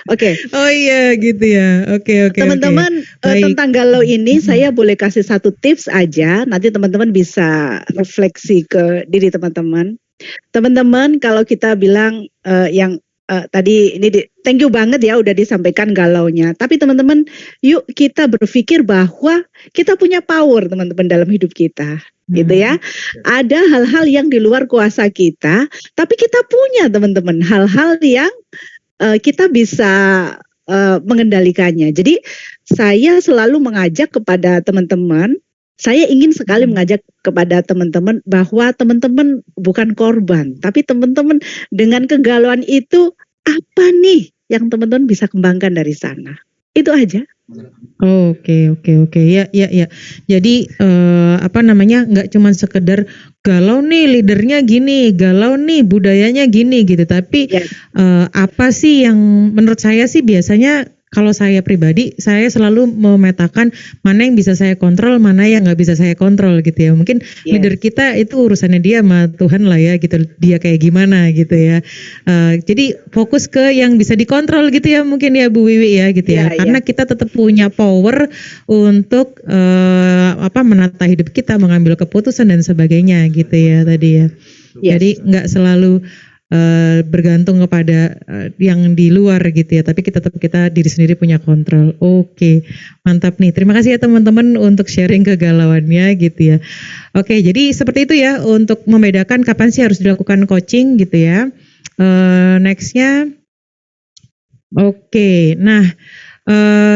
Oke. Oh iya gitu ya. Oke. Teman-teman tentang galau ini saya boleh kasih satu tips aja. Nanti teman-teman bisa refleksi ke diri teman-teman. Teman-teman kalau kita bilang yang tadi ini thank you banget ya udah disampaikan galaunya. Tapi teman-teman, yuk kita berpikir bahwa kita punya power teman-teman dalam hidup kita, gitu ya. Ada hal-hal yang di luar kuasa kita, tapi kita punya teman-teman hal-hal yang kita bisa mengendalikannya. Jadi saya selalu mengajak kepada teman-teman. Saya ingin sekali mengajak kepada teman-teman bahwa teman-teman bukan korban, tapi teman-teman dengan kegalauan itu apa nih yang teman-teman bisa kembangkan dari sana. Itu aja. Oke. Ya. Jadi nggak cuma sekedar galau nih leadernya gini, galau nih budayanya gini gitu, tapi apa sih yang menurut saya sih biasanya kalau saya pribadi, saya selalu memetakan mana yang bisa saya kontrol, mana yang nggak bisa saya kontrol gitu ya. Mungkin leader kita itu urusannya dia sama Tuhan lah ya gitu, dia kayak gimana gitu ya. Jadi fokus ke yang bisa dikontrol gitu ya mungkin ya Bu Wiwi ya gitu ya. Karena kita tetap punya power untuk menata hidup kita, mengambil keputusan dan sebagainya gitu ya tadi ya. Jadi nggak selalu bergantung kepada yang di luar gitu ya, tapi kita diri sendiri punya kontrol. Oke, mantap nih. Terima kasih ya teman-teman untuk sharing kegalauannya gitu ya. Oke, jadi seperti itu ya untuk membedakan kapan sih harus dilakukan coaching gitu ya. Nextnya, oke. Nah,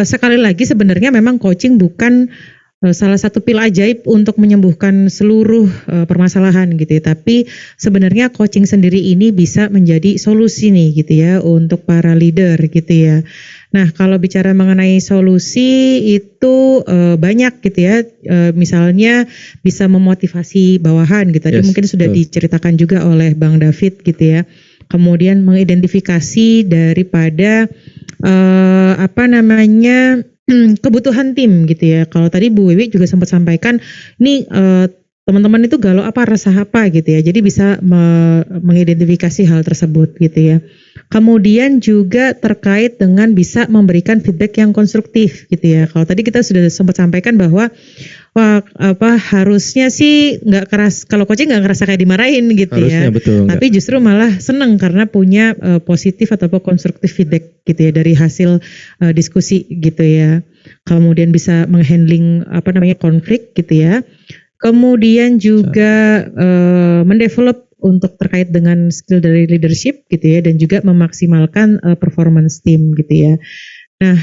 sekali lagi sebenarnya memang coaching bukan salah satu pil ajaib untuk menyembuhkan seluruh permasalahan gitu ya. Tapi sebenarnya coaching sendiri ini bisa menjadi solusi nih gitu ya untuk para leader gitu ya. Nah kalau bicara mengenai solusi itu banyak gitu ya. Misalnya bisa memotivasi bawahan gitu. Tadi mungkin sudah diceritakan juga oleh Bang David gitu ya. Kemudian mengidentifikasi daripada kebutuhan tim gitu ya. Kalau tadi Bu Wiwi juga sempat sampaikan, nih teman-teman itu galau apa, resah apa gitu ya. Jadi bisa mengidentifikasi hal tersebut gitu ya. Kemudian juga terkait dengan bisa memberikan feedback yang konstruktif gitu ya. Kalau tadi kita sudah sempat sampaikan bahwa harusnya sih nggak keras, kalau coaching nggak ngerasa kayak dimarahin gitu harusnya, ya. Betul, tapi justru malah seneng karena punya positif atau konstruktif feedback gitu ya dari hasil diskusi gitu ya. Kemudian bisa menghandling konflik gitu ya. Kemudian juga mendevelop untuk terkait dengan skill dari leadership gitu ya, dan juga memaksimalkan performance tim gitu ya. Nah,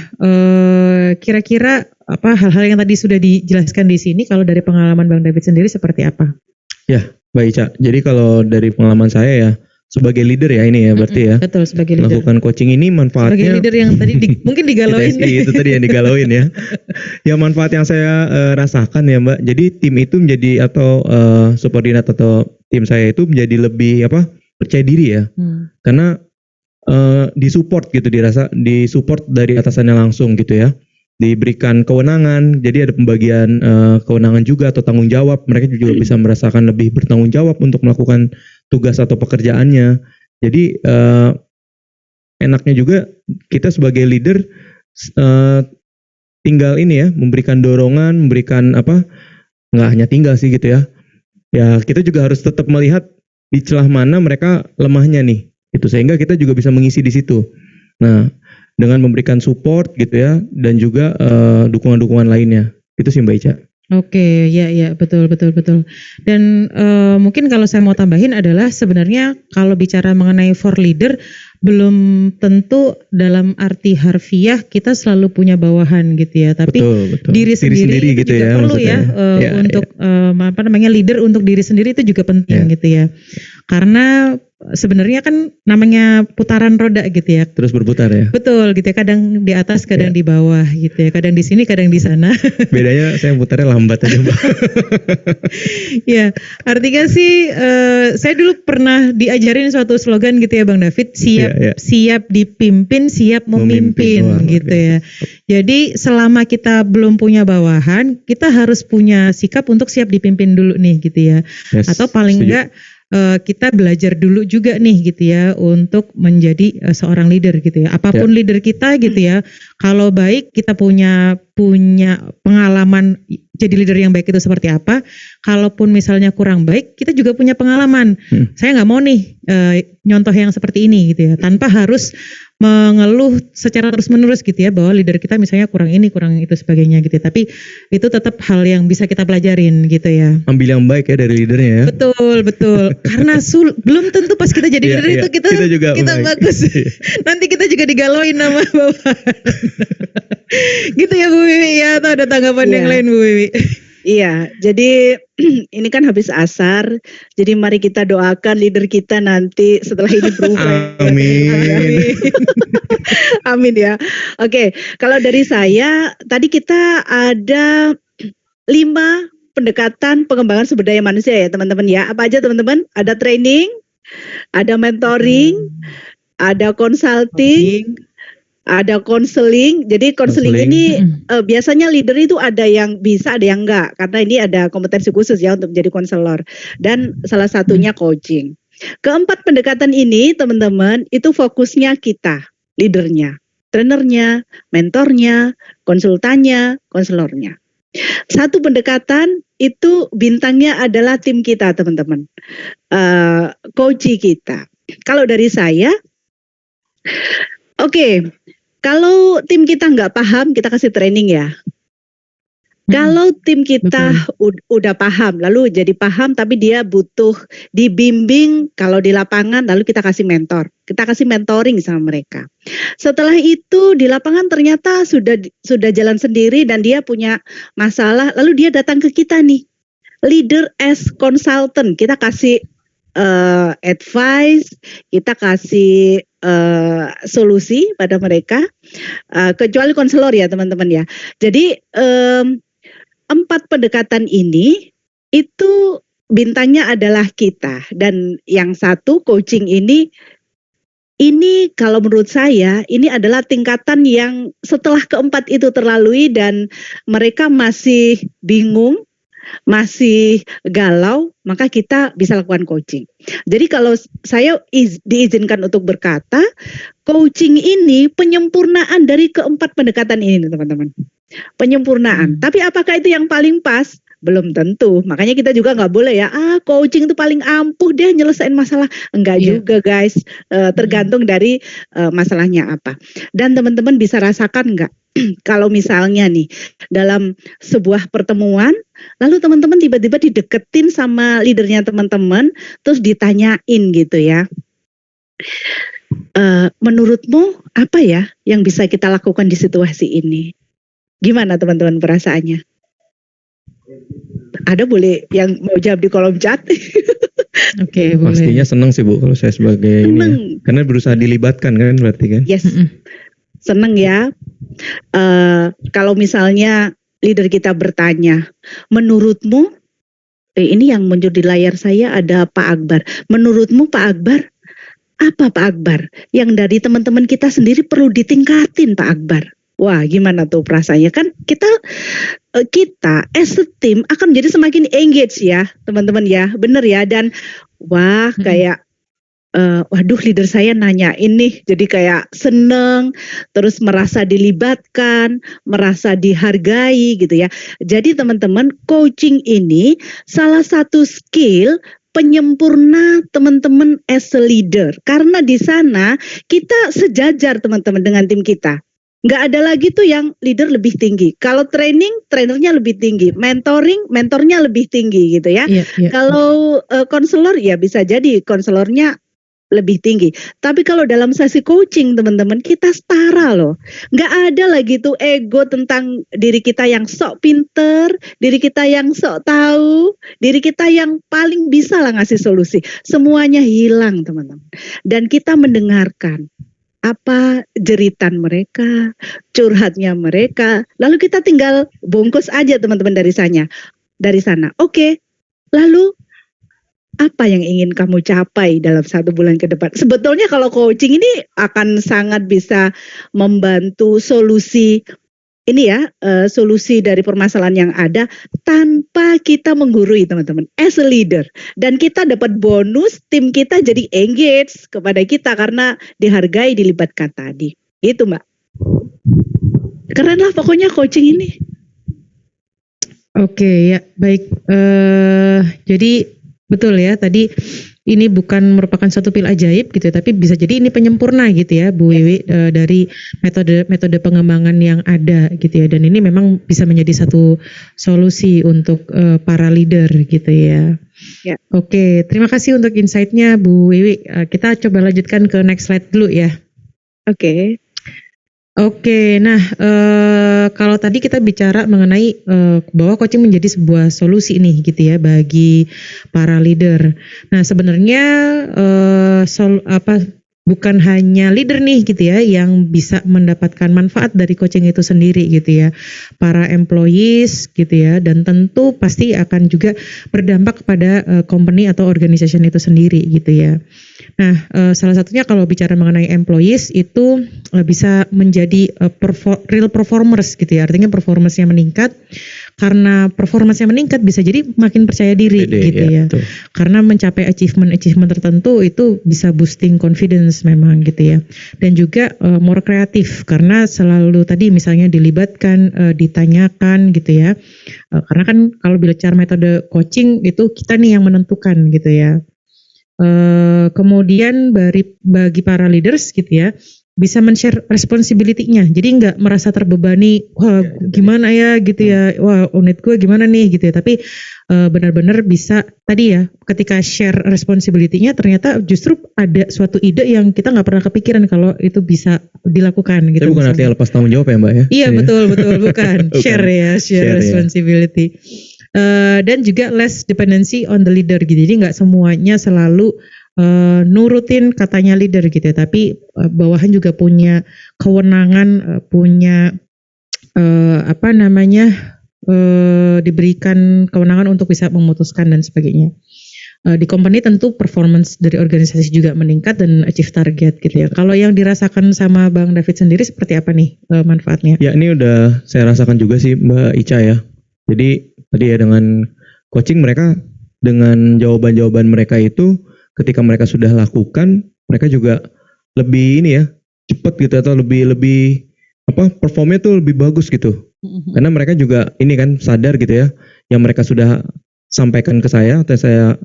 kira-kira apa hal-hal yang tadi sudah dijelaskan di sini, kalau dari pengalaman Bang David sendiri seperti apa? Ya, baik Ca. Jadi kalau dari pengalaman saya ya, sebagai leader ya ini ya berarti ya, Betul, sebagai leader. melakukan coaching ini Sebagai manfaatnya leader yang tadi mungkin digalauin. itu tadi yang digalauin ya. Ya manfaat yang saya rasakan ya Mbak. Jadi tim itu menjadi atau subordinat atau tim saya itu menjadi lebih percaya diri ya. Karena disupport gitu, disupport dari atasannya langsung gitu ya. Diberikan kewenangan, jadi ada pembagian kewenangan juga atau tanggung jawab. Mereka juga bisa merasakan lebih bertanggung jawab untuk melakukan tugas atau pekerjaannya. Jadi enaknya juga kita sebagai leader tinggal ini ya, memberikan dorongan, memberikan nggak hanya tinggal sih gitu ya. Ya kita juga harus tetap melihat di celah mana mereka lemahnya nih, gitu sehingga kita juga bisa mengisi di situ. Nah, dengan memberikan support gitu ya, dan juga dukungan-dukungan lainnya, itu sih Mbak Ica. Oke, ya betul. Dan mungkin kalau saya mau tambahin adalah sebenarnya kalau bicara mengenai for leader, belum tentu dalam arti harfiah kita selalu punya bawahan gitu ya. Tapi Betul. diri sendiri itu gitu juga ya, perlu ya, untuk leader untuk diri sendiri itu juga penting gitu ya. Karena sebenarnya kan namanya putaran roda gitu ya. Terus berputar ya. Betul gitu ya, kadang di atas, kadang di bawah gitu ya, kadang di sini, kadang di sana. Bedanya saya putarnya lambat aja Mbak. Ya, artinya sih saya dulu pernah diajarin suatu slogan gitu ya Bang David, siap dipimpin, siap memimpin gitu ya. Jadi selama kita belum punya bawahan, kita harus punya sikap untuk siap dipimpin dulu nih gitu ya. Atau paling enggak kita belajar dulu juga nih gitu ya untuk menjadi seorang leader gitu ya. Apapun leader kita gitu ya. Kalau baik kita punya pengalaman jadi leader yang baik itu seperti apa. Kalaupun misalnya kurang baik, kita juga punya pengalaman. Saya nggak mau nih nyontoh yang seperti ini gitu ya. Tanpa harus mengeluh secara terus-menerus gitu ya, bahwa leader kita misalnya kurang ini, kurang itu sebagainya gitu. Tapi itu tetap hal yang bisa kita pelajarin gitu ya. Ambil yang baik ya dari leadernya ya. Betul. Karena belum tentu pas kita jadi leader itu kita bagus. Nanti kita juga digalauin sama bawahan. Gitu ya Bu Wiwi ya, atau ada tanggapan yang lain Bu Wiwi? Iya, jadi ini kan habis asar, jadi mari kita doakan leader kita nanti setelah ini berubah. Amin. Amin ya. Oke, kalau dari saya, tadi kita ada 5 pendekatan pengembangan sumber daya manusia ya teman-teman ya. Apa aja teman-teman? Ada training, ada mentoring, ada consulting, ada konseling. Jadi konseling ini biasanya leader itu ada yang bisa, ada yang enggak. Karena ini ada kompetensi khusus ya untuk menjadi konselor. Dan salah satunya coaching. Keempat pendekatan ini teman-teman itu fokusnya kita, leadernya, trainernya, mentornya, konsultannya, konselornya. Satu pendekatan itu bintangnya adalah tim kita teman-teman. Coach kita. Kalau dari saya, oke. Kalau tim kita nggak paham, kita kasih training ya. Kalau tim kita udah paham, lalu jadi paham tapi dia butuh dibimbing kalau di lapangan, lalu kita kasih mentor. Kita kasih mentoring sama mereka. Setelah itu di lapangan ternyata sudah jalan sendiri dan dia punya masalah, lalu dia datang ke kita nih. Leader as consultant, kita kasih advice, kita kasih solusi pada mereka, kecuali konselor ya teman-teman ya. Jadi 4 pendekatan ini itu bintangnya adalah kita, dan yang satu coaching ini kalau menurut saya ini adalah tingkatan yang setelah keempat itu terlalui dan mereka masih bingung, masih galau, maka kita bisa lakukan coaching. Jadi kalau saya diizinkan untuk berkata, coaching ini penyempurnaan dari keempat pendekatan ini teman-teman. Penyempurnaan. Tapi apakah itu yang paling pas? Belum tentu. Makanya kita juga nggak boleh ya, coaching itu paling ampuh dia nyelesain masalah. Enggak juga guys. Tergantung dari masalahnya apa. Dan teman-teman bisa rasakan nggak? Kalau misalnya nih dalam sebuah pertemuan, lalu teman-teman tiba-tiba dideketin sama leadernya teman-teman, terus ditanyain gitu ya. menurutmu apa ya yang bisa kita lakukan di situasi ini? Gimana teman-teman perasaannya? Ada boleh yang mau jawab di kolom chat? Oke, boleh. Pastinya senang sih Bu kalau saya sebagai ini ya. Seneng. Karena berusaha dilibatkan kan berarti kan. Yes, seneng ya. Kalau misalnya leader kita bertanya, menurutmu, ini yang muncul di layar saya ada Pak Akbar. Menurutmu Pak Akbar, apa Pak Akbar yang dari teman-teman kita sendiri perlu ditingkatin Pak Akbar? Wah, gimana tuh perasaannya? Kan kita as a team akan menjadi semakin engage ya, teman-teman ya. Bener ya, dan wah kayak waduh leader saya nanya ini, jadi kayak seneng, terus merasa dilibatkan, merasa dihargai gitu ya. Jadi teman-teman, coaching ini salah satu skill penyempurna teman-teman as a leader. Karena di sana kita sejajar teman-teman dengan tim kita. Nggak ada lagi tuh yang leader lebih tinggi. Kalau training, trainernya lebih tinggi. Mentoring, mentornya lebih tinggi gitu ya. Kalau konselor ya bisa jadi konselornya lebih tinggi. Tapi kalau dalam sesi coaching teman-teman, kita setara loh. Nggak ada lagi tuh ego tentang diri kita yang sok pinter, diri kita yang sok tahu, diri kita yang paling bisa lah ngasih solusi. Semuanya hilang teman-teman. Dan kita mendengarkan apa jeritan mereka, curhatnya mereka. Lalu kita tinggal bungkus aja teman-teman dari sana. Oke, lalu apa yang ingin kamu capai dalam 1 bulan ke depan? Sebetulnya kalau coaching ini akan sangat bisa membantu solusi ini ya, solusi dari permasalahan yang ada tanpa kita menggurui teman-teman, as a leader. Dan kita dapat bonus, tim kita jadi engage kepada kita karena dihargai, dilibatkan tadi. Itu Mbak. Keren lah pokoknya coaching ini. Oke, ya baik. Jadi betul ya, tadi ini bukan merupakan satu pil ajaib gitu ya, tapi bisa jadi ini penyempurna gitu ya Bu Wiwi, dari metode pengembangan yang ada gitu ya, dan ini memang bisa menjadi satu solusi untuk para leader gitu ya. Ya. Oke, terima kasih untuk insight-nya Bu Wiwi. Kita coba lanjutkan ke next slide dulu ya. Oke, nah kalau tadi kita bicara mengenai bahwa coaching menjadi sebuah solusi nih gitu ya bagi para leader. Nah sebenarnya bukan hanya leader nih gitu ya yang bisa mendapatkan manfaat dari coaching itu sendiri gitu ya. Para employees gitu ya, dan tentu pasti akan juga berdampak kepada company atau organization itu sendiri gitu ya. Nah, salah satunya kalau bicara mengenai employees itu bisa menjadi real performers gitu ya. Artinya performance-nya meningkat. Karena performance-nya meningkat bisa jadi makin percaya diri gitu ya. Betul. Karena mencapai achievement tertentu itu bisa boosting confidence memang gitu ya. Dan juga more kreatif karena selalu tadi misalnya dilibatkan, ditanyakan gitu ya. Karena kan kalau bicara metode coaching itu kita nih yang menentukan gitu ya. Kemudian bagi para leaders gitu ya bisa men-share responsibility-nya, jadi nggak merasa terbebani, wah gimana ya gitu ya, wah unit gue gimana nih gitu ya, tapi benar-benar bisa tadi ya ketika share responsibility-nya ternyata justru ada suatu ide yang kita nggak pernah kepikiran kalau itu bisa dilakukan gitu. Tapi bukan artinya lepas tanggung jawab ya Mbak ya? Iya betul bukan. Share responsibility. Dan juga less dependency on the leader gitu. Jadi nggak semuanya selalu nurutin katanya leader gitu ya, tapi bawahan juga punya kewenangan, punya diberikan kewenangan untuk bisa memutuskan dan sebagainya. Di company tentu performance dari organisasi juga meningkat dan achieve target gitu ya. Kalau yang dirasakan sama Bang David sendiri seperti apa nih manfaatnya? Ya ini udah saya rasakan juga sih Mbak Ica ya. Jadi tadi ya dengan coaching mereka, dengan jawaban-jawaban mereka itu ketika mereka sudah lakukan, mereka juga lebih ini ya, cepat gitu atau lebih performnya tuh lebih bagus gitu. Karena mereka juga ini kan sadar gitu ya, yang mereka sudah sampaikan ke saya atau saya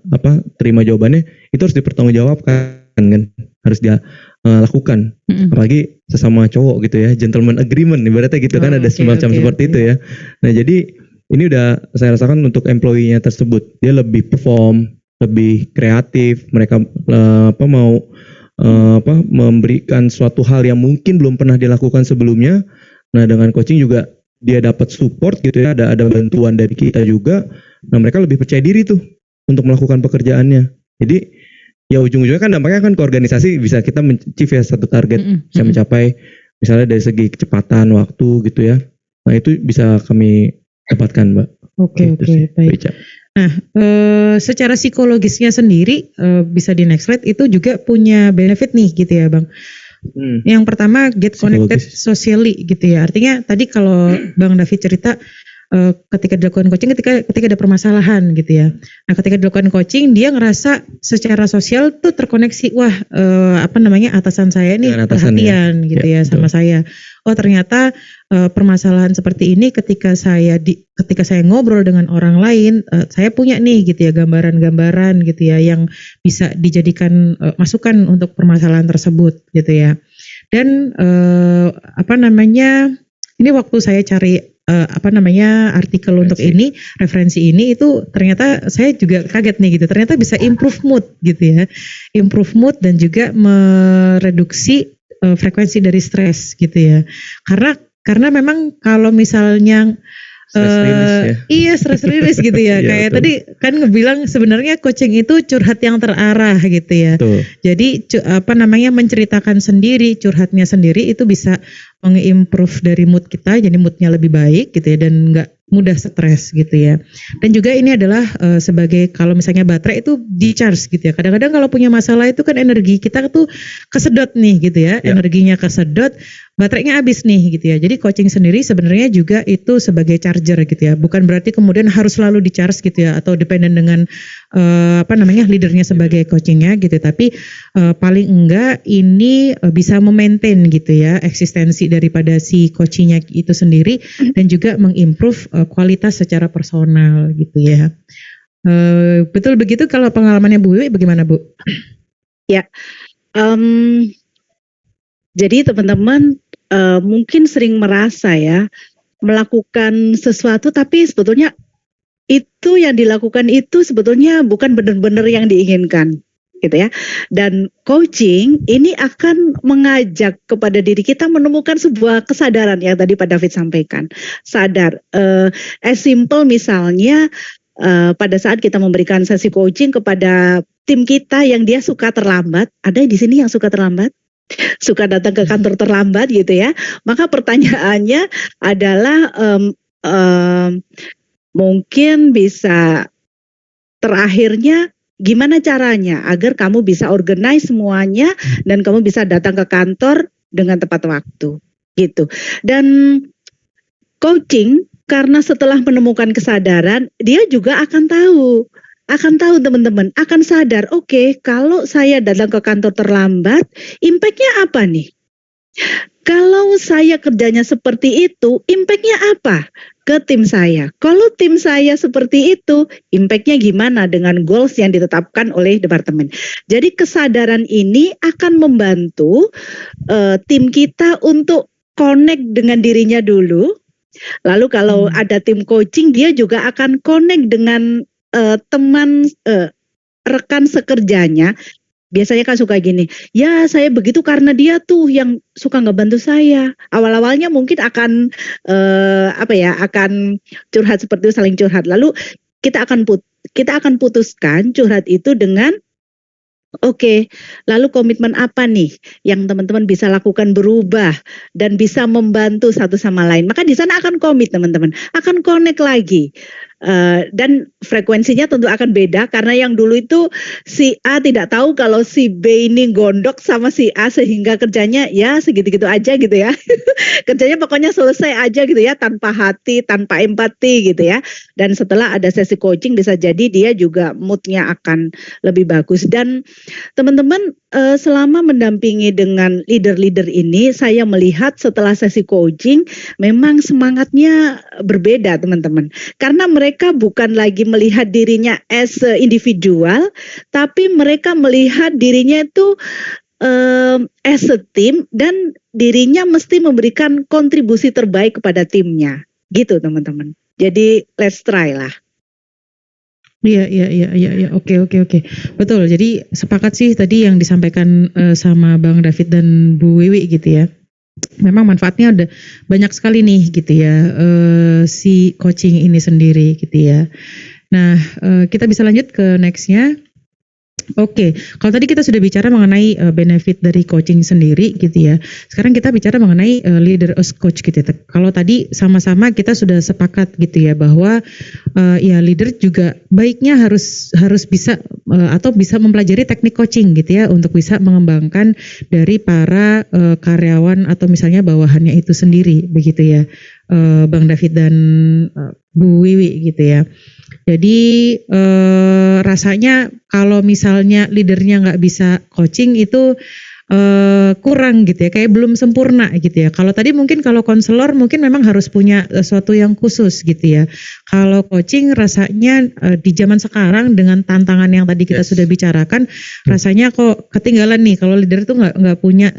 terima jawabannya itu harus dipertanggungjawabkan kan, harus dia lakukan. Apalagi sesama cowok gitu ya, gentleman agreement ibaratnya gitu kan, ada semacam seperti itu ya. Nah, jadi ini udah saya rasakan untuk employee-nya tersebut, dia lebih perform, lebih kreatif, mereka mau memberikan suatu hal yang mungkin belum pernah dilakukan sebelumnya. Nah, dengan coaching juga dia dapat support gitu ya, ada bantuan dari kita juga. Nah, mereka lebih percaya diri tuh untuk melakukan pekerjaannya. Jadi ya ujung-ujungnya kan dampaknya kan ke organisasi, bisa kita achieve ya satu target, bisa mencapai misalnya dari segi kecepatan waktu gitu ya. Nah, itu bisa kami dapatkan, Mbak. Oke, Gitu sih, baik. Beca. Nah, secara psikologisnya sendiri bisa di next slide itu juga punya benefit nih gitu ya Bang. Yang pertama get connected Psikologis. socially gitu ya. Artinya tadi kalau Bang David cerita ketika dilakukan coaching ketika ada permasalahan gitu ya. Nah, ketika dilakukan coaching dia ngerasa secara sosial tuh terkoneksi, wah atasan saya nih Dengan atasannya. perhatian gitu ya sama saya. Oh, ternyata permasalahan seperti ini ketika saya ngobrol dengan orang lain, saya punya nih gitu ya gambaran-gambaran gitu ya yang bisa dijadikan masukan untuk permasalahan tersebut gitu ya. Dan ini waktu saya cari artikel untuk ini, referensi ini itu ternyata saya juga kaget nih gitu. Ternyata bisa improve mood gitu ya. Improve mood dan juga mereduksi frekuensi dari stres gitu ya. Karena memang kalau misalnya Stress release ya. Iya, stress release gitu ya. Iya, Kayak betul. tadi kan ngebilang sebenarnya coaching itu curhat yang terarah gitu ya. Betul. Jadi menceritakan sendiri, curhatnya sendiri itu bisa mengimprove dari mood kita, jadi moodnya lebih baik gitu ya dan nggak mudah stres gitu ya. Dan juga ini adalah sebagai kalau misalnya baterai itu di charge gitu ya. Kadang-kadang kalau punya masalah itu kan energi kita tuh kesedot nih gitu ya. Ya. Energinya kesedot, baterainya habis nih gitu ya. Jadi coaching sendiri sebenarnya juga itu sebagai charger gitu ya. Bukan berarti kemudian harus selalu di charge gitu ya atau dependen dengan leadernya sebagai coachingnya gitu. Tapi paling enggak ini bisa memaintain gitu ya eksistensi daripada si coachingnya itu sendiri dan juga mengimprove kualitas secara personal gitu ya. Betul begitu kalau pengalamannya Bu Wiwi bagaimana Bu? Ya, jadi teman-teman mungkin sering merasa ya melakukan sesuatu tapi sebetulnya itu yang dilakukan itu sebetulnya bukan benar-benar yang diinginkan gitu ya. Dan coaching ini akan mengajak kepada diri kita menemukan sebuah kesadaran yang tadi Pak David sampaikan. Sadar, as simple misalnya pada saat kita memberikan sesi coaching kepada tim kita yang dia suka terlambat, ada di sini yang suka terlambat? Suka datang ke kantor terlambat gitu ya. Maka pertanyaannya adalah mungkin bisa terakhirnya gimana caranya agar kamu bisa organize semuanya dan kamu bisa datang ke kantor dengan tepat waktu gitu. Dan coaching karena setelah menemukan kesadaran dia juga akan tahu teman-teman, akan sadar, oke, kalau saya datang ke kantor terlambat, impact-nya apa nih? Kalau saya kerjanya seperti itu, impact-nya apa ke tim saya? Kalau tim saya seperti itu, impact-nya gimana dengan goals yang ditetapkan oleh departemen? Jadi kesadaran ini akan membantu tim kita untuk connect dengan dirinya dulu. Lalu kalau ada tim coaching, dia juga akan connect dengan teman rekan sekerjanya. Biasanya kan suka gini, ya saya begitu karena dia tuh yang suka ngebantu saya. Awal-awalnya mungkin akan akan curhat seperti itu, saling curhat. Lalu kita akan putuskan curhat itu dengan oke, lalu komitmen apa nih yang teman-teman bisa lakukan berubah dan bisa membantu satu sama lain. Maka di sana akan komit teman-teman, akan connect lagi. Dan frekuensinya tentu akan beda karena yang dulu itu si A tidak tahu kalau si B ini gondok sama si A sehingga kerjanya ya segitu-gitu aja gitu ya. Kerjanya pokoknya selesai aja gitu ya, tanpa hati, tanpa empati gitu ya. Dan setelah ada sesi coaching bisa jadi dia juga moodnya akan lebih bagus. Dan teman-teman selama mendampingi dengan leader-leader ini saya melihat setelah sesi coaching memang semangatnya berbeda teman-teman. Karena mereka bukan lagi melihat dirinya as a individual, tapi mereka melihat dirinya itu as a team dan dirinya mesti memberikan kontribusi terbaik kepada timnya. Gitu teman-teman. Jadi let's try lah. Iya. Oke. Betul. Jadi sepakat sih tadi yang disampaikan sama Bang David dan Bu Wiwi gitu ya. Memang manfaatnya ada banyak sekali nih gitu ya, si coaching ini sendiri gitu ya. Nah, kita bisa lanjut ke nextnya. Oke, kalau tadi kita sudah bicara mengenai benefit dari coaching sendiri gitu ya. Sekarang kita bicara mengenai leader as coach gitu ya. Kalau tadi sama-sama kita sudah sepakat gitu ya bahwa ya leader juga baiknya harus bisa atau bisa mempelajari teknik coaching gitu ya untuk bisa mengembangkan dari para karyawan atau misalnya bawahannya itu sendiri begitu ya, Bang David dan Bu Wiwi gitu ya. Jadi rasanya kalau misalnya leadernya nggak bisa coaching itu kurang gitu ya, kayak belum sempurna gitu ya. Kalau tadi mungkin kalau konselor mungkin memang harus punya sesuatu yang khusus gitu ya. Kalau coaching rasanya di zaman sekarang dengan tantangan yang tadi kita sudah bicarakan, rasanya kok ketinggalan nih kalau leader tuh nggak punya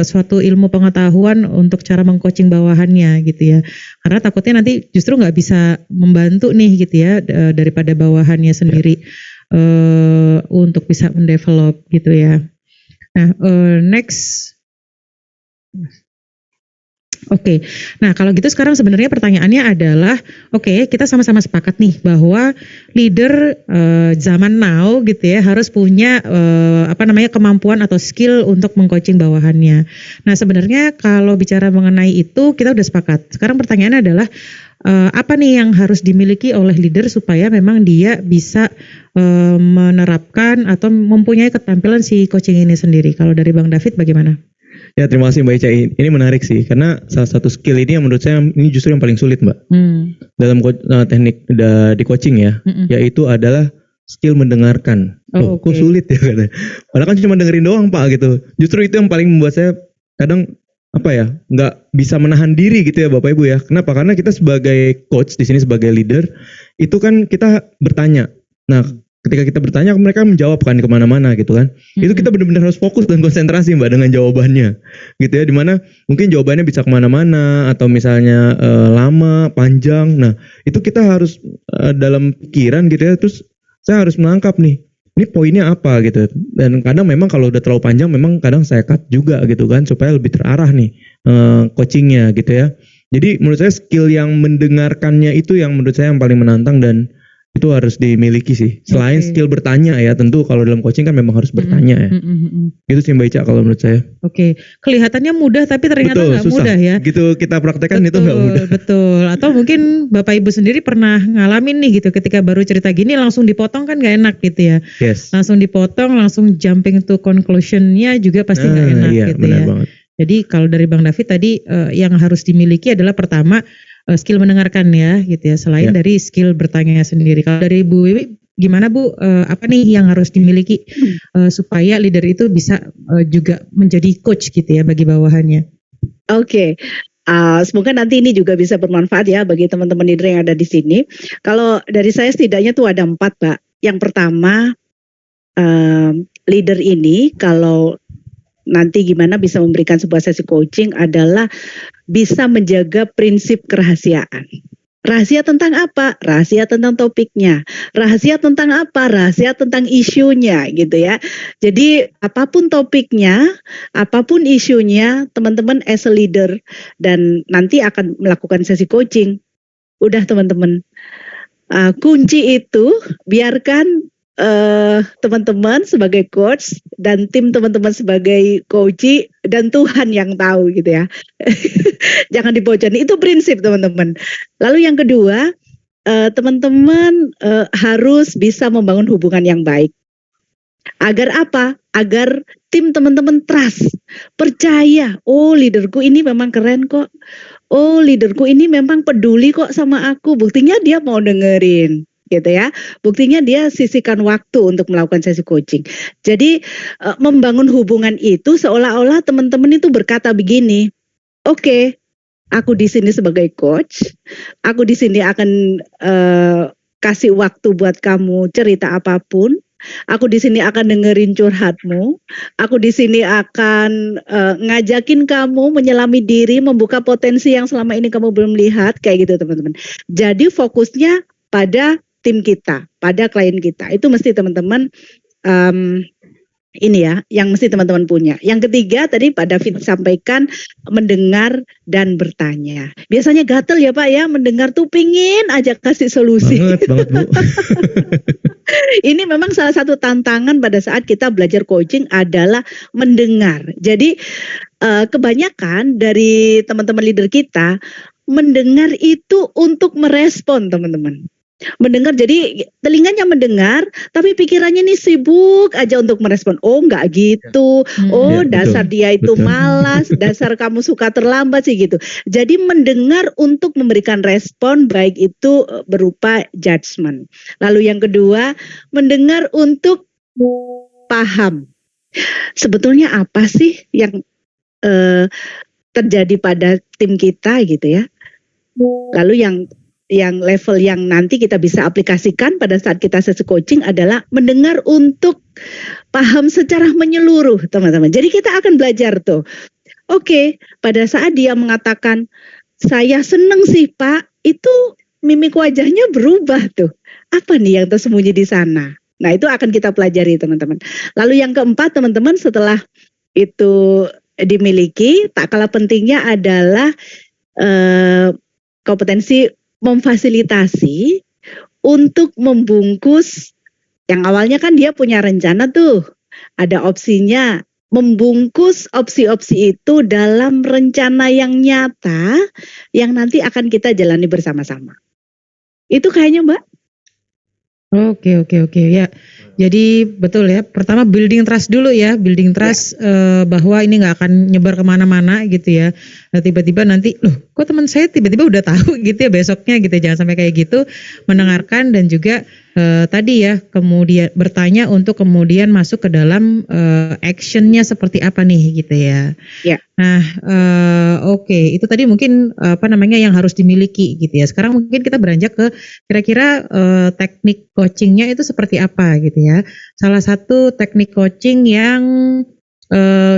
suatu ilmu pengetahuan untuk cara mengcoaching bawahannya gitu ya. Karena takutnya nanti justru nggak bisa membantu nih gitu ya daripada bawahannya sendiri untuk bisa mendevelop gitu ya. Nah, next. Oke. Nah, kalau gitu sekarang sebenarnya pertanyaannya adalah, oke, kita sama-sama sepakat nih bahwa leader zaman now gitu ya harus punya kemampuan atau skill untuk mengcoaching bawahannya. Nah, sebenarnya kalau bicara mengenai itu kita udah sepakat. Sekarang pertanyaannya adalah apa nih yang harus dimiliki oleh leader supaya memang dia bisa menerapkan atau mempunyai keterampilan si coaching ini sendiri. Kalau dari Bang David bagaimana? Ya, terima kasih Mbak Ica. Ini menarik sih karena salah satu skill ini yang menurut saya ini justru yang paling sulit, Mbak. Dalam teknik di coaching ya, yaitu adalah skill mendengarkan. Kok sulit ya katanya. Padahal kan cuma dengerin doang Pak gitu. Justru itu yang paling membuat saya kadang nggak bisa menahan diri gitu ya Bapak Ibu ya. Kenapa? Karena kita sebagai coach di sini sebagai leader itu kan kita bertanya. Nah, ketika kita bertanya mereka menjawab kan kemana-mana gitu kan. Itu kita benar-benar harus fokus dan konsentrasi Mbak dengan jawabannya gitu ya. Dimana mungkin jawabannya bisa kemana-mana atau misalnya lama, panjang. Nah itu kita harus dalam pikiran gitu ya. Terus saya harus menangkap nih. Ini poinnya apa gitu. Dan kadang memang kalau udah terlalu panjang memang kadang saya cut juga gitu kan. Supaya lebih terarah nih coachingnya gitu ya. Jadi menurut saya skill yang mendengarkannya itu yang menurut saya yang paling menantang dan itu harus dimiliki sih. Selain skill bertanya ya, tentu kalau dalam coaching kan memang harus bertanya ya. Itu sih Mbak Ica kalau menurut saya. Oke, kelihatannya mudah tapi ternyata nggak mudah ya. Gitu kita praktekkan itu nggak mudah. Betul. Atau mungkin Bapak Ibu sendiri pernah ngalamin nih gitu, ketika baru cerita gini langsung dipotong kan nggak enak gitu ya. Yes. Langsung dipotong, langsung jumping to conclusion-nya juga pasti nggak enak gitu benar ya. Banget. Jadi kalau dari Bang David tadi yang harus dimiliki adalah pertama skill mendengarkan ya gitu ya, selain dari skill bertanya sendiri. Kalau dari Bu Wiwi gimana Bu, apa nih yang harus dimiliki supaya leader itu bisa juga menjadi coach gitu ya bagi bawahannya? Oke. Semoga nanti ini juga bisa bermanfaat ya bagi teman-teman leader yang ada di sini. Kalau dari saya setidaknya tuh ada 4 Pak. Yang pertama, leader ini kalau nanti gimana bisa memberikan sebuah sesi coaching adalah bisa menjaga prinsip kerahasiaan. Rahasia tentang apa? Rahasia tentang topiknya. Rahasia tentang apa? Rahasia tentang isunya gitu ya. Jadi apapun topiknya, apapun isunya, teman-teman as a leader dan nanti akan melakukan sesi coaching. Udah teman-teman. Kunci itu biarkan teman-teman sebagai coach dan tim teman-teman sebagai coach dan Tuhan yang tahu gitu ya. Jangan dibocorin, itu prinsip teman-teman. Lalu yang kedua, teman-teman harus bisa membangun hubungan yang baik. Agar apa? Agar tim teman-teman trust, percaya, oh leaderku ini memang keren kok. Oh leaderku ini memang peduli kok sama aku. Buktinya dia mau dengerin. Gitu ya, buktinya dia sisihkan waktu untuk melakukan sesi coaching. Jadi membangun hubungan itu seolah-olah teman-teman itu berkata begini, oke, aku di sini sebagai coach, aku di sini akan kasih waktu buat kamu cerita apapun. Aku di sini akan dengerin curhatmu. Aku di sini akan ngajakin kamu menyelami diri, membuka potensi yang selama ini kamu belum lihat, kayak gitu teman-teman. Jadi fokusnya pada tim kita, pada klien kita. Itu mesti teman-teman ini ya, yang mesti teman-teman punya. Yang ketiga tadi Pak David sampaikan mendengar dan bertanya. Biasanya gatel ya Pak ya, mendengar tuh pingin aja kasih solusi. Banget Bu. Ini memang salah satu tantangan pada saat kita belajar coaching adalah mendengar. Jadi kebanyakan dari teman-teman leader kita mendengar itu untuk merespon teman-teman. Mendengar, jadi telinganya mendengar, tapi pikirannya nih sibuk aja untuk merespon. Oh nggak gitu, oh Ya, dasar betul, dia itu betul. malas, dasar kamu suka terlambat sih gitu. Jadi mendengar untuk memberikan respon, baik itu berupa judgement. Lalu yang kedua, mendengar untuk paham. Sebetulnya apa sih yang terjadi pada tim kita gitu ya. Lalu yang level yang nanti kita bisa aplikasikan pada saat kita sesi coaching adalah mendengar untuk paham secara menyeluruh teman-teman. Jadi kita akan belajar tuh. Oke, pada saat dia mengatakan saya seneng sih Pak, itu mimik wajahnya berubah tuh. Apa nih yang tersembunyi di sana? Nah itu akan kita pelajari teman-teman. Lalu yang keempat teman-teman, setelah itu dimiliki, tak kalah pentingnya adalah kompetensi memfasilitasi untuk membungkus, yang awalnya kan dia punya rencana tuh, ada opsinya, membungkus opsi-opsi itu dalam rencana yang nyata yang nanti akan kita jalani bersama-sama. Itu kayaknya Mbak. Oke ya. Jadi betul ya. Pertama building trust dulu ya, building trust bahwa ini nggak akan nyebar kemana-mana gitu ya. Nah, tiba-tiba nanti, loh, kok teman saya tiba-tiba udah tahu gitu ya besoknya gitu. Jangan sampai kayak gitu. Mendengarkan dan juga tadi ya, kemudian bertanya untuk kemudian masuk ke dalam actionnya seperti apa nih gitu ya. Ya. Nah, oke, itu tadi mungkin yang harus dimiliki gitu ya. Sekarang mungkin kita beranjak ke kira-kira teknik coachingnya itu seperti apa gitu ya. Salah satu teknik coaching yang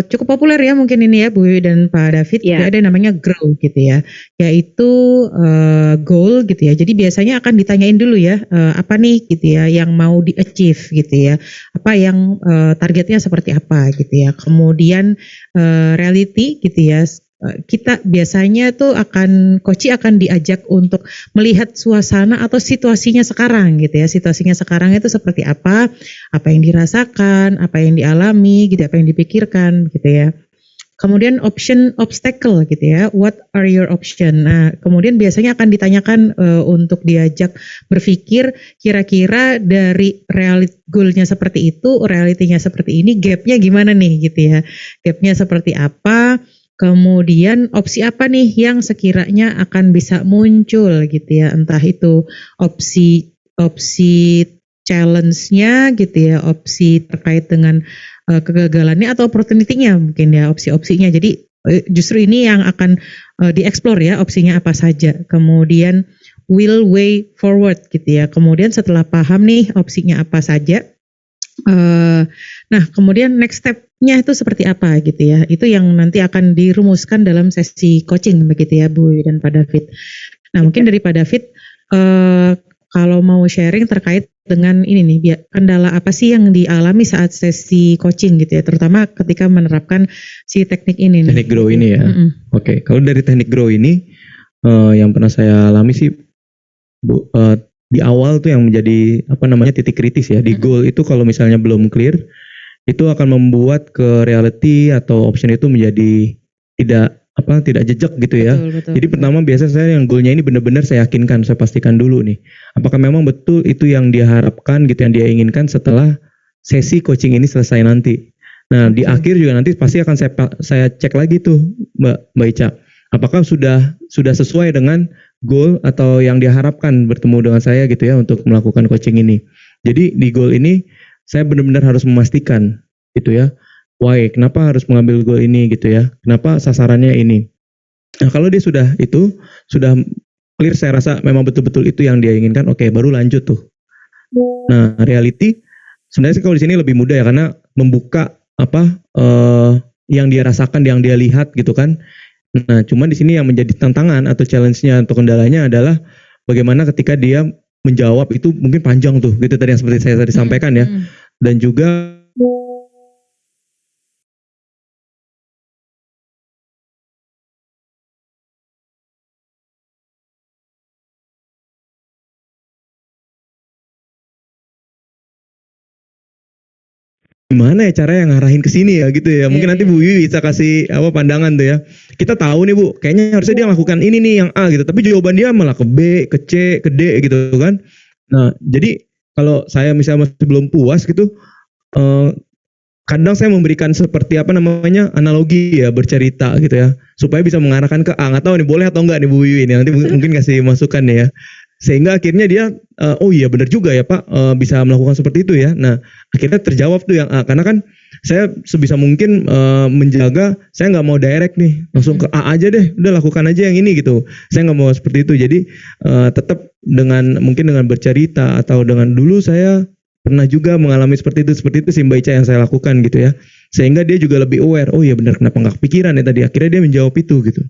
cukup populer ya mungkin ini ya Bu Wiwi dan Pak David, ada namanya grow gitu ya, yaitu goal gitu ya. Jadi biasanya akan ditanyain dulu ya, apa nih gitu ya yang mau di achieve gitu ya, apa yang targetnya seperti apa gitu ya. Kemudian reality gitu ya, kita biasanya tuh coach akan diajak untuk melihat suasana atau situasinya sekarang gitu ya. Situasinya sekarang itu seperti apa yang dirasakan, apa yang dialami gitu, apa yang dipikirkan gitu ya. Kemudian obstacle gitu ya, what are your option? Nah, kemudian biasanya akan ditanyakan untuk diajak berpikir kira-kira dari goalnya seperti itu, realitinya seperti ini, gapnya gimana nih gitu ya. Gapnya seperti apa? Kemudian opsi apa nih yang sekiranya akan bisa muncul gitu ya, entah itu opsi challenge-nya gitu ya, opsi terkait dengan kegagalannya atau opportunity-nya mungkin ya, opsi-opsinya. Jadi justru ini yang akan dieksplor ya, opsinya apa saja. Kemudian will way forward gitu ya. Kemudian setelah paham nih opsinya apa saja, nah kemudian next step-nya itu seperti apa gitu ya. Itu yang nanti akan dirumuskan dalam sesi coaching begitu ya Bu dan Pak David. Nah mungkin dari Pak David kalau mau sharing terkait dengan ini nih, kendala apa sih yang dialami saat sesi coaching gitu ya, terutama ketika menerapkan si teknik ini nih. Teknik grow ini ya. Oke, kalau dari teknik grow ini yang pernah saya alami sih Bu, di awal tuh yang menjadi titik kritis ya di goal itu, kalau misalnya belum clear itu akan membuat ke reality atau option itu menjadi tidak jejak gitu ya. Betul. Jadi pertama biasa saya yang goalnya ini benar-benar saya yakinkan, saya pastikan dulu nih apakah memang betul itu yang dia harapkan gitu, yang dia inginkan setelah sesi coaching ini selesai nanti. Nah di akhir juga nanti pasti akan saya cek lagi tuh Mbak Ica, apakah sudah sesuai dengan goal atau yang diharapkan bertemu dengan saya gitu ya untuk melakukan coaching ini. Jadi di goal ini saya benar-benar harus memastikan gitu ya, why, kenapa harus mengambil goal ini gitu ya, kenapa sasarannya ini. Nah kalau dia sudah clear, saya rasa memang betul-betul itu yang dia inginkan, oke, baru lanjut tuh. Nah reality sebenarnya sih kalau di sini lebih mudah ya, karena membuka yang dia rasakan, yang dia lihat gitu kan. Nah, cuman di sini yang menjadi tantangan atau challenge-nya atau kendalanya adalah bagaimana ketika dia menjawab itu mungkin panjang tuh gitu tadi yang seperti saya tadi sampaikan ya. Dan juga gimana ya cara yang ngarahin ke sini ya gitu ya. Mungkin nanti Bu Wiwi bisa kasih pandangan tuh ya. Kita tahu nih Bu, kayaknya harusnya dia lakukan ini nih yang A gitu, tapi jawaban dia malah ke B, ke C, ke D gitu kan. Nah, jadi kalau saya misalnya masih belum puas gitu, kadang saya memberikan seperti analogi ya, bercerita gitu ya, supaya bisa mengarahkan ke A. Nggak tahu nih boleh atau enggak nih Bu Wiwi nih, nanti mungkin kasih masukan nih ya. Sehingga akhirnya dia oh iya benar juga ya Pak, bisa melakukan seperti itu ya. Nah akhirnya terjawab tuh yang A, karena kan saya sebisa mungkin menjaga, saya nggak mau direct nih langsung ke A aja deh, udah lakukan aja yang ini gitu. Saya nggak mau seperti itu. Jadi tetap mungkin dengan bercerita, atau dengan dulu saya pernah juga mengalami seperti itu sih Mbak Ica yang saya lakukan gitu ya. Sehingga dia juga lebih aware, oh iya benar, kenapa nggak kepikiran ya tadi. Akhirnya dia menjawab itu gitu.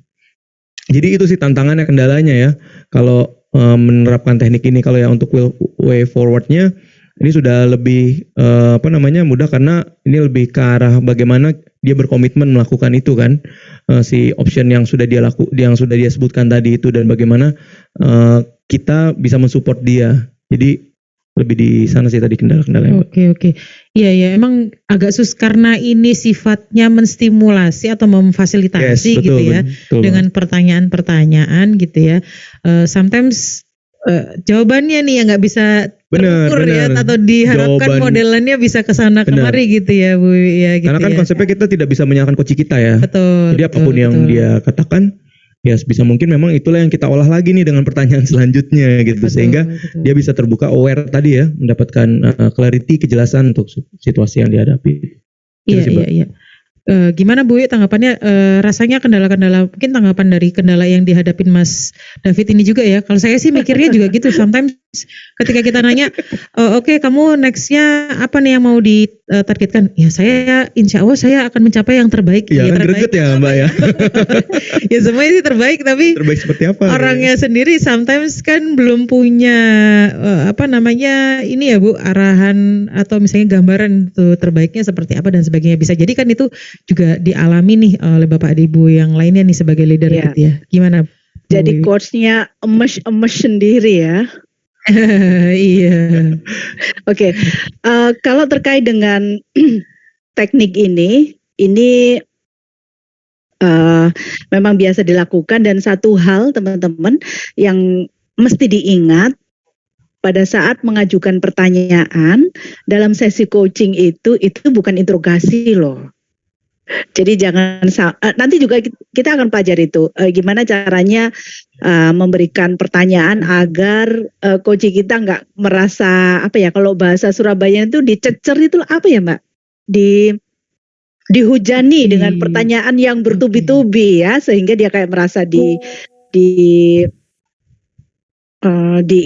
Jadi itu sih tantangannya, kendalanya ya. Kalau menerapkan teknik ini, kalau ya untuk way forwardnya ini sudah lebih mudah, karena ini lebih ke arah bagaimana dia berkomitmen melakukan itu kan, si option yang sudah dia sebutkan tadi itu, dan bagaimana kita bisa mensupport dia. Jadi lebih di sana sih tadi kendala-kendalanya. Oke. Iya ya, emang agak karena ini sifatnya menstimulasi atau memfasilitasi gitu ya, betul. dengan pertanyaan-pertanyaan gitu ya. Sometimes jawabannya nih yang nggak bisa terukur ya, atau diharapkan modelannya bisa kesana kemari gitu ya Bu ya. Gitu karena kan konsepnya kita tidak bisa menyalahkan coach kita ya. Betul. Jadi apapun yang dia katakan, ya sebisa mungkin memang itulah yang kita olah lagi nih dengan pertanyaan selanjutnya gitu. Sehingga dia bisa terbuka, aware tadi ya, mendapatkan clarity, kejelasan untuk situasi yang dihadapi. Iya. Gimana Bu tanggapannya, rasanya kendala-kendala, mungkin tanggapan dari kendala yang dihadapin Mas David ini juga ya. Kalau saya sih mikirnya juga gitu, sometimes ketika kita nanya, oke, kamu nextnya apa nih yang mau ditargetkan? Ya saya insya Allah saya akan mencapai yang terbaik. Ya kan greget ya Mbak ya. Ya semuanya sih terbaik, tapi terbaik seperti apa? Orangnya sendiri sometimes kan belum punya ini ya Bu, arahan atau misalnya gambaran tuh terbaiknya seperti apa dan sebagainya. Bisa jadi kan itu juga dialami nih oleh Bapak dan Ibu yang lainnya nih sebagai leader gitu ya. Gimana? Jadi coachnya emes sendiri ya. Iya. Oke. Kalau terkait dengan teknik ini memang biasa dilakukan, dan satu hal teman-teman yang mesti diingat pada saat mengajukan pertanyaan dalam sesi coaching itu bukan interogasi loh. Jadi jangan nanti juga kita akan pelajari itu gimana caranya memberikan pertanyaan agar coach kita nggak merasa kalau bahasa Surabaya itu dicecer itu apa ya Mbak? Dihujani dengan pertanyaan yang bertubi-tubi ya, sehingga dia kayak merasa di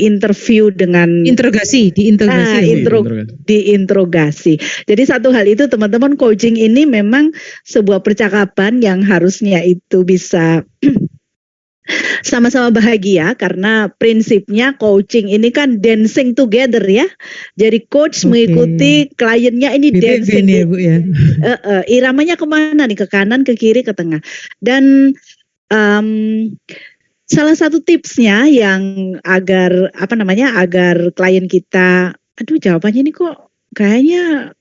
interview dengan diinterogasi. Jadi satu hal itu teman-teman, coaching ini memang sebuah percakapan yang harusnya itu bisa sama-sama bahagia, karena prinsipnya coaching ini kan dancing together ya. Jadi coach mengikuti kliennya ini dancing ya, Bu, ya. Iramanya kemana nih, ke kanan, ke kiri, ke tengah. Dan salah satu tipsnya yang agar klien kita, jawabannya ini kok kayaknya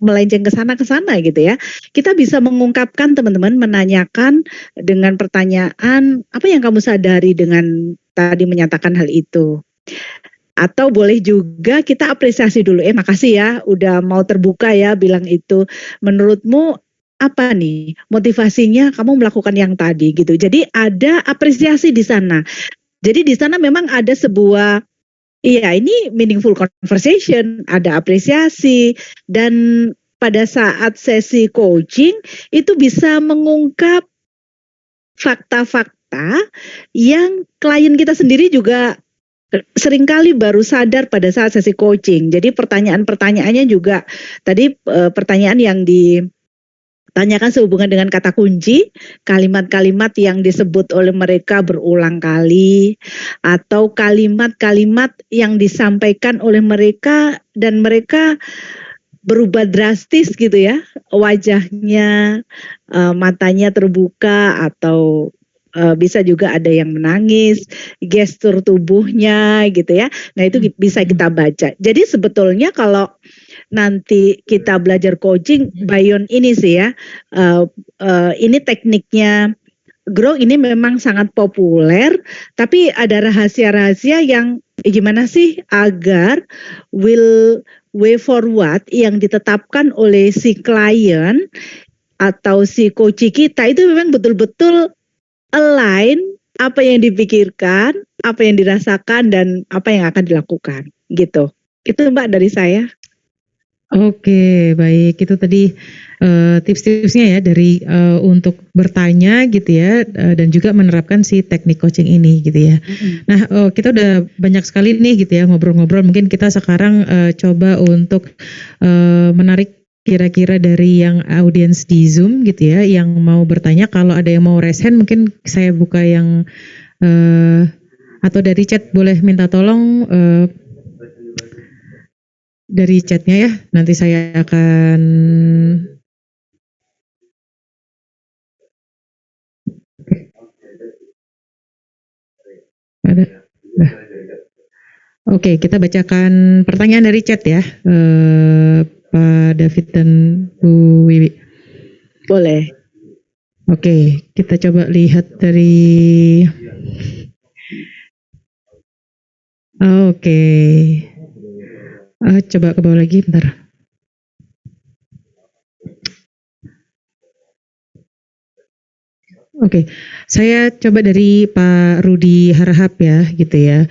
melenceng ke sana gitu ya. Kita bisa mengungkapkan, teman-teman, menanyakan dengan pertanyaan, apa yang kamu sadari dengan tadi menyatakan hal itu? Atau boleh juga kita apresiasi dulu, makasih ya udah mau terbuka ya bilang itu. Menurutmu apa nih motivasinya kamu melakukan yang tadi gitu. Jadi ada apresiasi di sana. Jadi di sana memang ada sebuah ini meaningful conversation, ada apresiasi, dan pada saat sesi coaching itu bisa mengungkap fakta-fakta yang klien kita sendiri juga seringkali baru sadar pada saat sesi coaching. Jadi pertanyaan-pertanyaannya juga tadi pertanyaan yang Tanyakan sehubungan dengan kata kunci, kalimat-kalimat yang disebut oleh mereka berulang kali, atau kalimat-kalimat yang disampaikan oleh mereka dan mereka berubah drastis gitu ya, wajahnya, matanya terbuka atau bisa juga ada yang menangis, gestur tubuhnya gitu ya. Nah itu bisa kita baca. Jadi sebetulnya kalau nanti kita belajar coaching, Bayon ini sih ya, ini tekniknya Grow ini memang sangat populer, tapi ada rahasia-rahasia yang gimana sih agar way forward yang ditetapkan oleh si klien atau si coach kita itu memang betul-betul align apa yang dipikirkan, apa yang dirasakan, dan apa yang akan dilakukan gitu. Itu Mbak dari saya. Oke, baik. Itu tadi tips-tipsnya ya dari untuk bertanya gitu ya dan juga menerapkan si teknik coaching ini gitu ya. Nah, kita udah banyak sekali nih gitu ya ngobrol-ngobrol. Mungkin kita sekarang coba untuk menarik kira-kira dari yang audiens di Zoom gitu ya yang mau bertanya. Kalau ada yang mau raise hand mungkin saya buka yang atau dari chat boleh minta tolong dari chatnya ya, nanti saya akan ada. Nah. Oke, kita bacakan pertanyaan dari chat ya, Pak David dan Bu Wiwi. Boleh. Oke, kita coba lihat dari. Oke. Coba ke bawah lagi, bentar. Oke, saya coba dari Pak Rudi Harahap ya, gitu ya.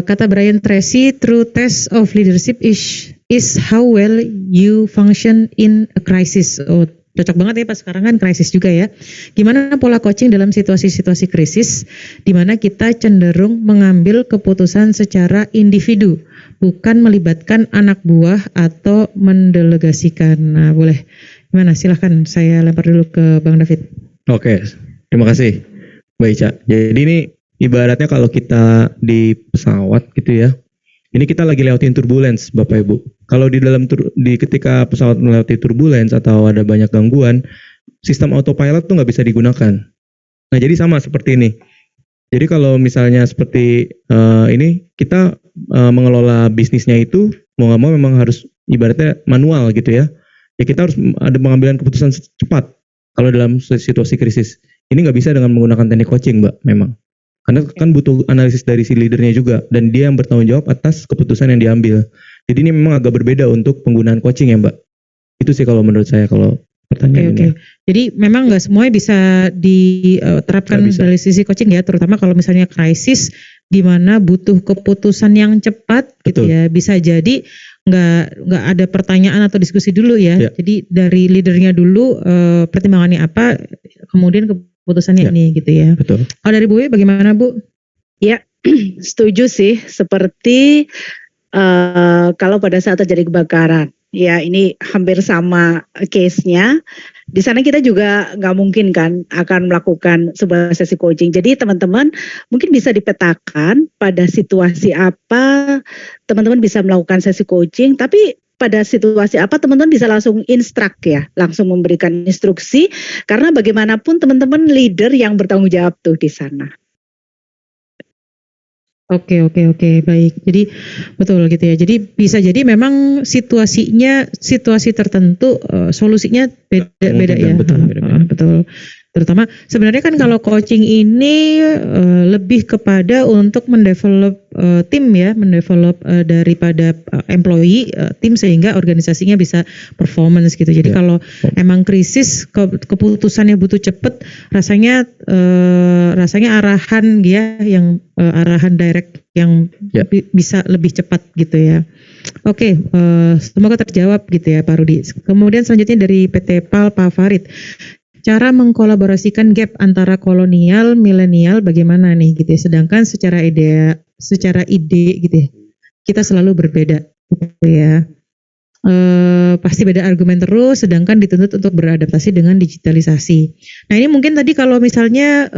Kata Brian Tracy, true test of leadership is how well you function in a crisis. Oh, cocok banget ya pas sekarang kan krisis juga ya. Gimana pola coaching dalam situasi-situasi krisis di mana kita cenderung mengambil keputusan secara individu, bukan melibatkan anak buah atau mendelegasikan. Nah, boleh. Gimana? Silahkan saya lempar dulu ke Bang David. Oke, terima kasih Mbak Ica. Jadi ini ibaratnya kalau kita di pesawat gitu ya, ini kita lagi lewatin turbulence Bapak Ibu. Kalau di dalam ketika pesawat melewati turbulence atau ada banyak gangguan, sistem autopilot tuh nggak bisa digunakan. Nah jadi sama seperti ini. Jadi kalau misalnya seperti ini kita mengelola bisnisnya itu mau nggak mau memang harus ibaratnya manual gitu ya. Ya kita harus ada pengambilan keputusan cepat kalau dalam situasi krisis. Ini nggak bisa dengan menggunakan teknik coaching Mbak memang. Karena kan butuh analisis dari si leadernya juga dan dia yang bertanggung jawab atas keputusan yang diambil. Jadi ini memang agak berbeda untuk penggunaan coaching ya Mbak. Itu sih kalau menurut saya kalau pertanyaan ini. Jadi memang nggak semuanya bisa diterapkan dari sisi coaching ya, terutama kalau misalnya krisis di mana butuh keputusan yang cepat. Betul. Gitu ya. Bisa jadi nggak ada pertanyaan atau diskusi dulu ya. Jadi dari leadernya dulu pertimbangannya apa, kemudian keputusannya ini gitu ya. Betul. Kalau dari Bu, bagaimana Bu? Ya, setuju sih. Seperti kalau pada saat terjadi kebakaran, ya ini hampir sama case-nya. Di sana kita juga nggak mungkin kan akan melakukan sebuah sesi coaching. Jadi teman-teman mungkin bisa dipetakan pada situasi apa teman-teman bisa melakukan sesi coaching, tapi pada situasi apa teman-teman bisa langsung instruct ya, langsung memberikan instruksi karena bagaimanapun teman-teman leader yang bertanggung jawab tuh di sana. Oke, baik. Jadi betul gitu ya. Jadi bisa jadi memang situasi tertentu solusinya beda ya. Betul. Terutama sebenarnya kan kalau coaching ini lebih kepada untuk mendevelop tim ya, mendevelop daripada employee tim sehingga organisasinya bisa performance gitu. Jadi kalau emang krisis keputusannya butuh cepet, rasanya arahan ya yang arahan direct yang bisa lebih cepat gitu ya. Oke, semoga terjawab gitu ya Pak Rudi. Kemudian selanjutnya dari PT PAL Pak Farid. Cara mengkolaborasikan gap antara kolonial, milenial bagaimana nih gitu ya. Sedangkan secara ide gitu ya, kita selalu berbeda gitu ya. pasti beda argumen terus, sedangkan dituntut untuk beradaptasi dengan digitalisasi. Nah ini mungkin tadi kalau misalnya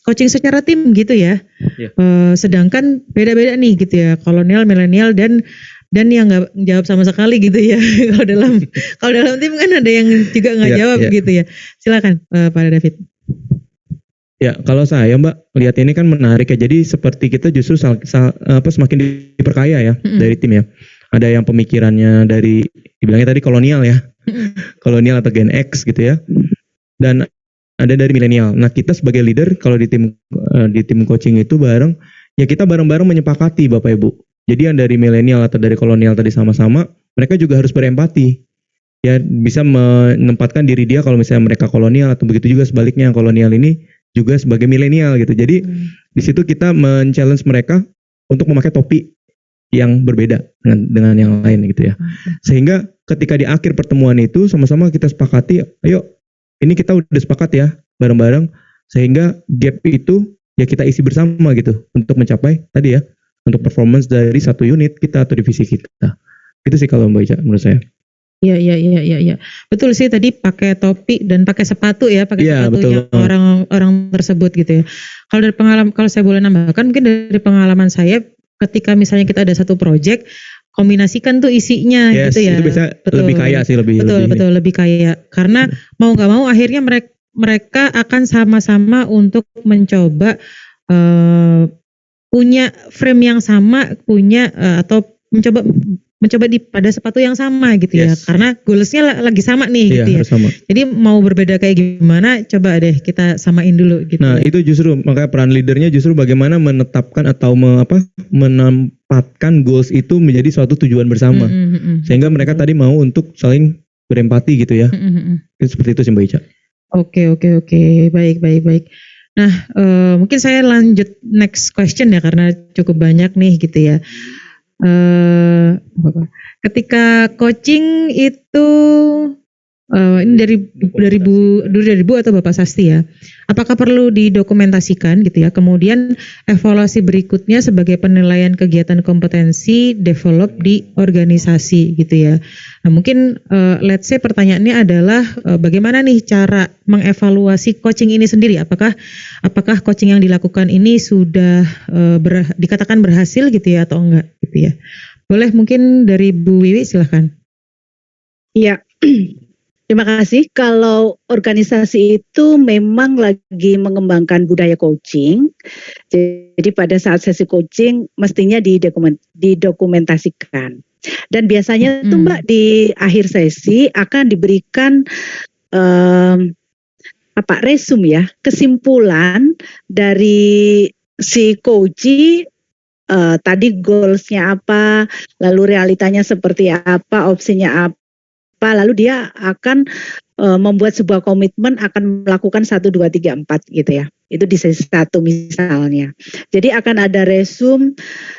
coaching secara tim gitu ya, Iya. sedangkan beda-beda nih gitu ya, kolonial, milenial dan yang nggak jawab sama sekali gitu ya. kalau dalam tim kan ada yang juga nggak Iya, jawab iya. gitu ya. Silakan Pak David. Ya, kalau saya Mbak lihat ini kan menarik ya. Jadi seperti kita justru semakin diperkaya ya dari tim ya. Ada yang pemikirannya dari dibilangnya tadi kolonial ya, kolonial atau Gen X gitu ya. Dan ada dari milenial. Nah kita sebagai leader kalau di tim coaching itu kita bareng-bareng menyepakati Bapak Ibu. Jadi yang dari milenial atau dari kolonial tadi sama-sama, mereka juga harus berempati. Ya bisa menempatkan diri dia kalau misalnya mereka kolonial atau begitu juga sebaliknya yang kolonial ini juga sebagai milenial gitu. Jadi di situ kita men-challenge mereka untuk memakai topi yang berbeda dengan yang lain gitu ya. Sehingga ketika di akhir pertemuan itu sama-sama kita sepakati, ayo ini kita udah sepakat ya bareng-bareng sehingga gap itu ya kita isi bersama gitu untuk mencapai tadi ya untuk performance dari satu unit kita atau divisi kita. Itu sih kalau Mbak Ica menurut saya. Iya. Betul sih tadi pakai topi dan pakai sepatu ya, sepatunya orang tersebut gitu ya. Kalau dari pengalaman, kalau saya boleh nambahkan mungkin dari pengalaman saya ketika misalnya kita ada satu project, kombinasikan tuh isinya gitu ya. Itu bisa lebih kaya sih lebih kaya. Karena mau nggak mau akhirnya mereka akan sama-sama untuk mencoba punya frame yang sama, atau mencoba pada sepatu yang sama gitu ya, karena goalsnya lagi sama nih gitu ya. Sama. Jadi mau berbeda kayak gimana, coba deh kita samain dulu gitu. Nah itu justru makanya peran leadernya justru bagaimana menetapkan atau menempatkan goals itu menjadi suatu tujuan bersama, sehingga mereka tadi mau untuk saling berempati gitu ya. Seperti itu sih Mbak Ica. Oke, baik. Nah mungkin saya lanjut next question ya karena cukup banyak nih gitu ya. Ketika coaching itu ini dari Bu atau Bapak Sasti ya, apakah perlu didokumentasikan gitu ya, kemudian evaluasi berikutnya sebagai penilaian kegiatan kompetensi develop di organisasi gitu ya. Nah mungkin let's say pertanyaannya adalah bagaimana nih cara mengevaluasi coaching ini sendiri, apakah coaching yang dilakukan ini sudah dikatakan berhasil gitu ya atau enggak gitu ya. Boleh mungkin dari Bu Wiwi silahkan. Iya. Terima kasih. Kalau organisasi itu memang lagi mengembangkan budaya coaching, jadi pada saat sesi coaching mestinya didokumentasikan. Dan biasanya tuh Mbak di akhir sesi akan diberikan resume ya, kesimpulan dari si coachee. Tadi goalsnya apa, lalu realitanya seperti apa, opsinya apa. Lalu dia akan membuat sebuah komitmen akan melakukan 1, 2, 3, 4 gitu ya. Itu di sesi 1 misalnya. Jadi akan ada resume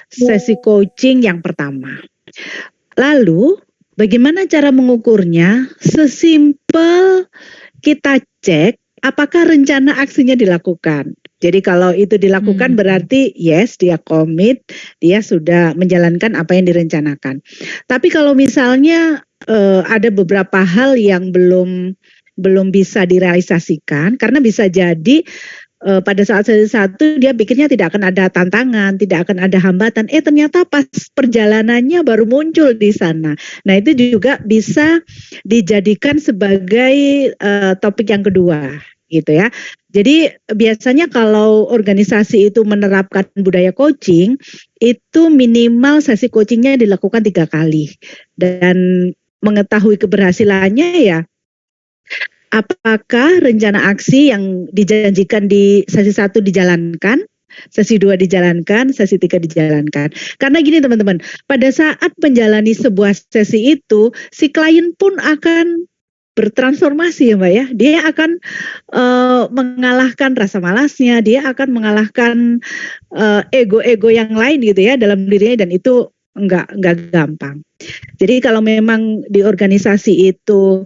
sesi coaching yang pertama. Lalu bagaimana cara mengukurnya? Sesimpel kita cek apakah rencana aksinya dilakukan. Jadi kalau itu dilakukan berarti yes dia komit, dia sudah menjalankan apa yang direncanakan. Tapi kalau misalnya ada beberapa hal yang belum bisa direalisasikan karena bisa jadi pada saat satu dia pikirnya tidak akan ada tantangan, tidak akan ada hambatan. Ternyata pas perjalanannya baru muncul di sana. Nah itu juga bisa dijadikan sebagai topik yang kedua gitu ya. Jadi biasanya kalau organisasi itu menerapkan budaya coaching itu minimal sesi coachingnya dilakukan 3 kali dan mengetahui keberhasilannya ya apakah rencana aksi yang dijanjikan di sesi 1 dijalankan, sesi 2 dijalankan, sesi 3 dijalankan. Karena gini teman-teman, pada saat menjalani sebuah sesi itu si klien pun akan bertransformasi ya Mbak ya. Dia akan mengalahkan rasa malasnya, dia akan mengalahkan ego-ego yang lain gitu ya dalam dirinya dan itu enggak gampang. Jadi kalau memang di organisasi itu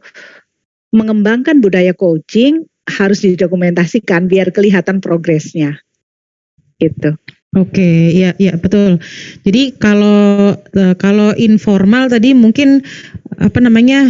mengembangkan budaya coaching harus didokumentasikan biar kelihatan progresnya. Gitu. Oke, iya iya betul. Jadi kalau informal tadi mungkin apa namanya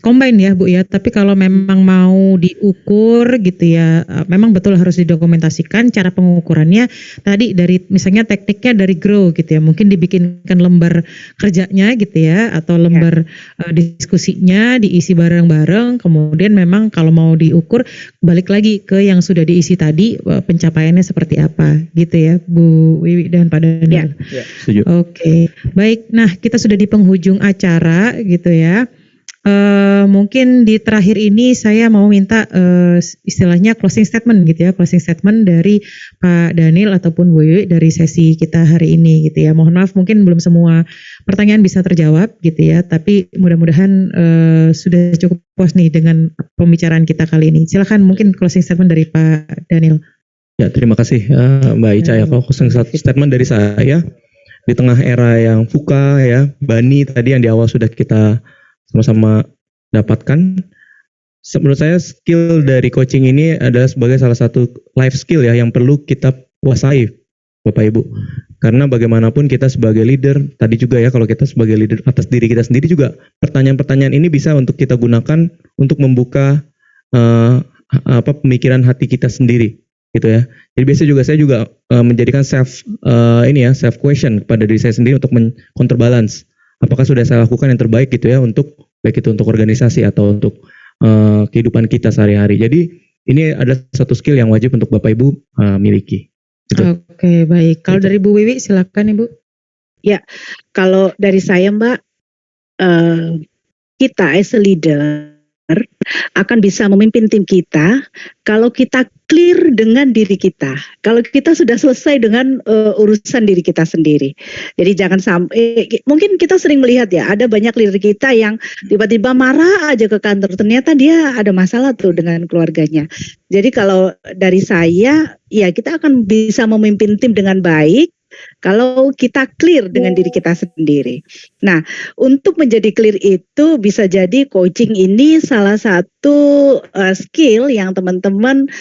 combine ya Bu ya. Tapi kalau memang mau diukur gitu ya, memang betul harus didokumentasikan cara pengukurannya. Tadi dari misalnya tekniknya dari grow gitu ya. Mungkin dibikinkan lembar kerjanya gitu ya, atau lembar diskusinya diisi bareng-bareng. Kemudian memang kalau mau diukur balik lagi ke yang sudah diisi tadi, pencapaiannya seperti apa gitu ya Bu Wiwi dan Pak Daniel. Ya, setuju. Oke, baik. Nah, kita sudah di penghujung acara gitu ya. Mungkin di terakhir ini saya mau minta istilahnya closing statement gitu ya, closing statement dari Pak Daniel ataupun Bu Wiwi dari sesi kita hari ini gitu ya. Mohon maaf mungkin belum semua pertanyaan bisa terjawab gitu ya, tapi mudah-mudahan sudah cukup puas nih dengan pembicaraan kita kali ini. Silakan mungkin closing statement dari Pak Daniel. Ya, terima kasih Mbak Ica ya. Kalau closing statement dari saya, di tengah era yang VUCA ya, Bani tadi yang di awal sudah kita sama-sama dapatkan. Menurut saya skill dari coaching ini adalah sebagai salah satu life skill ya yang perlu kita kuasai Bapak Ibu. Karena bagaimanapun kita sebagai leader, tadi juga ya kalau kita sebagai leader atas diri kita sendiri juga, pertanyaan-pertanyaan ini bisa untuk kita gunakan untuk membuka pemikiran hati kita sendiri gitu ya. Jadi biasanya juga saya juga menjadikan self question kepada diri saya sendiri untuk counterbalance. Apakah sudah saya lakukan yang terbaik gitu ya untuk baik itu untuk organisasi atau untuk kehidupan kita sehari-hari. Jadi ini adalah satu skill yang wajib untuk Bapak Ibu miliki. Gitu. Oke, baik. Kalau dari Bu Wiwi silakan Ibu. Ya, kalau dari saya Mbak, kita as a leader akan bisa memimpin tim kita kalau kita clear dengan diri kita. Kalau kita sudah selesai dengan urusan diri kita sendiri. Jadi jangan sampai, mungkin kita sering melihat ya, ada banyak leader kita yang tiba-tiba marah aja ke kantor. Ternyata dia ada masalah tuh dengan keluarganya. Jadi kalau dari saya, ya kita akan bisa memimpin tim dengan baik kalau kita clear dengan diri kita sendiri. Nah, untuk menjadi clear itu bisa jadi coaching ini salah satu skill yang teman-teman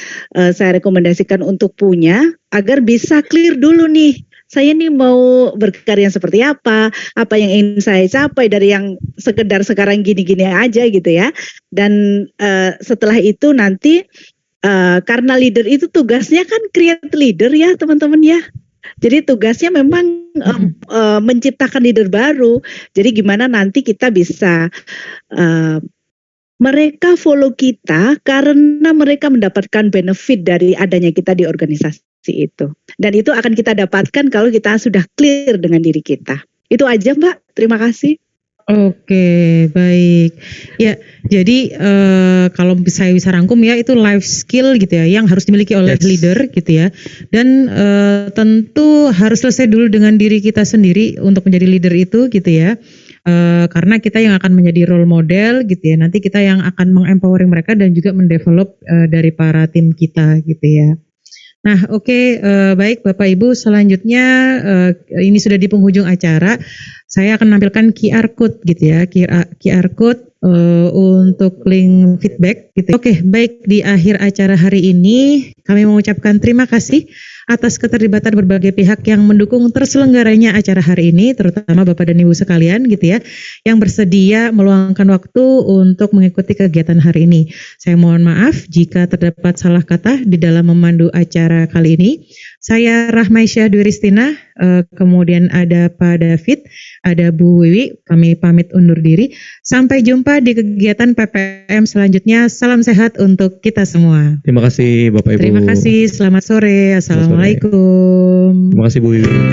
saya rekomendasikan untuk punya agar bisa clear dulu nih. Saya nih mau berkarya seperti apa yang ingin saya capai dari yang sekedar sekarang gini-gini aja gitu ya. Dan setelah itu nanti karena leader itu tugasnya kan create leader ya teman-teman ya. Jadi tugasnya memang menciptakan leader baru. Jadi gimana nanti kita bisa mereka follow kita karena mereka mendapatkan benefit dari adanya kita di organisasi itu. Dan itu akan kita dapatkan kalau kita sudah clear dengan diri kita. Itu aja Mbak, terima kasih. Oke, baik. Ya, jadi kalau saya bisa rangkum ya itu life skill gitu ya yang harus dimiliki oleh leader gitu ya. Dan tentu harus selesai dulu dengan diri kita sendiri untuk menjadi leader itu gitu ya. Karena kita yang akan menjadi role model gitu ya. Nanti kita yang akan mengempowering mereka dan juga mendevelop dari para tim kita gitu ya. Nah, oke, baik Bapak Ibu, selanjutnya ini sudah di penghujung acara. Saya akan menampilkan QR code gitu ya, QR code untuk link feedback gitu. Oke, baik, di akhir acara hari ini kami mengucapkan terima kasih atas keterlibatan berbagai pihak yang mendukung terselenggaranya acara hari ini, terutama Bapak dan Ibu sekalian gitu ya, yang bersedia meluangkan waktu untuk mengikuti kegiatan hari ini. Saya mohon maaf jika terdapat salah kata di dalam memandu acara kali ini. Saya Rahmaisyah Dwi Ristina, kemudian ada Pak David, ada Bu Wiwi, kami pamit undur diri. Sampai jumpa di kegiatan PPM selanjutnya. Salam sehat untuk kita semua. Terima kasih Bapak Ibu. Terima kasih, selamat sore. Assalamualaikum. Terima kasih Bu Wiwi.